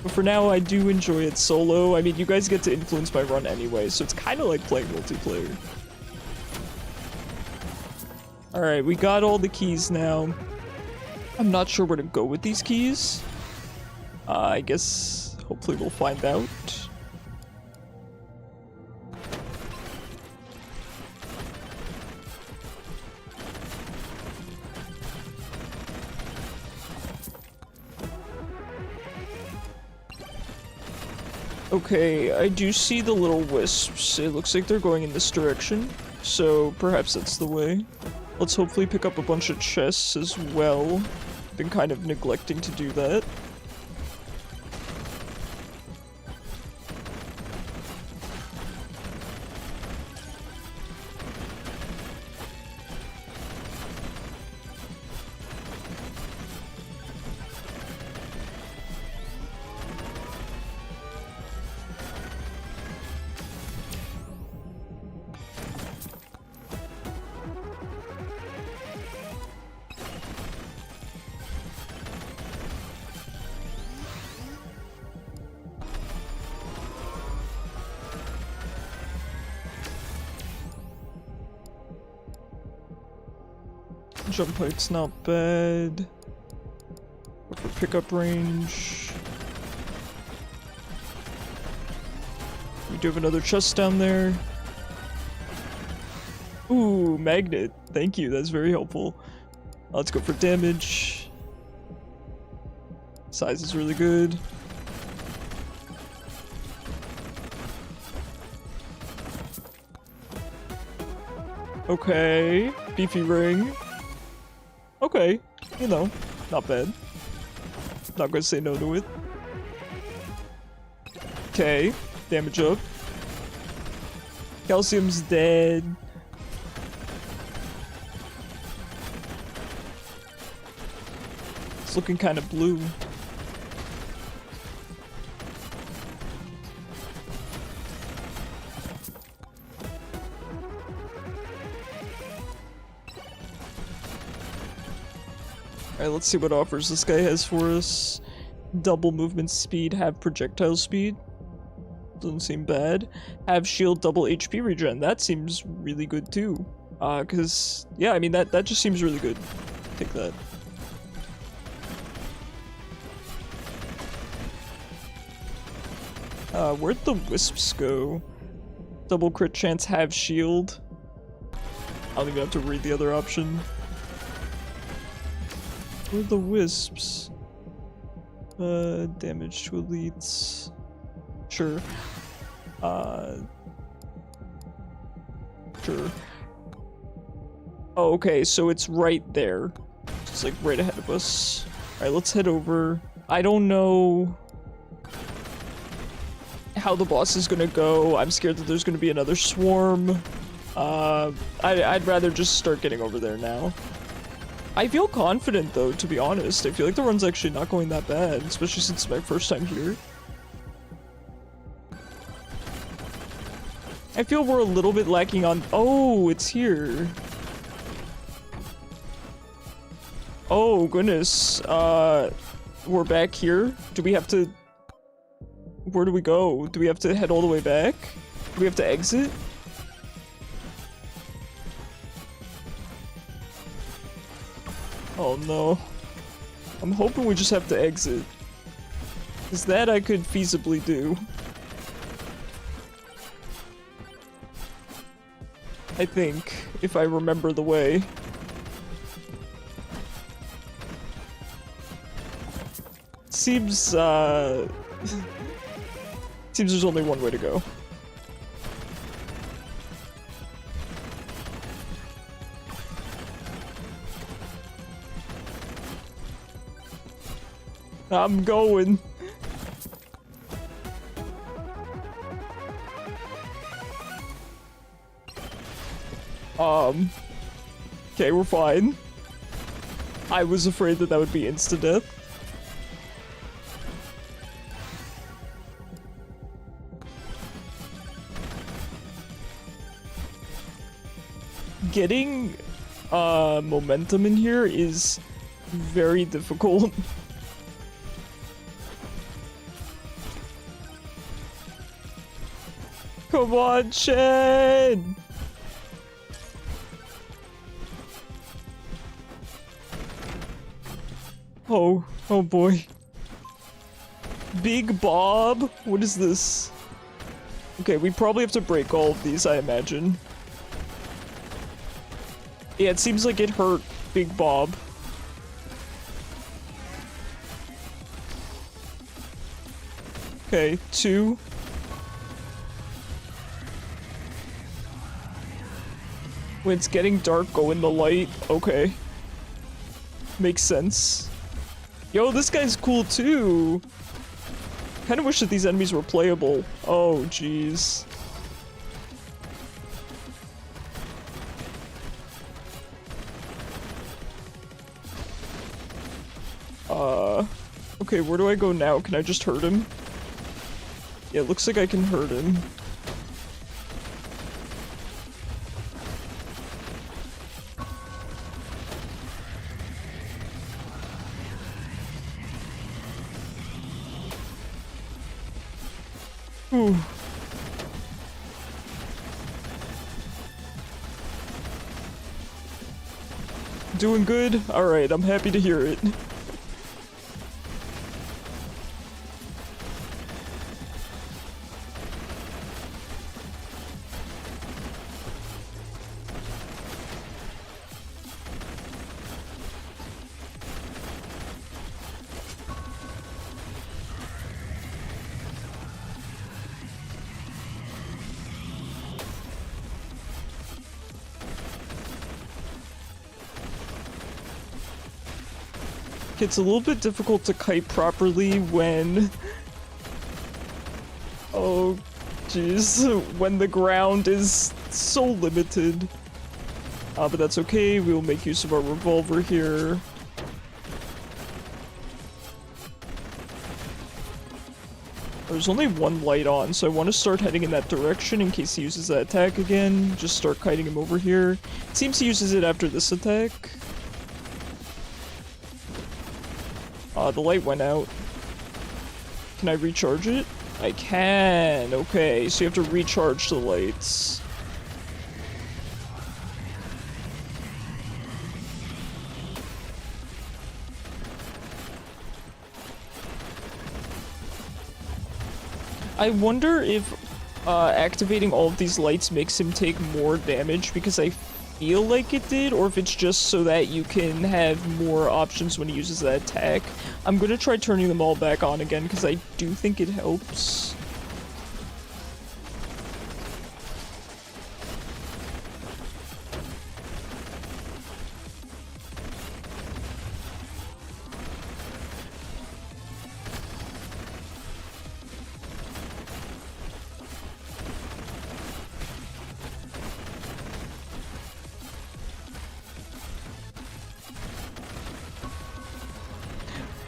But for now, I do enjoy it solo. I mean, you guys get to influence my run anyway, so it's kind of like playing multiplayer. Alright, we got all the keys now. I'm not sure where to go with these keys. I guess hopefully we'll find out. Okay, I do see the little wisps. It looks like they're going in this direction, so perhaps that's the way. Let's hopefully pick up a bunch of chests as well. Been kind of neglecting to do that. Jump height's not bad. Go for pickup range. We do have another chest down there. Ooh, magnet. Thank you, that's very helpful. Let's go for damage. Size is really good. Okay, beefy ring. Okay, you know, not bad. Not gonna say no to it. Okay, damage up. Calcium's dead. It's looking kind of blue. Alright, let's see what offers this guy has for us. Double movement speed, have projectile speed. Doesn't seem bad. Have shield, double HP regen. That seems really good too. Cause, yeah, I mean, that just seems really good. Take that. Where'd the wisps go? Double crit chance, have shield. I don't even have to read the other option. Where are the wisps? Damage to elites. Sure. Sure. Oh, okay, so it's right there. It's like right ahead of us. Alright, let's head over. I don't know how the boss is gonna go. I'm scared that there's gonna be another swarm. I'd rather just start getting over there now. I feel confident though, to be honest. I feel like the run's actually not going that bad, especially since it's my first time here. I feel we're a little bit lacking on— oh, it's here. Oh, goodness. We're back here? Do we have to— where do we go? Do we have to head all the way back? Do we have to exit? Oh no. I'm hoping we just have to exit. Because that I could feasibly do. I think, if I remember the way. Seems, seems there's only one way to go. I'm going. Okay, we're fine. I was afraid that that would be insta-death. Getting momentum in here is very difficult. Come on, Shen! Oh boy. Big Bob? What is this? Okay, we probably have to break all of these, I imagine. Yeah, it seems like it hurt Big Bob. Okay, 2. When it's getting dark, go in the light. Okay. Makes sense. Yo, this guy's cool too. Kinda wish that these enemies were playable. Oh, jeez. Okay, where do I go now? Can I just hurt him? Yeah, it looks like I can hurt him. Ooh. Doing good? Alright, I'm happy to hear it. It's a little bit difficult to kite properly when... Oh, jeez. When the ground is so limited. But that's okay, we will make use of our revolver here. There's only one light on, so I want to start heading in that direction in case he uses that attack again. Just start kiting him over here. It seems he uses it after this attack. The light went out. Can I recharge it? I can. Okay, so you have to recharge the lights. I wonder if activating all of these lights makes him take more damage, because I feel like it did, or if it's just so that you can have more options when he uses that attack. I'm gonna try turning them all back on again, because I do think it helps.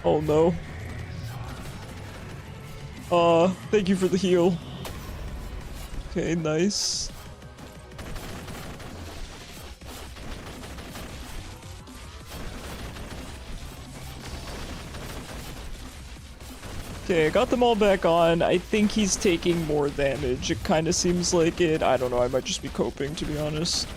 Oh no. Thank you for the heal. Okay, nice. Okay, I got them all back on. I think he's taking more damage. It kind of seems like it. I don't know, I might just be coping, to be honest.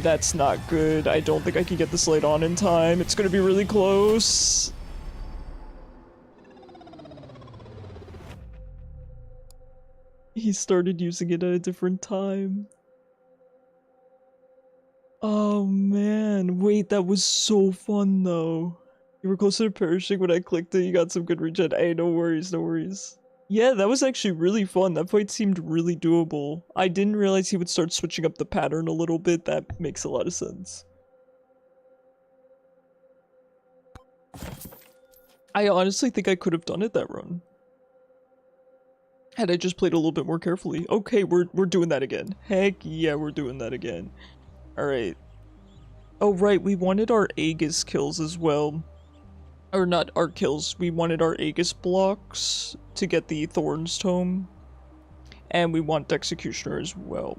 That's not good. I don't think I can get this light on in time. It's gonna be really close. He started using it at a different time. Oh man, wait, that was so fun though. You were closer to perishing when I clicked it, you got some good regen. Hey, no worries, no worries. Yeah, that was actually really fun. That fight seemed really doable. I didn't realize he would start switching up the pattern a little bit. That makes a lot of sense. I honestly think I could have done it that run. Had I just played a little bit more carefully. Okay, we're doing that again. Heck yeah, we're doing that again. Alright. Oh right, we wanted our Aegis kills as well. Or not our kills, we wanted our Aegis blocks to get the Thorn's Tome. And we want Executioner as well.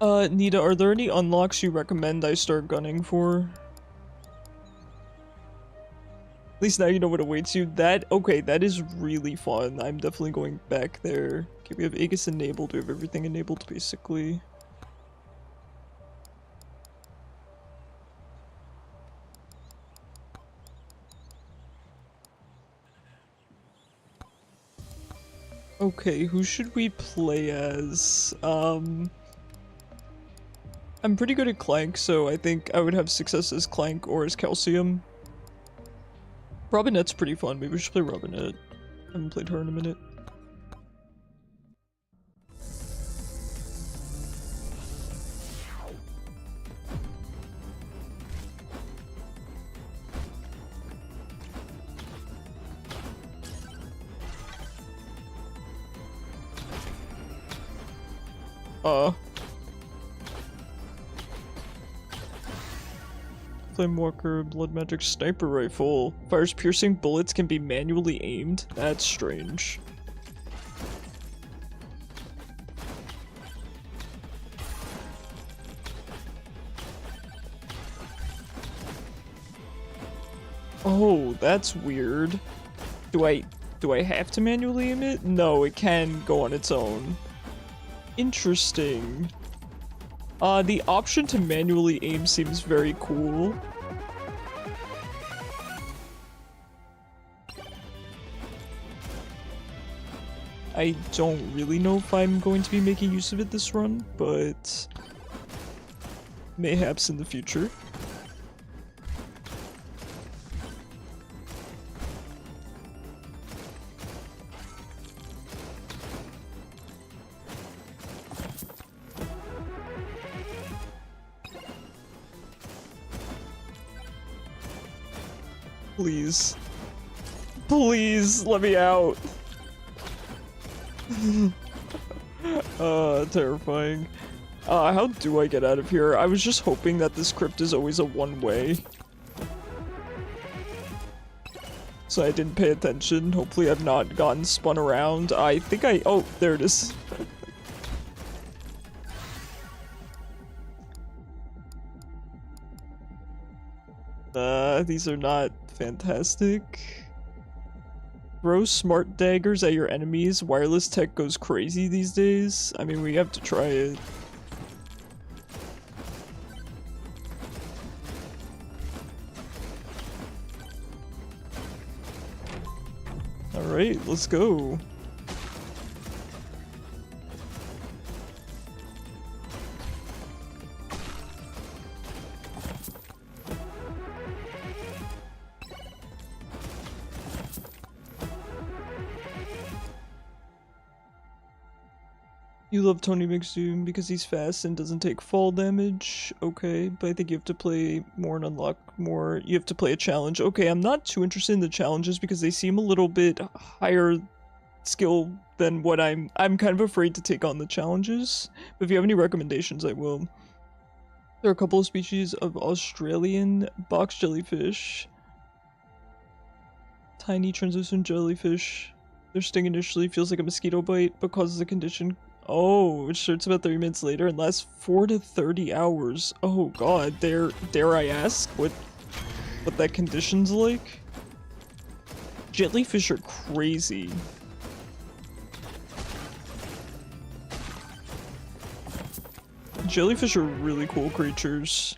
Nita, are there any unlocks you recommend I start gunning for? At least now you know what awaits you. Okay, that is really fun. I'm definitely going back there. Okay, we have Aegis enabled. We have everything enabled, basically. Okay, who should we play as? I'm pretty good at Clank, so I think I would have success as Clank or as Calcium. Robinette's pretty fun. Maybe we should play Robinette. I haven't played her in a minute. Flamewalker, Blood Magic Sniper Rifle. Fires piercing bullets can be manually aimed? That's strange. Oh, that's weird. Do I have to manually aim it? No, it can go on its own. Interesting. The option to manually aim seems very cool. I don't really know if I'm going to be making use of it this run, but mayhaps in the future. Please. Please, let me out. Terrifying. How do I get out of here? I was just hoping that this crypt is always a one-way. So I didn't pay attention. Hopefully I've not gotten spun around. I think oh, there it is. These are not fantastic. Throw smart daggers at your enemies. Wireless tech goes crazy these days. I mean, we have to try it. Alright, let's go. You love Tony McZoom because he's fast and doesn't take fall damage. Okay, but I think you have to play more and unlock more. You have to play a challenge. Okay, I'm not too interested in the challenges because they seem a little bit higher skill than what I'm kind of afraid to take on the challenges. But if you have any recommendations, I will. There are a couple of species of Australian box jellyfish. Tiny translucent jellyfish. Their sting initially feels like a mosquito bite, but causes a condition. Oh, which starts about 30 minutes later and lasts 4 to 30 hours. Oh god, dare I ask what that condition's like? Jellyfish are crazy. Jellyfish are really cool creatures.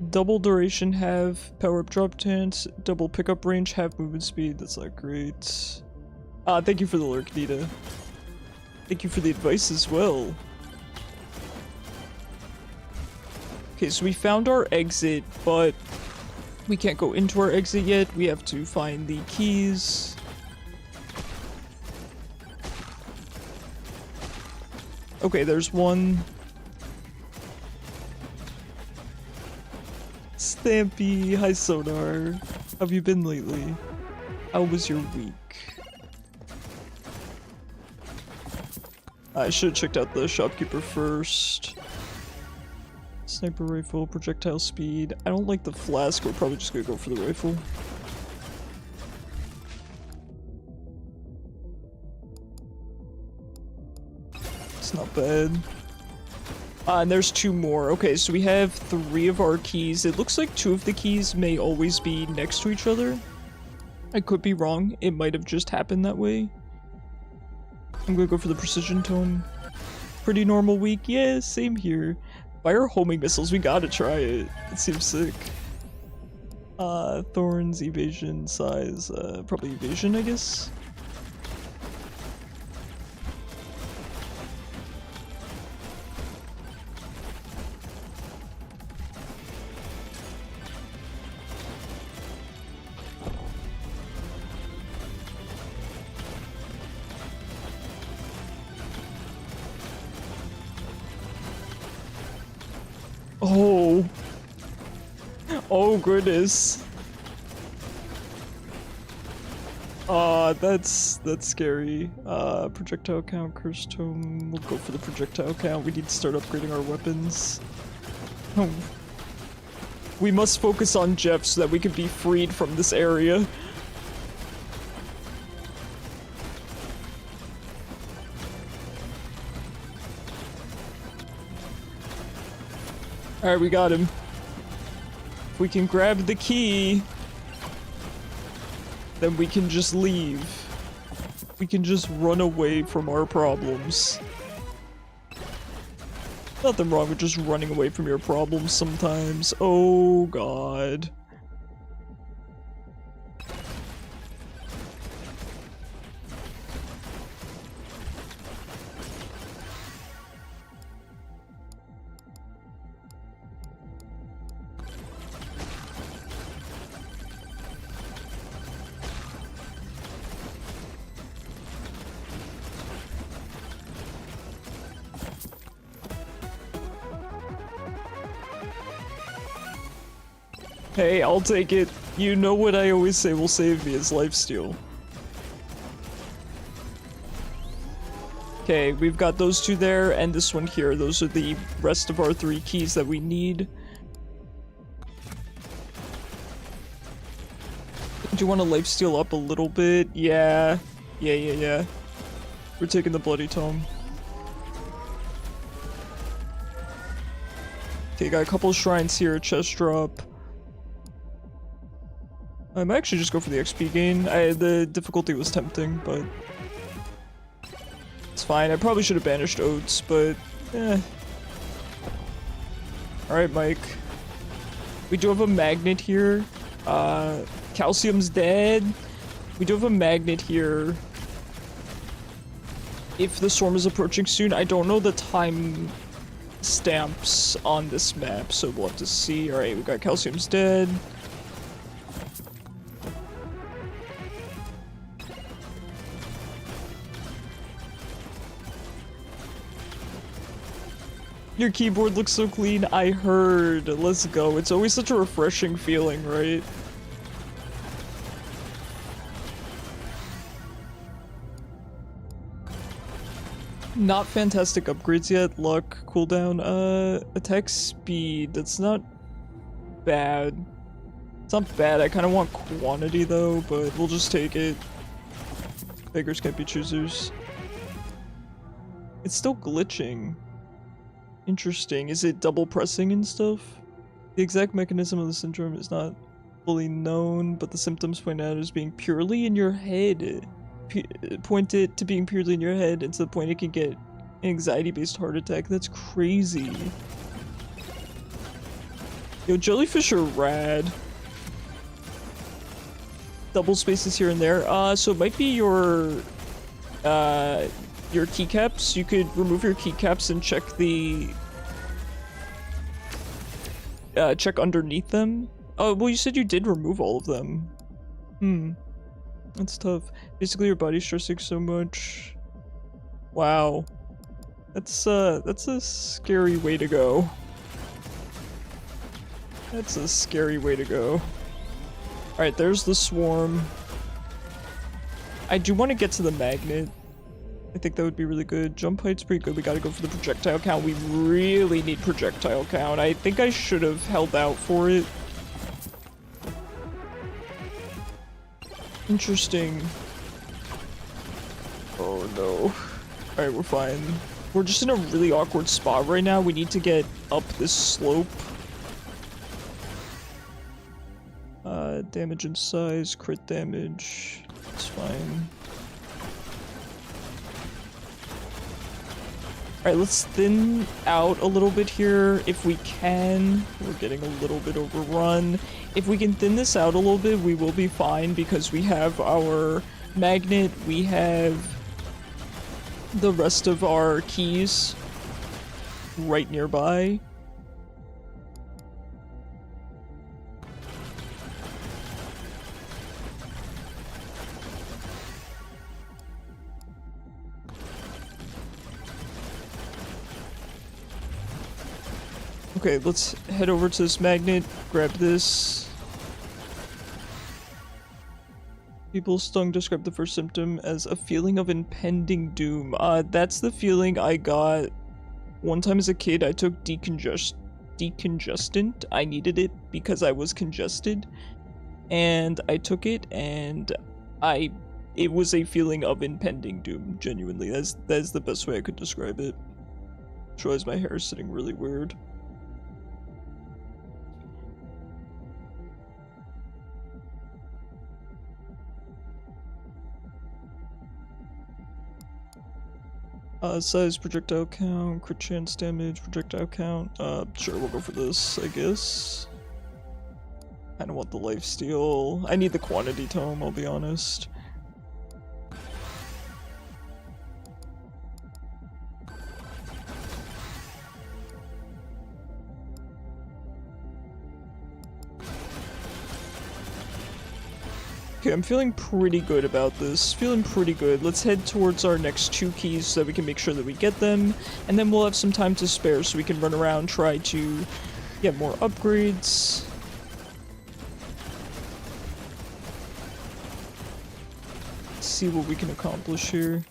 Double duration, have power up drop chance, double pickup range, have movement speed. That's not great. Thank you for the lurk, Nita. Thank you for the advice as well. Okay, so we found our exit, but we can't go into our exit yet. We have to find the keys. Okay, there's one. Stampy, hi Sonar. How have you been lately? How was your week? I should have checked out the shopkeeper first. Sniper rifle, projectile speed. I don't like the flask, we're probably just gonna go for the rifle. It's not bad. And there's 2 more. Okay, so we have 3 of our keys. It looks like 2 of the keys may always be next to each other. I could be wrong. It might have just happened that way. I'm gonna go for the precision tone. Pretty normal week. Yeah, same here. Fire homing missiles. We gotta try it. It seems sick. Thorns, evasion, size. Probably evasion, I guess. Oh. Oh goodness. That's scary. Projectile count, curse tome. We'll go for the projectile count. We need to start upgrading our weapons. Oh. We must focus on Jeff so that we can be freed from this area. Alright, we got him. If we can grab the key, then we can just leave. We can just run away from our problems. Nothing wrong with just running away from your problems sometimes. Oh god. Hey, I'll take it. You know what I always say will save me is lifesteal. Okay, we've got those 2 there and this one here. Those are the rest of our 3 keys that we need. Do you want to lifesteal up a little bit? Yeah. Yeah. We're taking the bloody tome. Okay, got a couple shrines here, chest drop. I might actually just go for the XP gain. The difficulty was tempting, but it's fine. I probably should have banished Oats, but Alright, Mike. We do have a magnet here. Calcium's dead. We do have a magnet here. If the storm is approaching soon, I don't know the time stamps on this map, so we'll have to see. Alright, we got Calcium's dead. Your keyboard looks so clean, I heard. Let's go. It's always such a refreshing feeling, right? Not fantastic upgrades yet. Luck, cooldown, attack speed. That's not bad. It's not bad. I kind of want quantity though, but we'll just take it. Beggars can't be choosers. It's still glitching. Interesting. Is it double pressing and stuff? The exact mechanism of the syndrome is not fully known, but the symptoms point out as being purely in your head. Point it to being purely in your head, and to the point it can get an anxiety-based heart attack. That's crazy. Yo, jellyfish are rad. Double spaces here and there. So it might be your keycaps. You could remove your keycaps and check the check underneath them. Oh, well, you said you did remove all of them. That's tough. Basically, your body's stressing so much. Wow. That's a scary way to go. That's a scary way to go. Alright, there's the swarm. I do want to get to the magnet. I think that would be really good. Jump height's pretty good. We gotta go for the projectile count. We really need projectile count. I think I should have held out for it. Interesting. Oh no. Alright, we're fine. We're just in a really awkward spot right now. We need to get up this slope. Damage and size, crit damage. It's fine. Alright, let's thin out a little bit here if we can. We're getting a little bit overrun. If we can thin this out a little bit, we will be fine because we have our magnet, we have the rest of our keys right nearby. Okay, let's head over to this magnet, grab this. People stung describe the first symptom as a feeling of impending doom. That's the feeling I got one time as a kid. I took decongestant. I needed it because I was congested. And I took it and it was a feeling of impending doom, genuinely. That's the best way I could describe it. Realize my hair is sitting really weird. Size, projectile count, crit chance damage, projectile count. Sure, we'll go for this, I guess. I don't want the lifesteal. I need the quantity tome, I'll be honest. Okay, I'm feeling pretty good about this. Feeling pretty good. Let's head towards our next 2 keys so that we can make sure that we get them. And then we'll have some time to spare so we can run around, try to get more upgrades. See what we can accomplish here.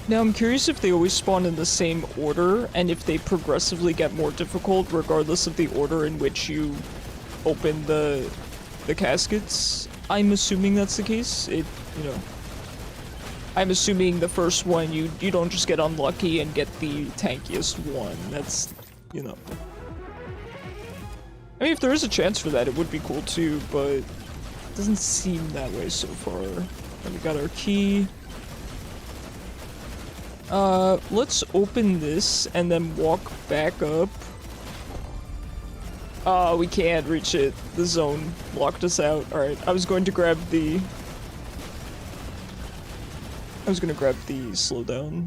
Now I'm curious if they always spawn in the same order, and if they progressively get more difficult regardless of the order in which you open the caskets. I'm assuming that's the case. I'm assuming the first one you don't just get unlucky and get the tankiest one. That's, I mean, if there is a chance for that, it would be cool too, but it doesn't seem that way so far. And we got our key. Let's open this and then walk back up. We can't reach it. The zone locked us out. Alright, I was going to grab the slowdown.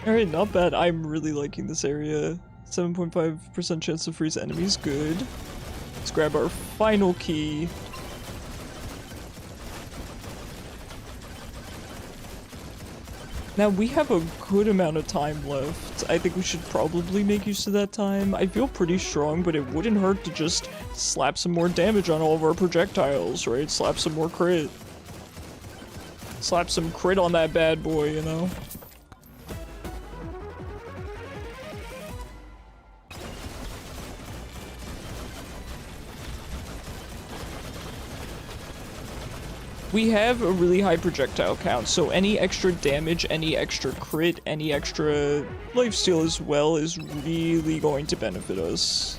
Alright, not bad. I'm really liking this area. 7.5% chance to freeze enemies, good. Let's grab our final key. Now we have a good amount of time left. I think we should probably make use of that time. I feel pretty strong, but it wouldn't hurt to just slap some more damage on all of our projectiles, right? Slap some more crit. Slap some crit on that bad boy, you know? We have a really high projectile count, so any extra damage, any extra crit, any extra lifesteal as well is really going to benefit us.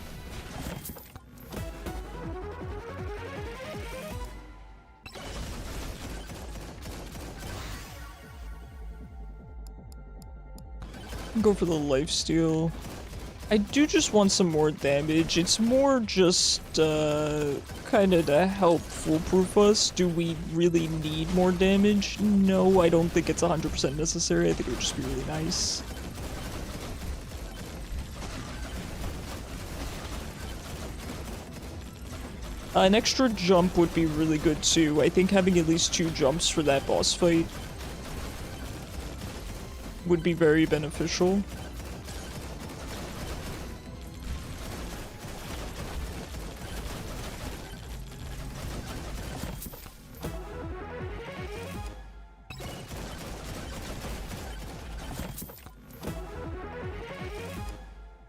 Go for the lifesteal. I do just want some more damage. It's more just kind of to help foolproof us. Do we really need more damage? No, I don't think it's 100% necessary. I think it would just be really nice. An extra jump would be really good too. I think having at least 2 jumps for that boss fight would be very beneficial.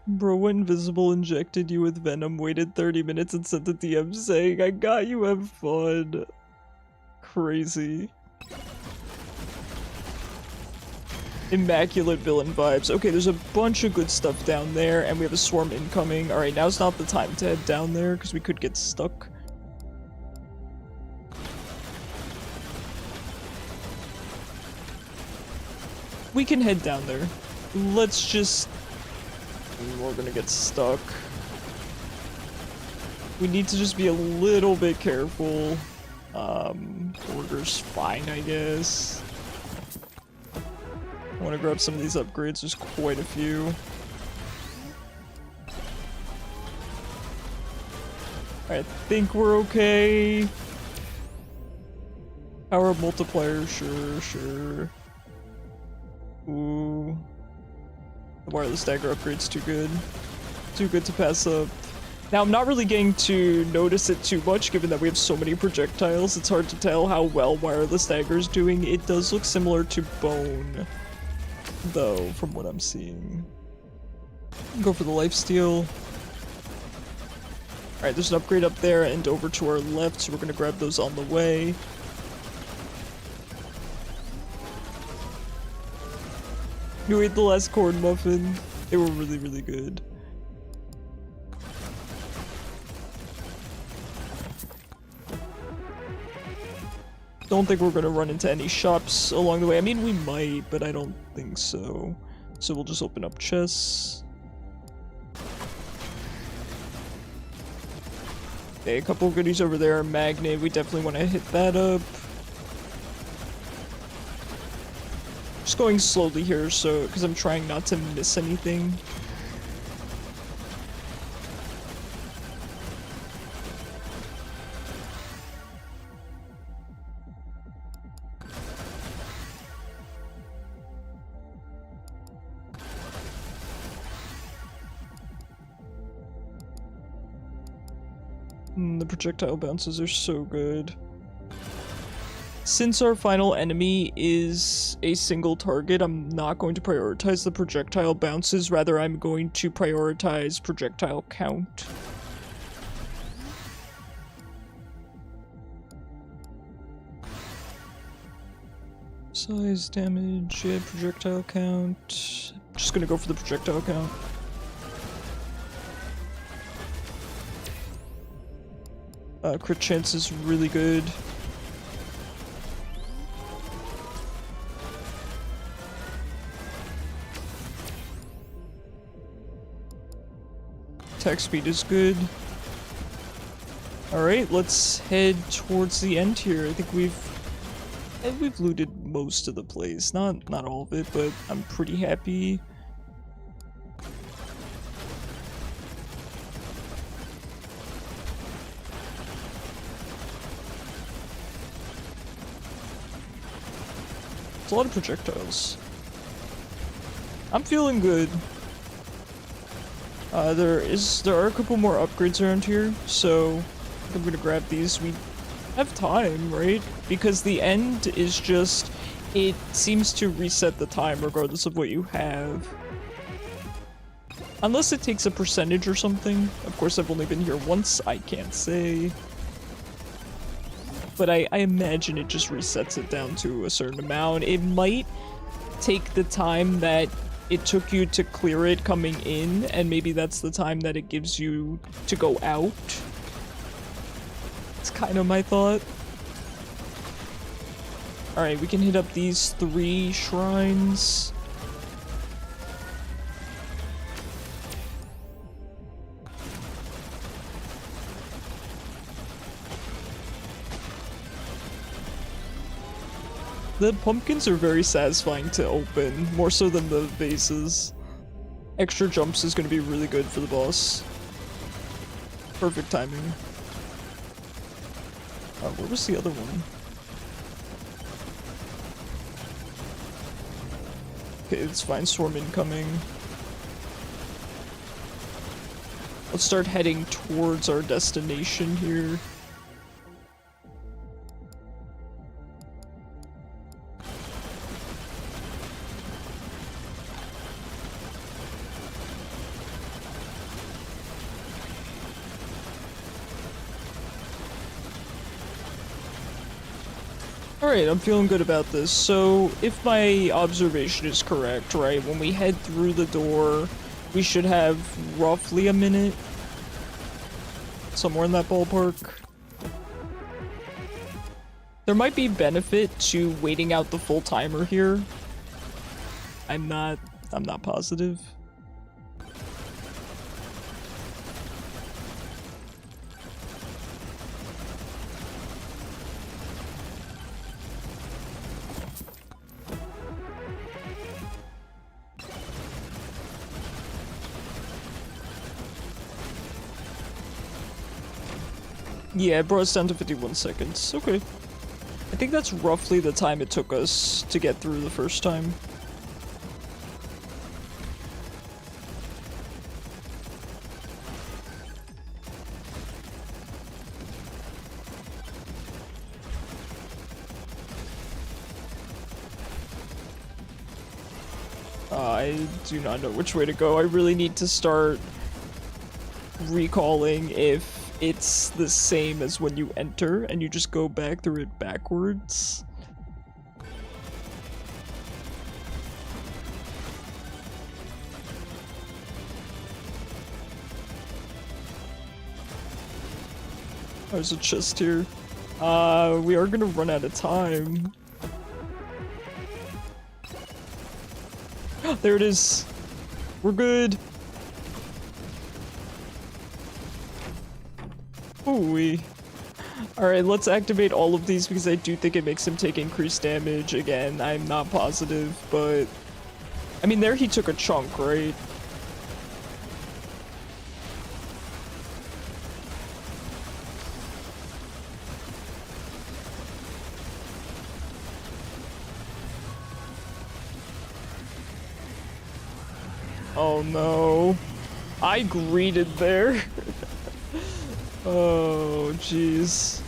Bro went invisible, injected you with venom, waited 30 minutes and sent a DM saying, I got you, have fun. Crazy. Immaculate villain vibes. Okay, there's a bunch of good stuff down there, and we have a swarm incoming. Alright, now's not the time to head down there, because we could get stuck. We can head down there. Let's just... We're gonna get stuck. We need to just be a little bit careful. Order's fine, I guess. I want to grab some of these upgrades. There's quite a few. I think we're okay. Power multiplier, sure. Ooh. The wireless dagger upgrade's too good. Too good to pass up. Now, I'm not really getting to notice it too much, given that we have so many projectiles. It's hard to tell how well wireless dagger is doing. It does look similar to bone, though, from what I'm seeing. Go for the lifesteal. Alright, there's an upgrade up there and over to our left, so we're gonna grab those on the way. You ate the last corn muffin. They were really, really good. Don't think we're gonna run into any shops along the way. I mean, we might, but I don't think so. So we'll just open up chests. Okay, a couple of goodies over there. Magnet, we definitely want to hit that up. Just going slowly here, so because I'm trying not to miss anything. The projectile bounces are so good. Since our final enemy is a single target, I'm not going to prioritize the projectile bounces, rather I'm going to prioritize projectile count. Size, damage, yeah, projectile count. Just gonna go for the projectile count. Crit chance is really good. Attack speed is good. Alright, let's head towards the end here. I think we've looted most of the place. Not all of it, but I'm pretty happy. It's a lot of projectiles. I'm feeling good. There are a couple more upgrades around here, so I'm gonna grab these. We have time, right? Because the end is just, it seems to reset the time regardless of what you have. Unless it takes a percentage or something. Of course, I've only been here once, I can't say. but I imagine it just resets it down to a certain amount. It might take the time that it took you to clear it coming in, and maybe that's the time that it gives you to go out. It's kind of my thought. Alright, we can hit up these 3 shrines. The pumpkins are very satisfying to open, more so than the vases. Extra jumps is going to be really good for the boss. Perfect timing. Where was the other one? Okay, it's fine. Swarm incoming. Let's start heading towards our destination here. Alright, I'm feeling good about this. So, if my observation is correct, right, when we head through the door, we should have roughly a minute. Somewhere in that ballpark. There might be benefit to waiting out the full timer here. I'm not positive. Yeah, it brought us down to 51 seconds. Okay. I think that's roughly the time it took us to get through the first time. I do not know which way to go. I really need to start recalling if it's the same as when you enter and you just go back through it backwards. There's a chest here. We are gonna run out of time. There it is. We're good. Ooh-wee. Alright, let's activate all of these because I do think it makes him take increased damage. Again, I'm not positive, but... I mean, there he took a chunk, right? Oh no. I greeted there. Oh, jeez.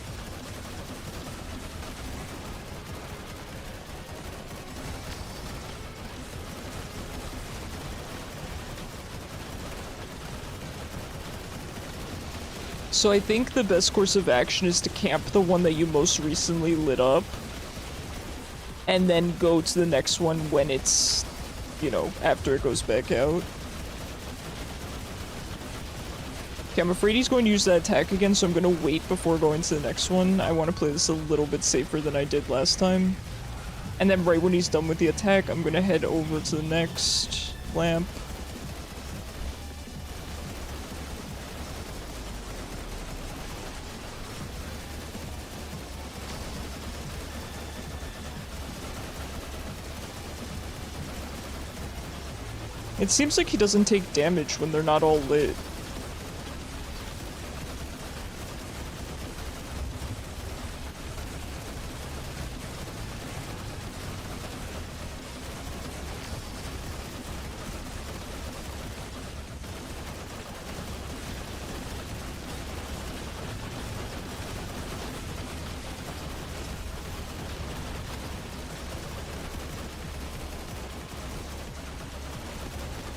So I think the best course of action is to camp the one that you most recently lit up, and then go to the next one when it's, you know, after it goes back out. Okay, I'm afraid he's going to use that attack again, so I'm going to wait before going to the next one. I want to play this a little bit safer than I did last time. And then right when he's done with the attack, I'm going to head over to the next lamp. It seems like he doesn't take damage when they're not all lit.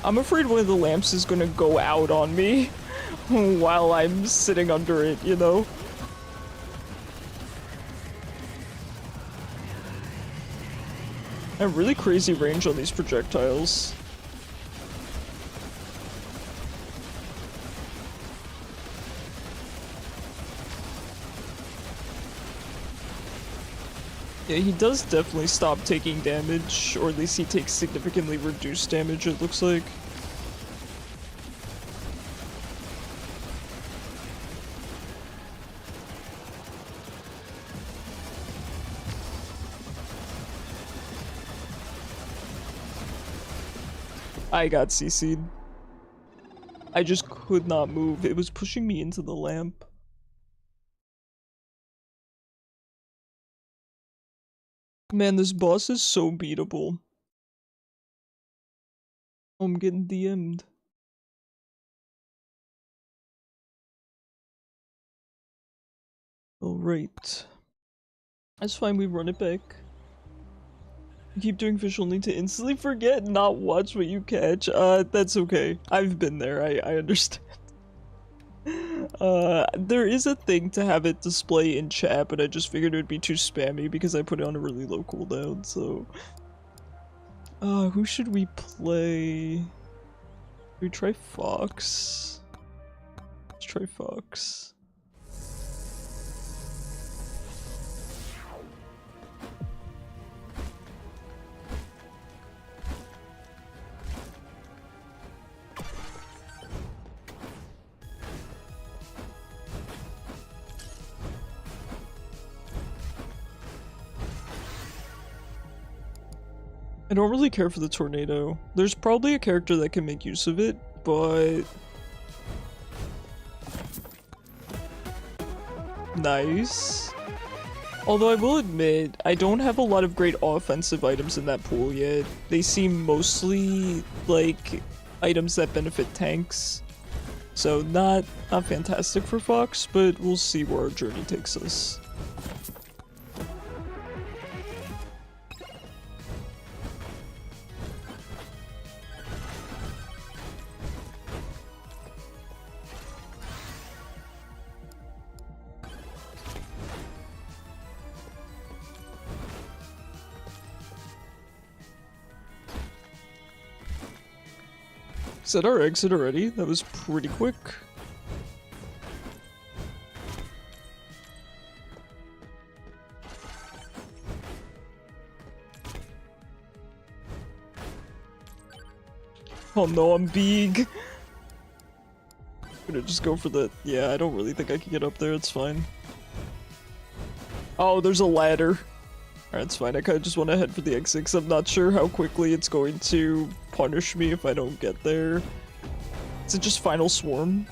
I'm afraid one of the lamps is gonna go out on me while I'm sitting under it, you know? I have really crazy range on these projectiles. Yeah, he does definitely stop taking damage, or at least he takes significantly reduced damage, it looks like. I got CC'd. I just could not move. It was pushing me into the lamp. Man, this boss is so beatable. I'm getting DM'd. Alright. That's fine, we run it back. You keep doing fish only to instantly forget and not watch what you catch. That's okay. I've been there, I understand. There is a thing to have it display in chat, but I just figured it would be too spammy because I put it on a really low cooldown, so... who should we play? Should we try Fox? Let's try Fox. I don't really care for the tornado. There's probably a character that can make use of it, but... Nice. Although I will admit, I don't have a lot of great offensive items in that pool yet. They seem mostly like items that benefit tanks. So not fantastic for Fox, but we'll see where our journey takes us. Is that our exit already? That was pretty quick. Oh no, I'm big. I'm gonna just go for the... Yeah, I don't really think I can get up there, it's fine. Oh, there's a ladder. Alright, it's fine. I kinda just want to head for the exit because I'm not sure how quickly it's going to punish me if I don't get there. Is it just Final Swarm?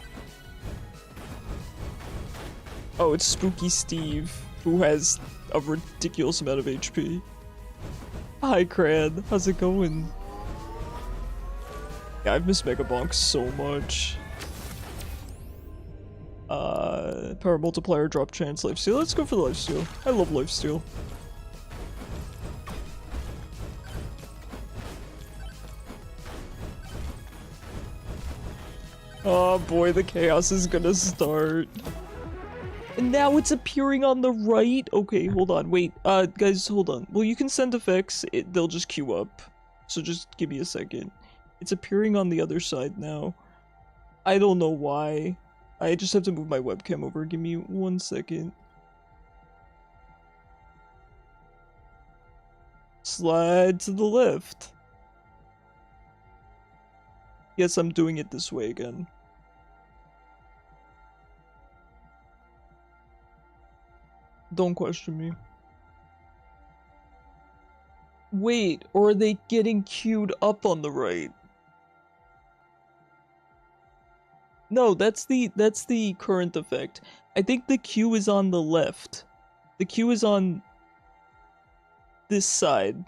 Oh, it's Spooky Steve, who has a ridiculous amount of HP. Hi, Cran. How's it going? Yeah, I've missed Megabonk so much. Power multiplier, drop chance, lifesteal. Let's go for the lifesteal. I love lifesteal. Oh boy, the chaos is gonna start. And now it's appearing on the right? Okay, hold on, wait, guys, hold on. Well, you can send effects, they'll just queue up. So just give me a second. It's appearing on the other side now. I don't know why. I just have to move my webcam over, give me 1 second. Slide to the left. Yes, I'm doing it this way again. Don't question me. Wait, or are they getting queued up on the right? No, that's the current effect. I think the queue is on the left. The queue is on this side.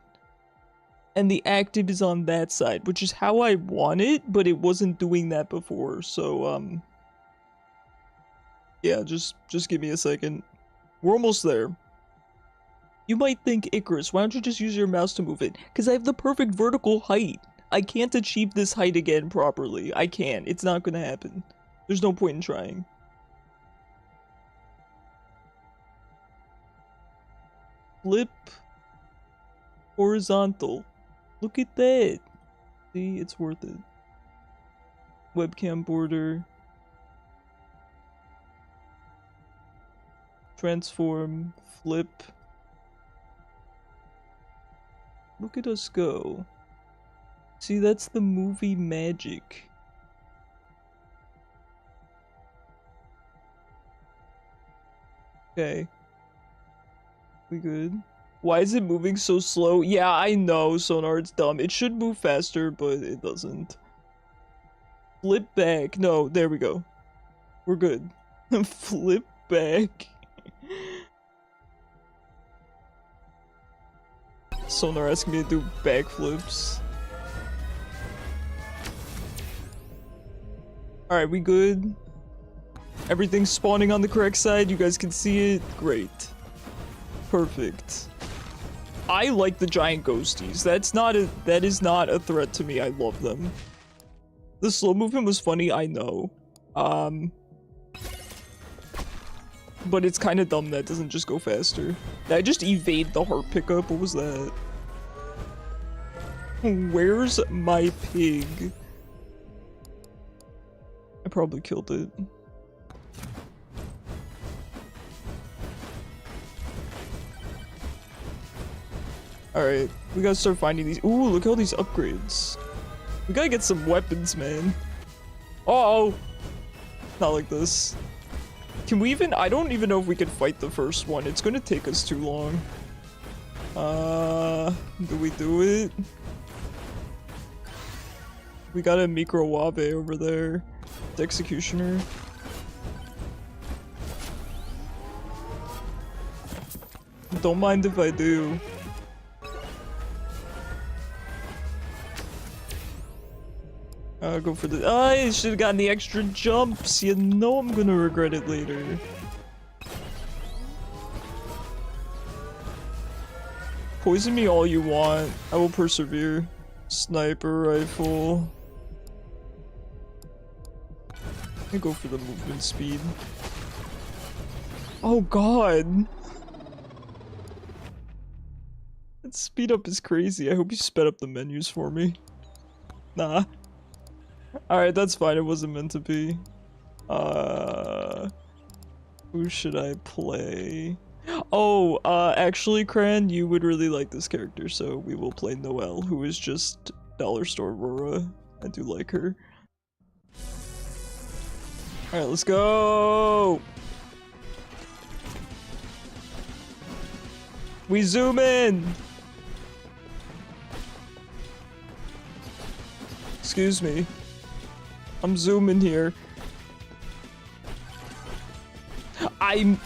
And the active is on that side, which is how I want it, but it wasn't doing that before, so, yeah, just give me a second. We're almost there. You might think, Icarus, why don't you just use your mouse to move it? Because I have the perfect vertical height. I can't achieve this height again properly. I can't. It's not gonna happen. There's no point in trying. Flip. Horizontal. Look at that. See, it's worth it. Webcam border. Transform. Flip. Look at us go. See, that's the movie magic. Okay. We good? Why is it moving so slow? Yeah, I know, Sonar, it's dumb. It should move faster, but it doesn't. Flip back. No, there we go. We're good. Flip back. Sonar asking me to do backflips. Alright, we good? Everything's spawning on the correct side. You guys can see it. Great. Perfect. I like the giant ghosties. That is not a threat to me. I love them. The slow movement was funny, I know. But it's kind of dumb that it doesn't just go faster. Did I just evade the heart pickup? What was that? Where's my pig? I probably killed it. Alright, we gotta start finding these. Ooh, look at all these upgrades. We gotta get some weapons, man. Uh-oh! Not like this. Can we even— I don't even know if we can fight the first one. It's gonna take us too long. Do we do it? We got a Microwabe over there. The Executioner. Don't mind if I do. Go for the— I should have gotten the extra jumps. You know I'm gonna regret it later. Poison me all you want. I will persevere. Sniper rifle. I go for the movement speed. Oh god. That speed up is crazy. I hope you sped up the menus for me. Nah. Alright, that's fine. It wasn't meant to be. Who should I play? Oh, actually, Cran, you would really like this character, so we will play Noelle, who is just Dollar Store Aurora. I do like her. Alright, let's go! We zoom in! Excuse me. I'm zooming here. I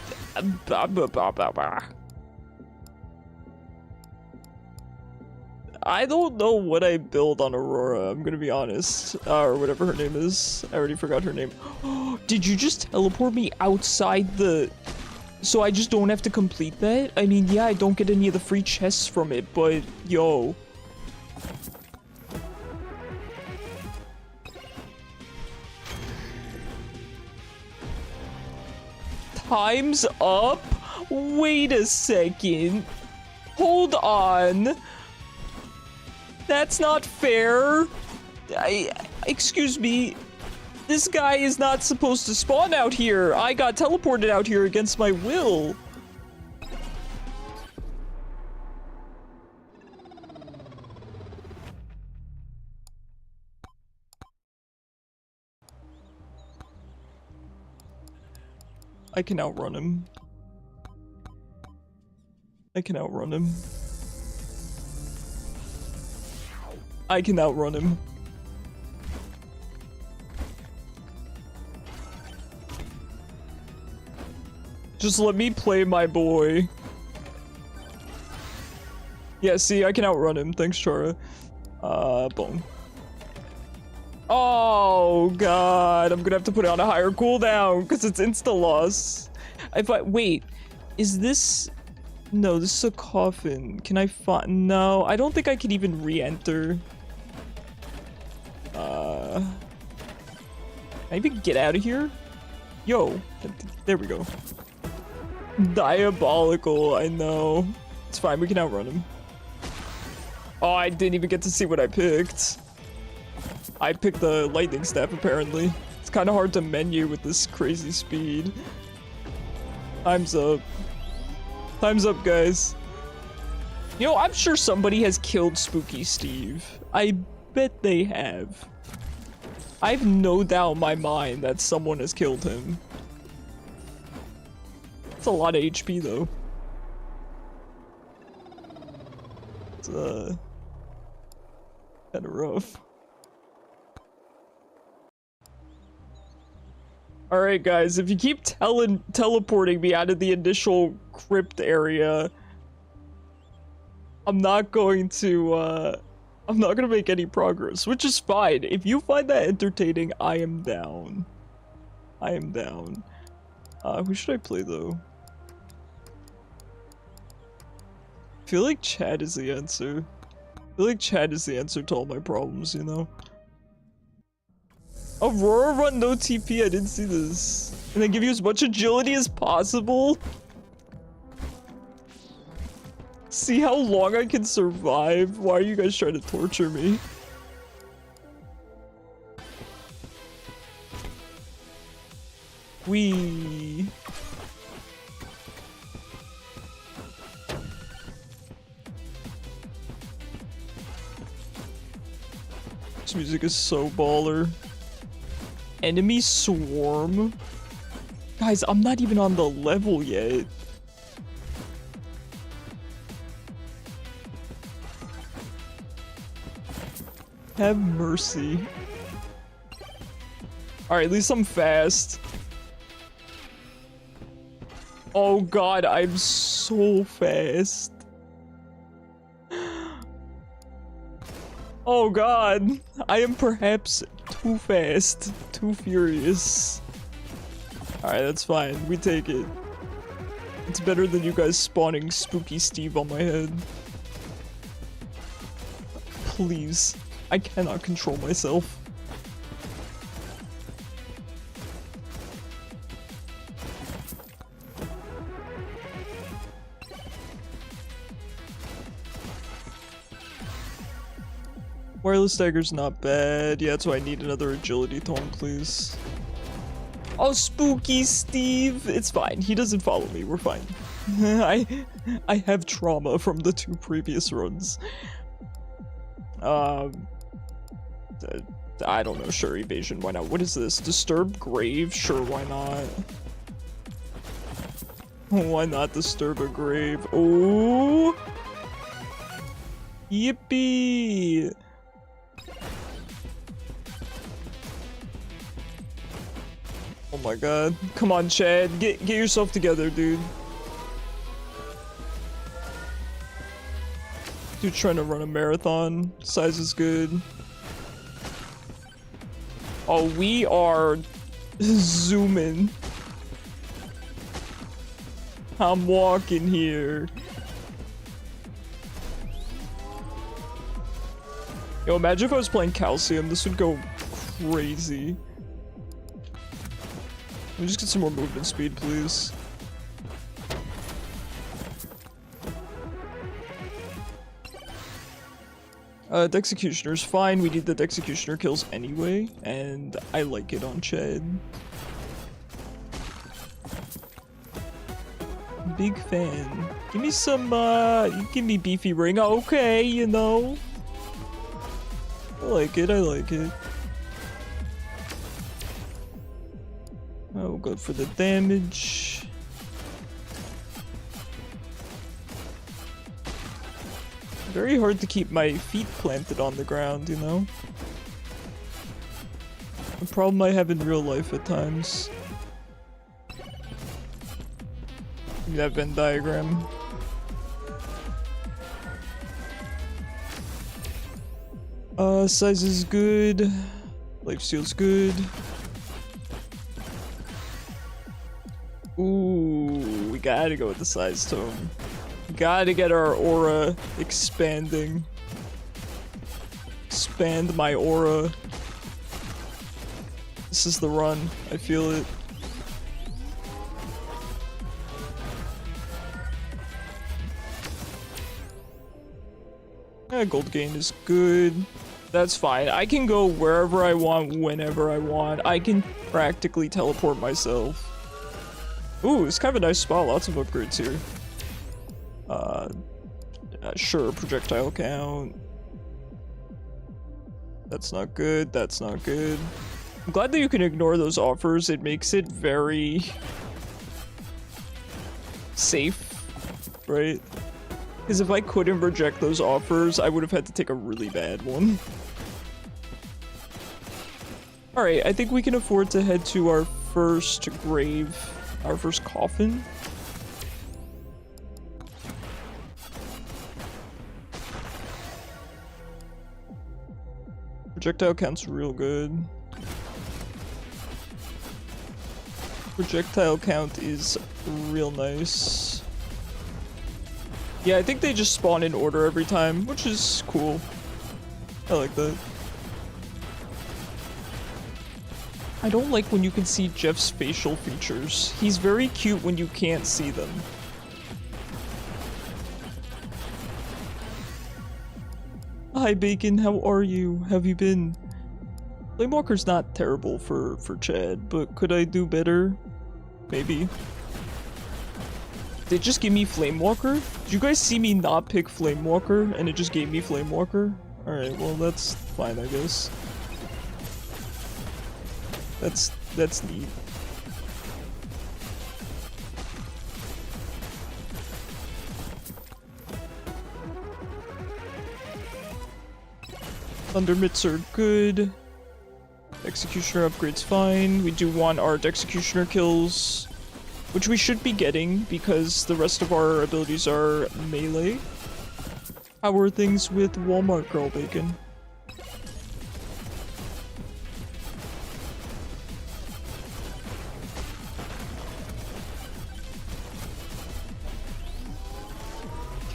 don't know what I build on Aurora, I'm gonna be honest. Or whatever her name is. I already forgot her name. Did you just teleport me outside the— so I just don't have to complete that? I mean, yeah, I don't get any of the free chests from it, but yo. Time's up? Wait a second. Hold on. That's not fair. Excuse me. This guy is not supposed to spawn out here. I got teleported out here against my will. I can outrun him. I can outrun him. I can outrun him. Just let me play my boy. Yeah, see, I can outrun him. Thanks, Chara. Boom. Oh, God. I'm gonna have to put it on a higher cooldown because it's insta-loss. Wait, is this— no, this is a coffin. Can I find— no, I don't think I can even re-enter. Can I even get out of here? Yo, there we go. Diabolical, I know. It's fine, we can outrun him. Oh, I didn't even get to see what I picked. I picked the lightning staff, apparently. It's kind of hard to menu with this crazy speed. Time's up. Time's up, guys. You know, I'm sure somebody has killed Spooky Steve. I bet they have. I have no doubt in my mind that someone has killed him. It's a lot of HP, though. It's, kind of rough. Alright, guys, if you keep teleporting me out of the initial crypt area, I'm not going to make any progress, which is fine. If you find that entertaining, I am down. I am down. Who should I play, though? I feel like Chad is the answer. I feel like Chad is the answer to all my problems, you know? Aurora run no TP, I didn't see this. And then give you as much agility as possible? See how long I can survive? Why are you guys trying to torture me? Wee. This music is so baller. Enemy swarm? Guys, I'm not even on the level yet. Have mercy. Alright, at least I'm fast. Oh god, I'm so fast. Oh god, I am perhaps too fast, too furious. Alright, that's fine, we take it. It's better than you guys spawning Spooky Steve on my head. Please, I cannot control myself. Wireless dagger's not bad. Yeah, that's why I need another agility tome, please. Oh, Spooky Steve! It's fine. He doesn't follow me. We're fine. I have trauma from the 2 previous runs. I don't know. Sure, evasion. Why not? What is this? Disturb grave? Sure, why not? Why not disturb a grave? Oh! Yippee! Oh my god. Come on, Chad. Get yourself together, dude. Dude trying to run a marathon. Size is good. Oh, we are zooming. I'm walking here. Yo, imagine if I was playing Calcium. This would go crazy. Let me just get some more movement speed, please. The Executioner's fine. We need the Executioner kills anyway, and I like it on Chad. Big fan. Give me some, give me beefy ring. Okay, you know. I like it, I like it. Oh, good for the damage. Very hard to keep my feet planted on the ground, you know? A problem I have in real life at times. Give me that Venn diagram. Size is good. Lifesteal's good. Ooh, we gotta go with the size tome. Gotta get our aura expanding. Expand my aura. This is the run. I feel it. Gold gain is good. That's fine. I can go wherever I want, whenever I want. I can practically teleport myself. Ooh, it's kind of a nice spot. Lots of upgrades here. Sure, projectile count. That's not good. That's not good. I'm glad that you can ignore those offers. It makes it very safe, right? Because if I couldn't reject those offers, I would have had to take a really bad one. Alright, I think we can afford to head to our first grave, our first coffin. Projectile count's real good. Projectile count is real nice. Yeah, I think they just spawn in order every time, which is cool. I like that. I don't like when you can see Jeff's facial features. He's very cute when you can't see them. Hi Bacon, how are you? Have you been? Flamewalker's not terrible for Chad, but could I do better? Maybe. Did it just give me Flamewalker? Did you guys see me not pick Flamewalker and it just gave me Flamewalker? Alright, well that's fine I guess. That's neat. Thunder mitts are good. Executioner upgrade's fine. We do want art executioner kills, which we should be getting because the rest of our abilities are melee. How are things with Walmart Girl Bacon?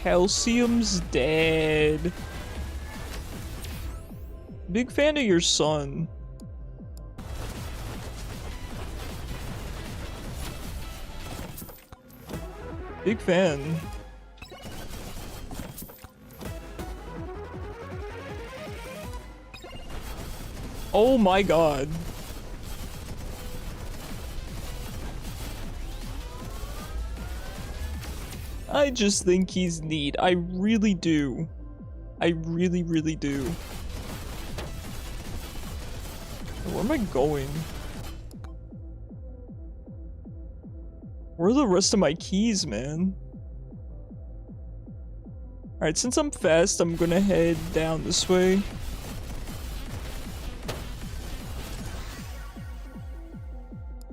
Calcium's dead. Big fan of your son. Big fan. Oh my god. I just think he's neat. I really do. I really, really do. Where am I going? Where are the rest of my keys, man? Alright, since I'm fast, I'm gonna head down this way.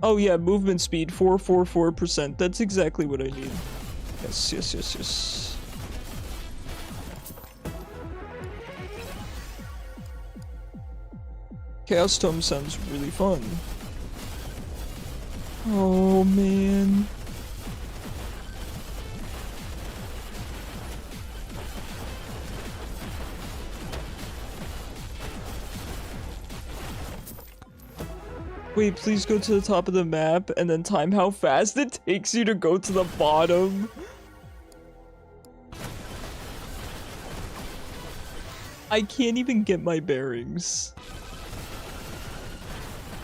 Oh yeah, movement speed, 444%. That's exactly what I need. Yes, yes, yes, yes. Chaos Tome sounds really fun. Oh man. Wait, please go to the top of the map and then time how fast it takes you to go to the bottom. I can't even get my bearings.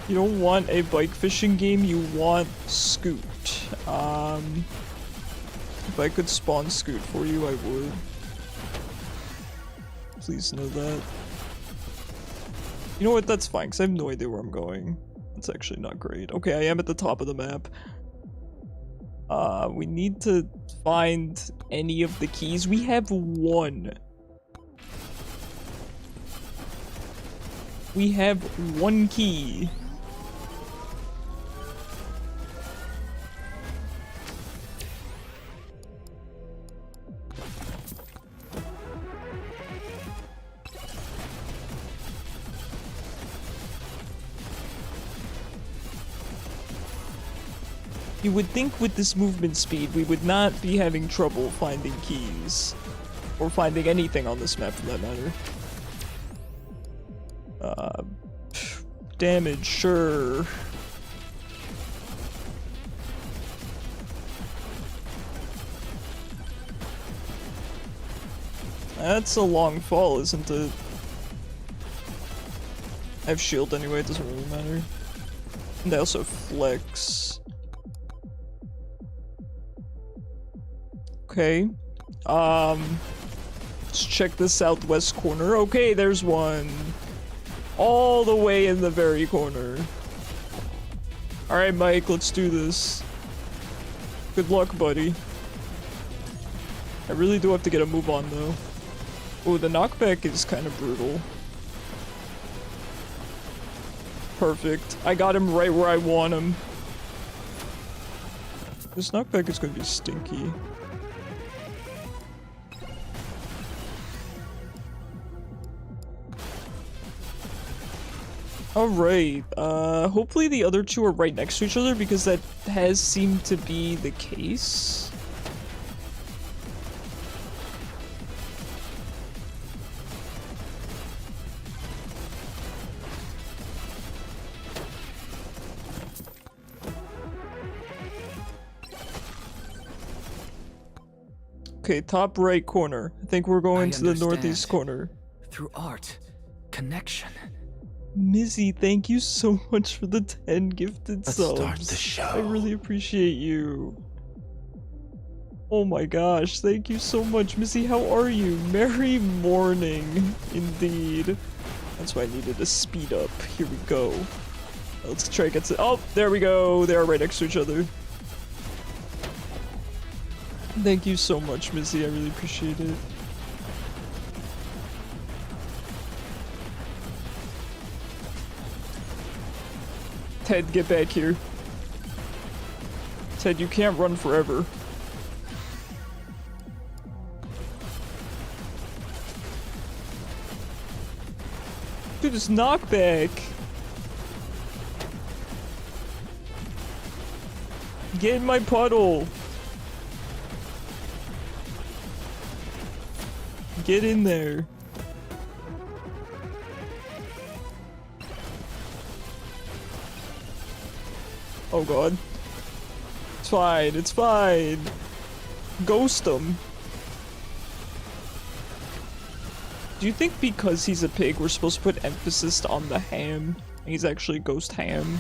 You don't want a bike fishing game, you want Scoot. If I could spawn Scoot for you, I would. Please know that. You know what, that's fine, because I have no idea where I'm going. That's actually not great. Okay, I am at the top of the map. We need to find any of the keys. We have one. We have one key. You would think with this movement speed, we would not be having trouble finding keys. Or finding anything on this map for that matter. Damage, sure. That's a long fall, isn't it? I have shield anyway, it doesn't really matter. And I also flex. Okay. Let's check the southwest corner. Okay, there's one. All the way in the very corner. Alright, Mike, let's do this. Good luck, buddy. I really do have to get a move on, though. Oh, the knockback is kind of brutal. Perfect. I got him right where I want him. This knockback is going to be stinky. Alright, hopefully the other two are right next to each other because that has seemed to be the case. Okay, top right corner. I think we're going to the northeast corner. Through art, connection. Mizzy, thank you so much for the 10 gifted Let's subs. start the show. I really appreciate you. Oh my gosh, thank you so much. Mizzy, how are you? Merry morning, indeed. That's why I needed to speed up. Here we go. Let's try to get to— oh, there we go. They are right next to each other. Thank you so much, Mizzy. I really appreciate it. Ted, get back here. Ted, you can't run forever. Dude, this knockback. Get in my puddle. Get in there. Oh god. It's fine, it's fine. Ghost him. Do you think because he's a pig we're supposed to put emphasis on the ham? And he's actually ghost ham.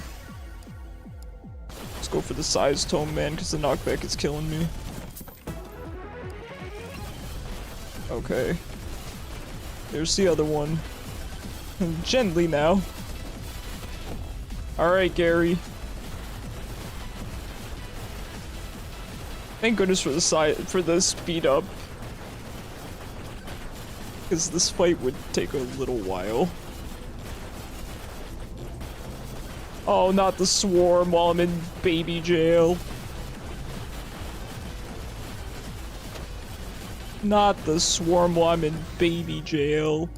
Let's go for the size tome, man, because the knockback is killing me. Okay. There's the other one. Gently now. Alright, Gary. Thank goodness for the speed up. Because this fight would take a little while. Oh, not the swarm while I'm in baby jail. Not the swarm while I'm in baby jail.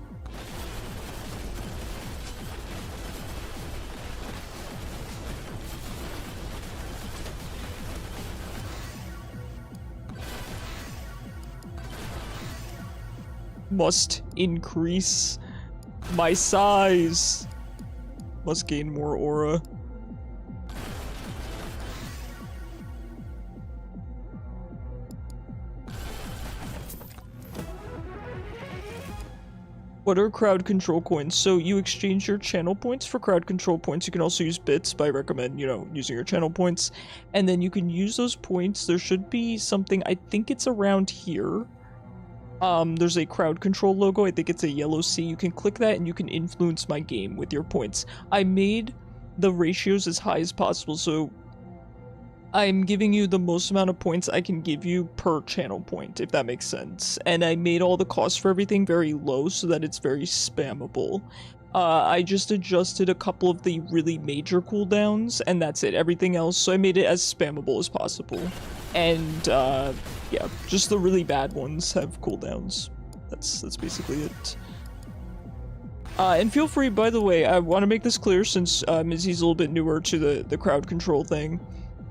Must increase my size. Must gain more aura. What are crowd control coins? So you exchange your channel points for crowd control points. You can also use bits, but I recommend, you know, using your channel points. And then you can use those points. There should be something, I think it's around here. There's a crowd control logo. I think it's a yellow C. You can click that and you can influence my game with your points. I made the ratios as high as possible, so I'm giving you the most amount of points I can give you per channel point, if that makes sense. And I made all the costs for everything very low so that it's very spammable. I just adjusted a couple of the really major cooldowns, and that's it. Everything else, so I made it as spammable as possible. And, yeah, just the really bad ones have cooldowns. That's basically it. And feel free, by the way, I want to make this clear since Mizzy's a little bit newer to the crowd control thing.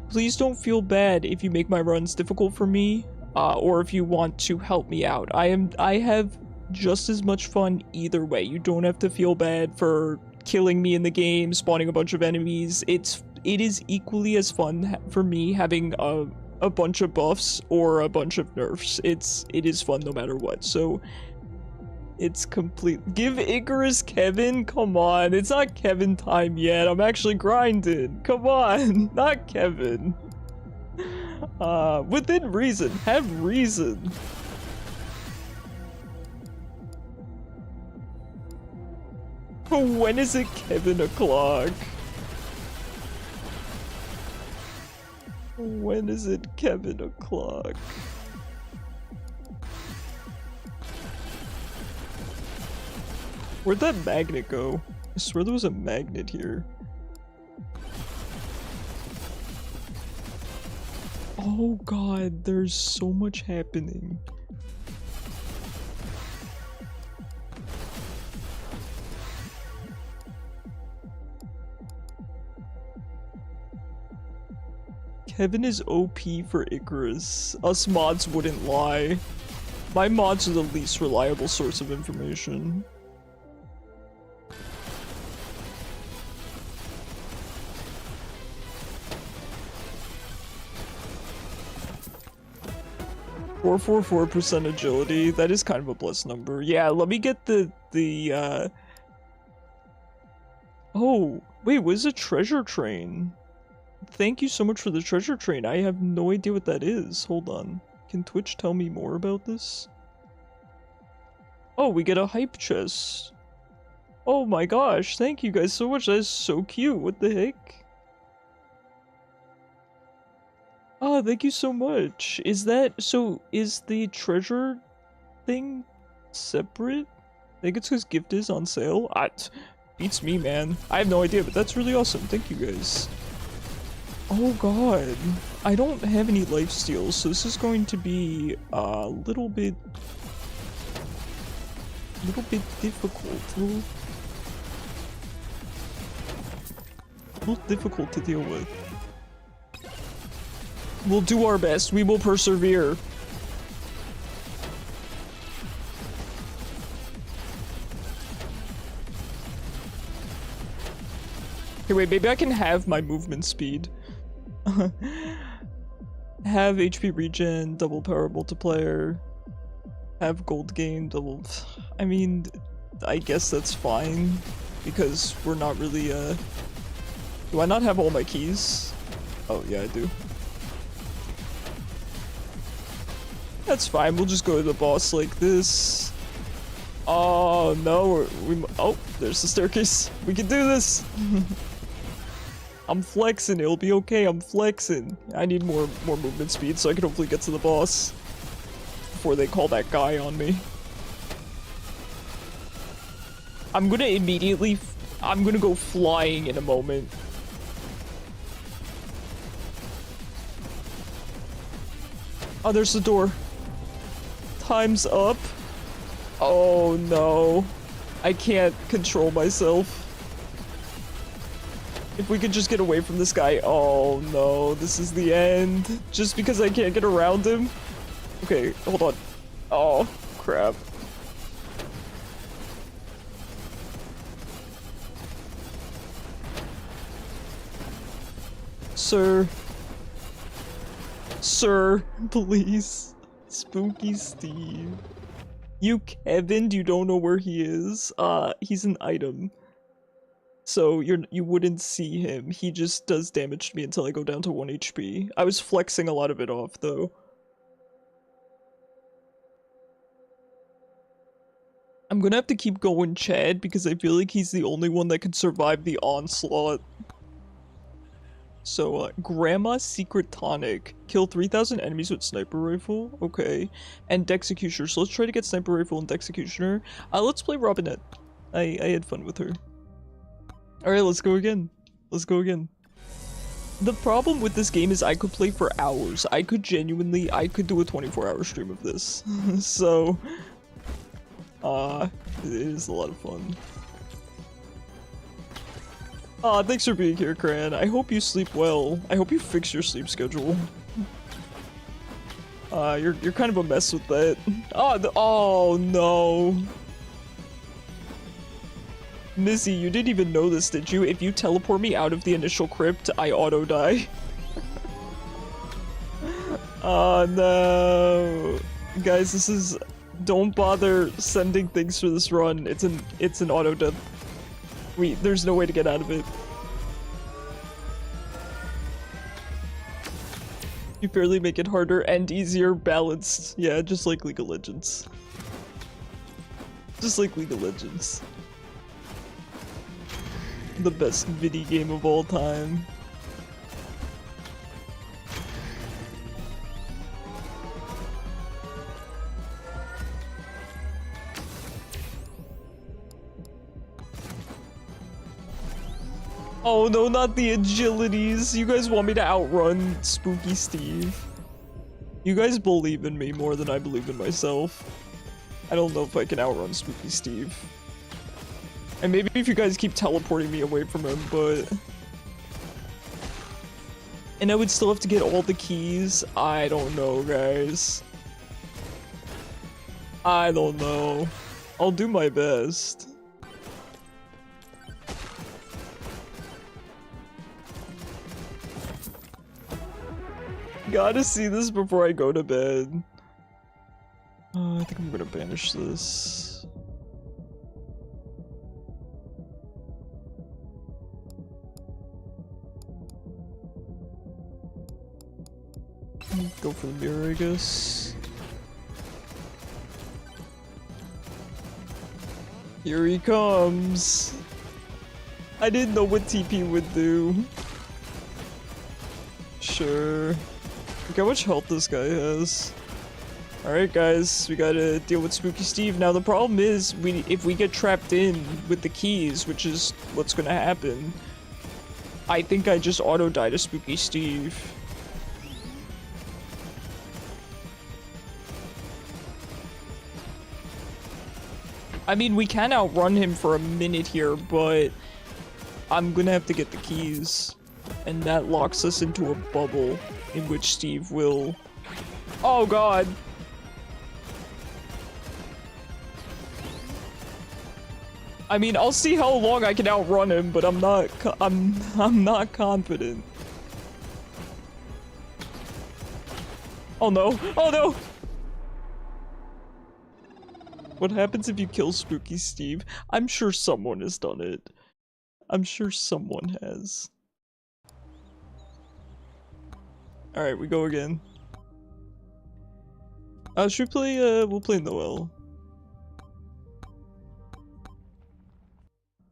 Please don't feel bad if you make my runs difficult for me, or if you want to help me out. I have just as much fun either way. You don't have to feel bad for killing me in the game, spawning a bunch of enemies. It is equally as fun for me having a bunch of buffs or a bunch of nerfs. It is fun no matter what. So It's complete. Give Icarus Kevin? Come on, it's not Kevin time yet. I'm actually grinding. Come on, not Kevin. Within reason. Have reason. When is it Kevin o'clock? When is it Kevin o'clock? Where'd that magnet go? I swear there was a magnet here. Oh god, there's so much happening. Kevin is OP for Icarus. Us mods wouldn't lie. My mods are the least reliable source of information. .444% agility. That is kind of a blessed number. Yeah, let me get the Oh, wait, what is a treasure train? Thank you so much for the treasure train. I have no idea what that is. Hold on. Can Twitch tell me more about this? Oh, we get a hype chest. Oh my gosh, thank you guys so much. That is so cute. What the heck? Oh, thank you so much. Is the treasure thing separate? I think it's because gift is on sale. Beats me, man. I have no idea, but that's really awesome. Thank you guys. Oh god, I don't have any lifesteals, so this is going to be a little bit difficult. A little difficult to deal with. We'll do our best. We will persevere. Okay, wait, maybe I can have my movement speed. Have HP regen, double power multiplier, have gold gain, double. I mean, I guess that's fine because we're not really. Do I not have all my keys? Oh yeah, I do. That's fine. We'll just go to the boss like this. Oh no, oh, there's the staircase. We can do this. I'm flexing, it'll be okay, I'm flexing. I need more movement speed so I can hopefully get to the boss before they call that guy on me. I'm gonna go flying in a moment. Oh, there's the door. Time's up. Oh no. I can't control myself. If we could just get away from this guy. Oh no, this is the end. Just because I can't get around him. Okay, hold on. Oh, crap. Sir. Sir, please. Spooky Steve. You Kevin, you don't know where he is? He's an item. So you wouldn't see him. He just does damage to me until I go down to 1 HP. I was flexing a lot of it off though. I'm gonna have to keep going Chad because I feel like he's the only one that can survive the onslaught. So, Grandma's Secret Tonic. Kill 3,000 enemies with Sniper Rifle. Okay. And Dexecutioner. So let's try to get Sniper Rifle and Dexecutioner. Let's play Robinette. I had fun with her. Alright, let's go again. Let's go again. The problem with this game is I could play for hours. I could do a 24-hour stream of this. So, it is a lot of fun. Thanks for being here, Cran. I hope you sleep well. I hope you fix your sleep schedule. You're kind of a mess with that. Oh no. Missy, you didn't even know this, did you? If you teleport me out of the initial crypt, I auto-die. Oh no. Guys, this is don't bother sending things for this run. It's an auto death. There's no way to get out of it. You fairly make it harder and easier balanced. Yeah, just like League of Legends. Just like League of Legends. The best video game of all time. Oh no, not the agilities. You guys want me to outrun Spooky Steve. You guys believe in me more than I believe in myself. I don't know if I can outrun Spooky Steve. And maybe if you guys keep teleporting me away from him, but... And I would still have to get all the keys? I don't know, guys. I don't know. I'll do my best. Gotta see this before I go to bed. I think I'm gonna banish this. Go for the mirror, I guess. Here he comes. I didn't know what TP would do. Sure. Look how much health this guy has. Alright guys, we gotta deal with Spooky Steve. Now the problem is, if we get trapped in with the keys, which is what's gonna happen, I think I just auto-die to Spooky Steve. I mean, we can outrun him for a minute here, but I'm gonna have to get the keys. And that locks us into a bubble in which Steve will... Oh god! I mean, I'll see how long I can outrun him, but I'm not confident. Oh no! Oh no! What happens if you kill Spooky Steve? I'm sure someone has done it. I'm sure someone has. Alright, we go again. Should we play, we'll play Noel.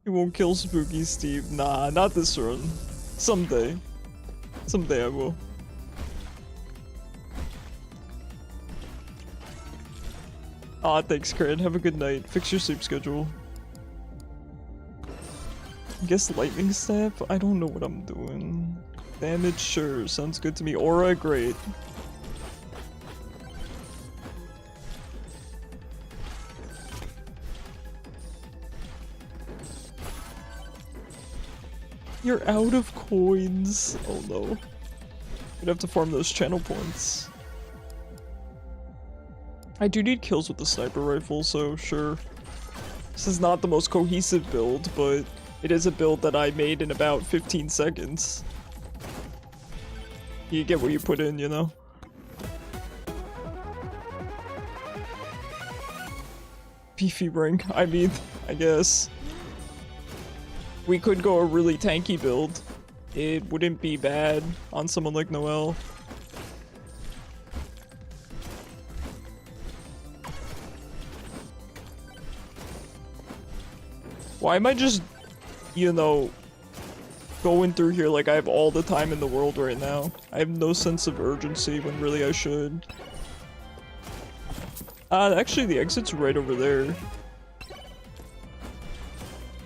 You won't kill Spooky Steve. Nah, not this run. Someday. Someday I will. Aw, thanks, Cred. Have a good night. Fix your sleep schedule. Guess lightning staff? I don't know what I'm doing. Damage, sure. Sounds good to me. Aura, great. You're out of coins. Oh no. We'd have to farm those channel points. I do need kills with the sniper rifle, so sure. This is not the most cohesive build, but it is a build that I made in about 15 seconds. You get what you put in, you know? Beefy rank, I mean, I guess. We could go a really tanky build. It wouldn't be bad on someone like Noel. Why am I just, you know, going through here like I have all the time in the world right now? I have no sense of urgency when really I should. Actually the exit's right over there.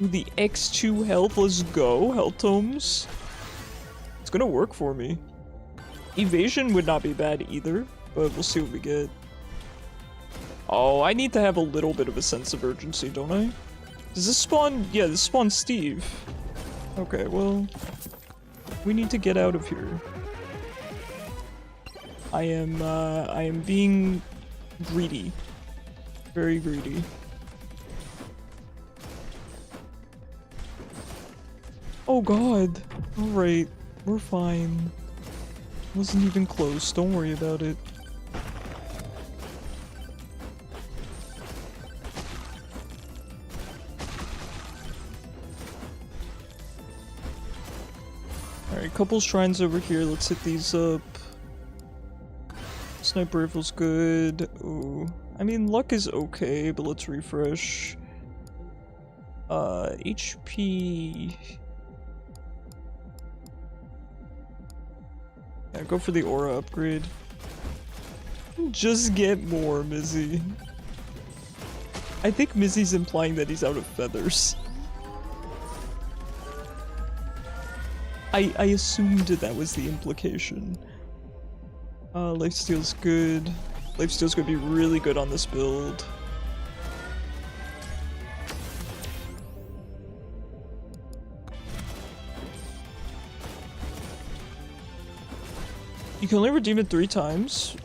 Ooh, the X2 health, let's go. Health tomes. It's gonna work for me. Evasion would not be bad either, but we'll see what we get. Oh, I need to have a little bit of a sense of urgency, don't I? Does this spawn? Yeah, this spawns Steve. Okay, well, we need to get out of here. I am being greedy. Very greedy. Oh god. Alright, we're fine. Wasn't even close, don't worry about it. couple shrines over here. Let's hit these up. Sniper rifle's good. Ooh. I mean, luck is okay, but let's refresh. HP. Yeah, go for the aura upgrade. Just get more, Mizzy. I think Mizzy's implying that he's out of feathers. I assumed that was the implication. Lifesteal's good. Lifesteal's gonna be really good on this build. You can only redeem it 3 times?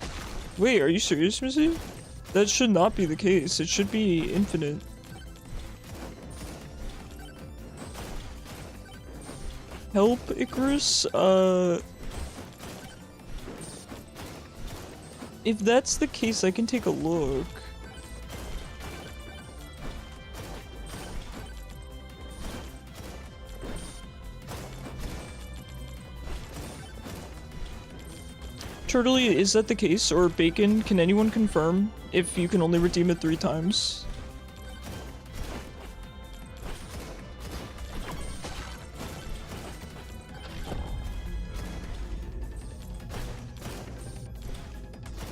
Wait, are you serious, Missy? That should not be the case. It should be infinite. Help, Icarus? If that's the case, I can take a look. Turtley, is that the case? Or Bacon, can anyone confirm if you can only redeem it 3 times?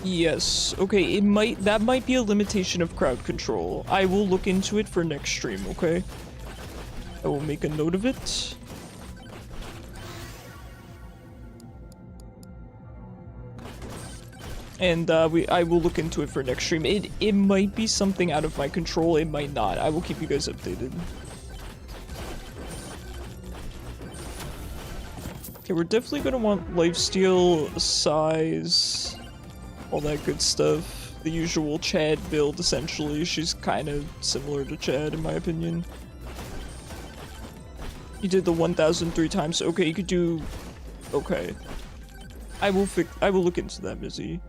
Yes. Okay, that might be a limitation of crowd control. I will look into it for next stream, okay? I will make a note of it. And I will look into it for next stream. It might be something out of my control, it might not. I will keep you guys updated. Okay, we're definitely gonna want lifesteal, size, all that good stuff. The usual Chad build, essentially. She's kind of similar to Chad, in my opinion. You did the 1,000 3 times. Okay, you could do... Okay. I will look into that, Mizzy.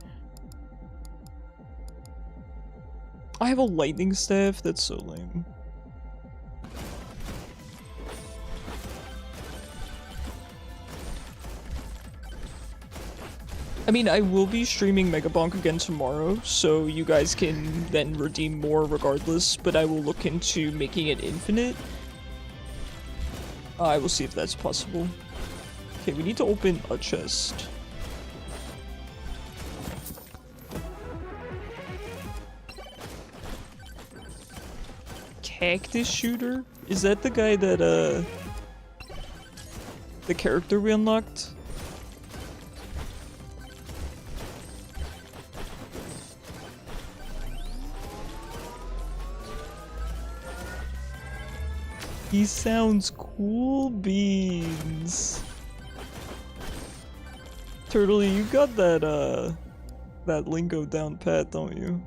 I have a lightning staff? That's so lame. I mean, I will be streaming Megabonk again tomorrow, so you guys can then redeem more regardless, but I will look into making it infinite. I will see if that's possible. Okay, we need to open a chest. Cactus Shooter? Is that the guy that, the character we unlocked? He sounds cool beans. Turtley, you got that, that lingo down pat, don't you?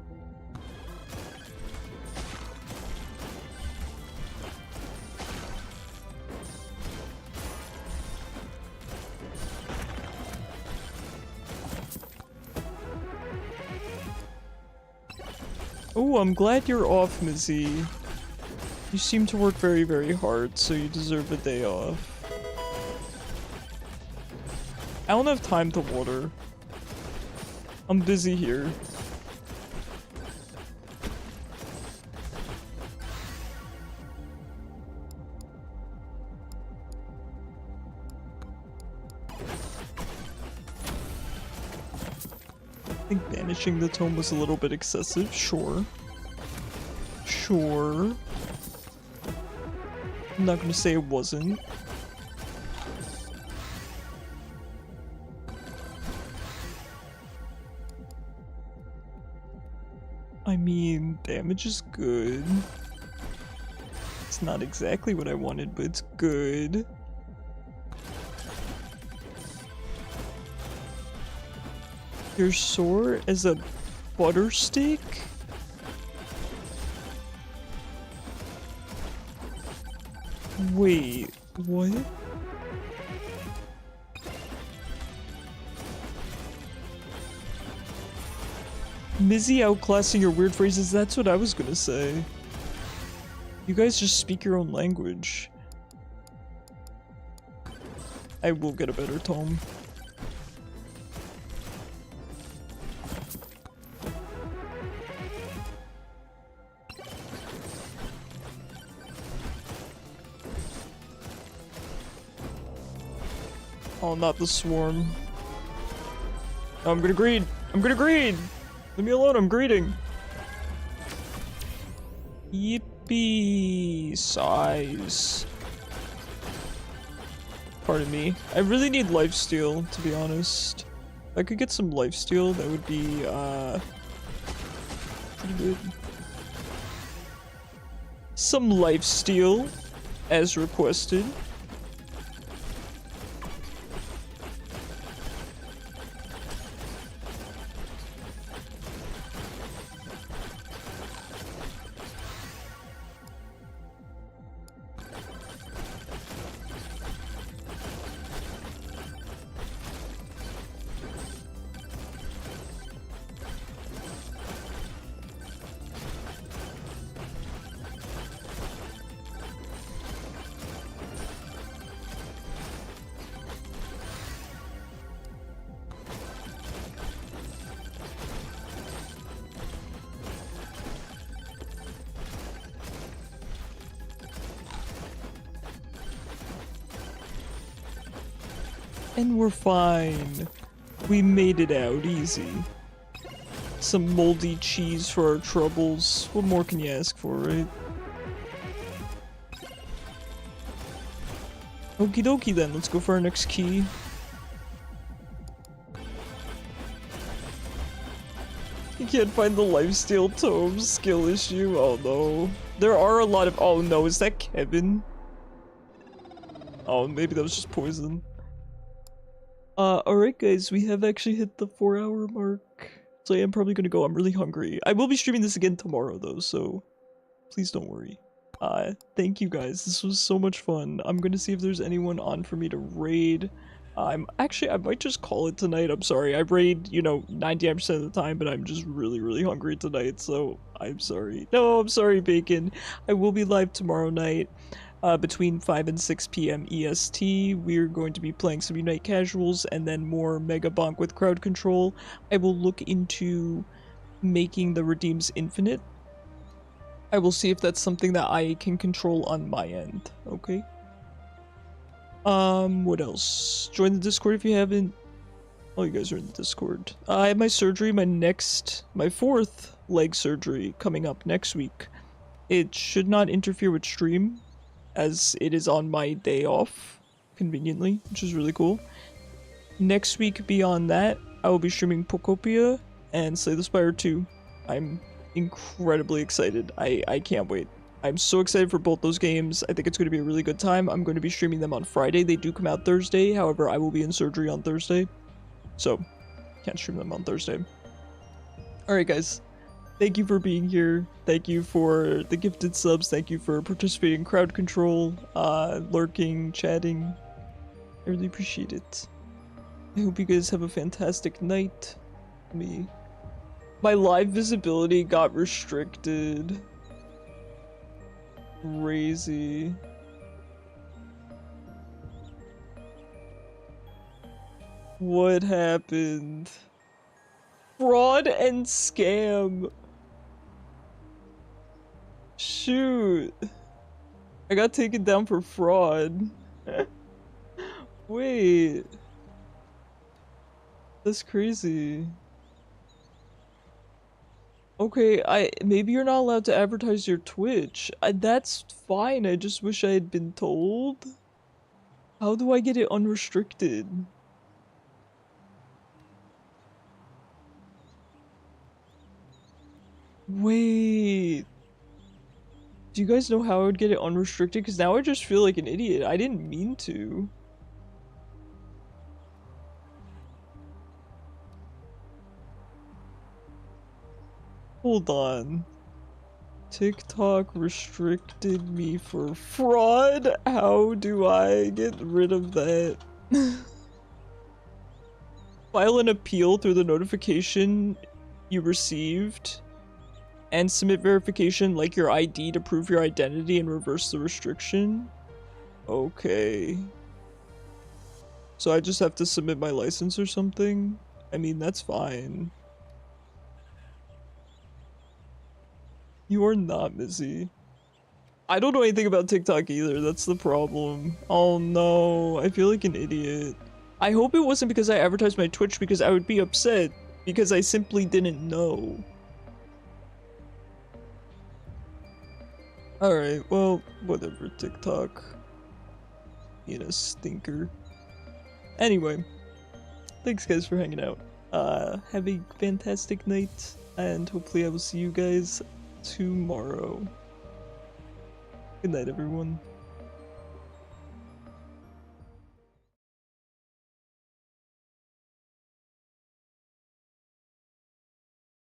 Oh, I'm glad you're off, Mizzy. You seem to work very, very hard, so you deserve a day off. I don't have time to water. I'm busy here. I think banishing the tome was a little bit excessive, sure. Sure. I'm not gonna say it wasn't. I mean, damage is good. It's not exactly what I wanted, but it's good. You're sore as a butter stick? Wait, what? Mizzy outclassing your weird phrases, that's what I was gonna say. You guys just speak your own language. I will get a better tome. Oh, not the swarm. Oh, I'm gonna greed! I'm gonna greed! Leave me alone, I'm greeting! Yippee! Size. Pardon me. I really need lifesteal, to be honest. If I could get some lifesteal, that would be, pretty good. Some lifesteal, as requested. And we're fine. We made it out easy. Some moldy cheese for our troubles. What more can you ask for, right? Okie dokie then, let's go for our next key. You can't find the lifesteal tome skill issue. Oh no. There are a lot of— oh no, is that Kevin? Oh, maybe that was just poison. Alright guys, we have actually hit the 4-hour mark. So I am probably gonna go. I'm really hungry. I will be streaming this again tomorrow though, so please don't worry. Thank you guys. This was so much fun. I'm gonna see if there's anyone on for me to raid. I might just call it tonight. I'm sorry. I raid, you know, 99% of the time, but I'm just really hungry tonight, so I'm sorry. No, I'm sorry, Bacon. I will be live tomorrow night. Between 5 and 6 p.m. EST, we're going to be playing some Unite Casuals and then more Megabonk with crowd control. I will look into making the redeems infinite. I will see if that's something that I can control on my end, okay? What else? Join the Discord if you haven't. Oh, you guys are in the Discord. I have my surgery, my 4th leg surgery coming up next week. It should not interfere with stream, as it is on my day off, conveniently, which is really cool. Next week, beyond that, I will be streaming Pokopia and Slay the Spire 2. I'm incredibly excited. I can't wait. I'm so excited for both those games. I think it's going to be a really good time. I'm going to be streaming them on Friday. They do come out Thursday. However, I will be in surgery on Thursday, so can't stream them on Thursday. Alright guys. Thank you for being here. Thank you for the gifted subs. Thank you for participating in crowd control, lurking, chatting. I really appreciate it. I hope you guys have a fantastic night. My live visibility got restricted. Crazy. What happened? Fraud and scam. Shoot. I got taken down for fraud. Wait. That's crazy. Okay, maybe you're not allowed to advertise your Twitch. That's fine, I just wish I had been told. How do I get it unrestricted? Wait. Do you guys know how I would get it unrestricted? Because now I just feel like an idiot. I didn't mean to. Hold on. TikTok restricted me for fraud? How do I get rid of that? File an appeal through the notification you received and submit verification like your ID to prove your identity and reverse the restriction. Okay. So I just have to submit my license or something? I mean, that's fine. You are not Missy. I don't know anything about TikTok either, that's the problem. Oh no, I feel like an idiot. I hope it wasn't because I advertised my Twitch because I would be upset because I simply didn't know. Alright, well, whatever, TikTok. Being a stinker. Anyway, thanks guys for hanging out. Have a fantastic night, and hopefully I will see you guys tomorrow. Good night, everyone.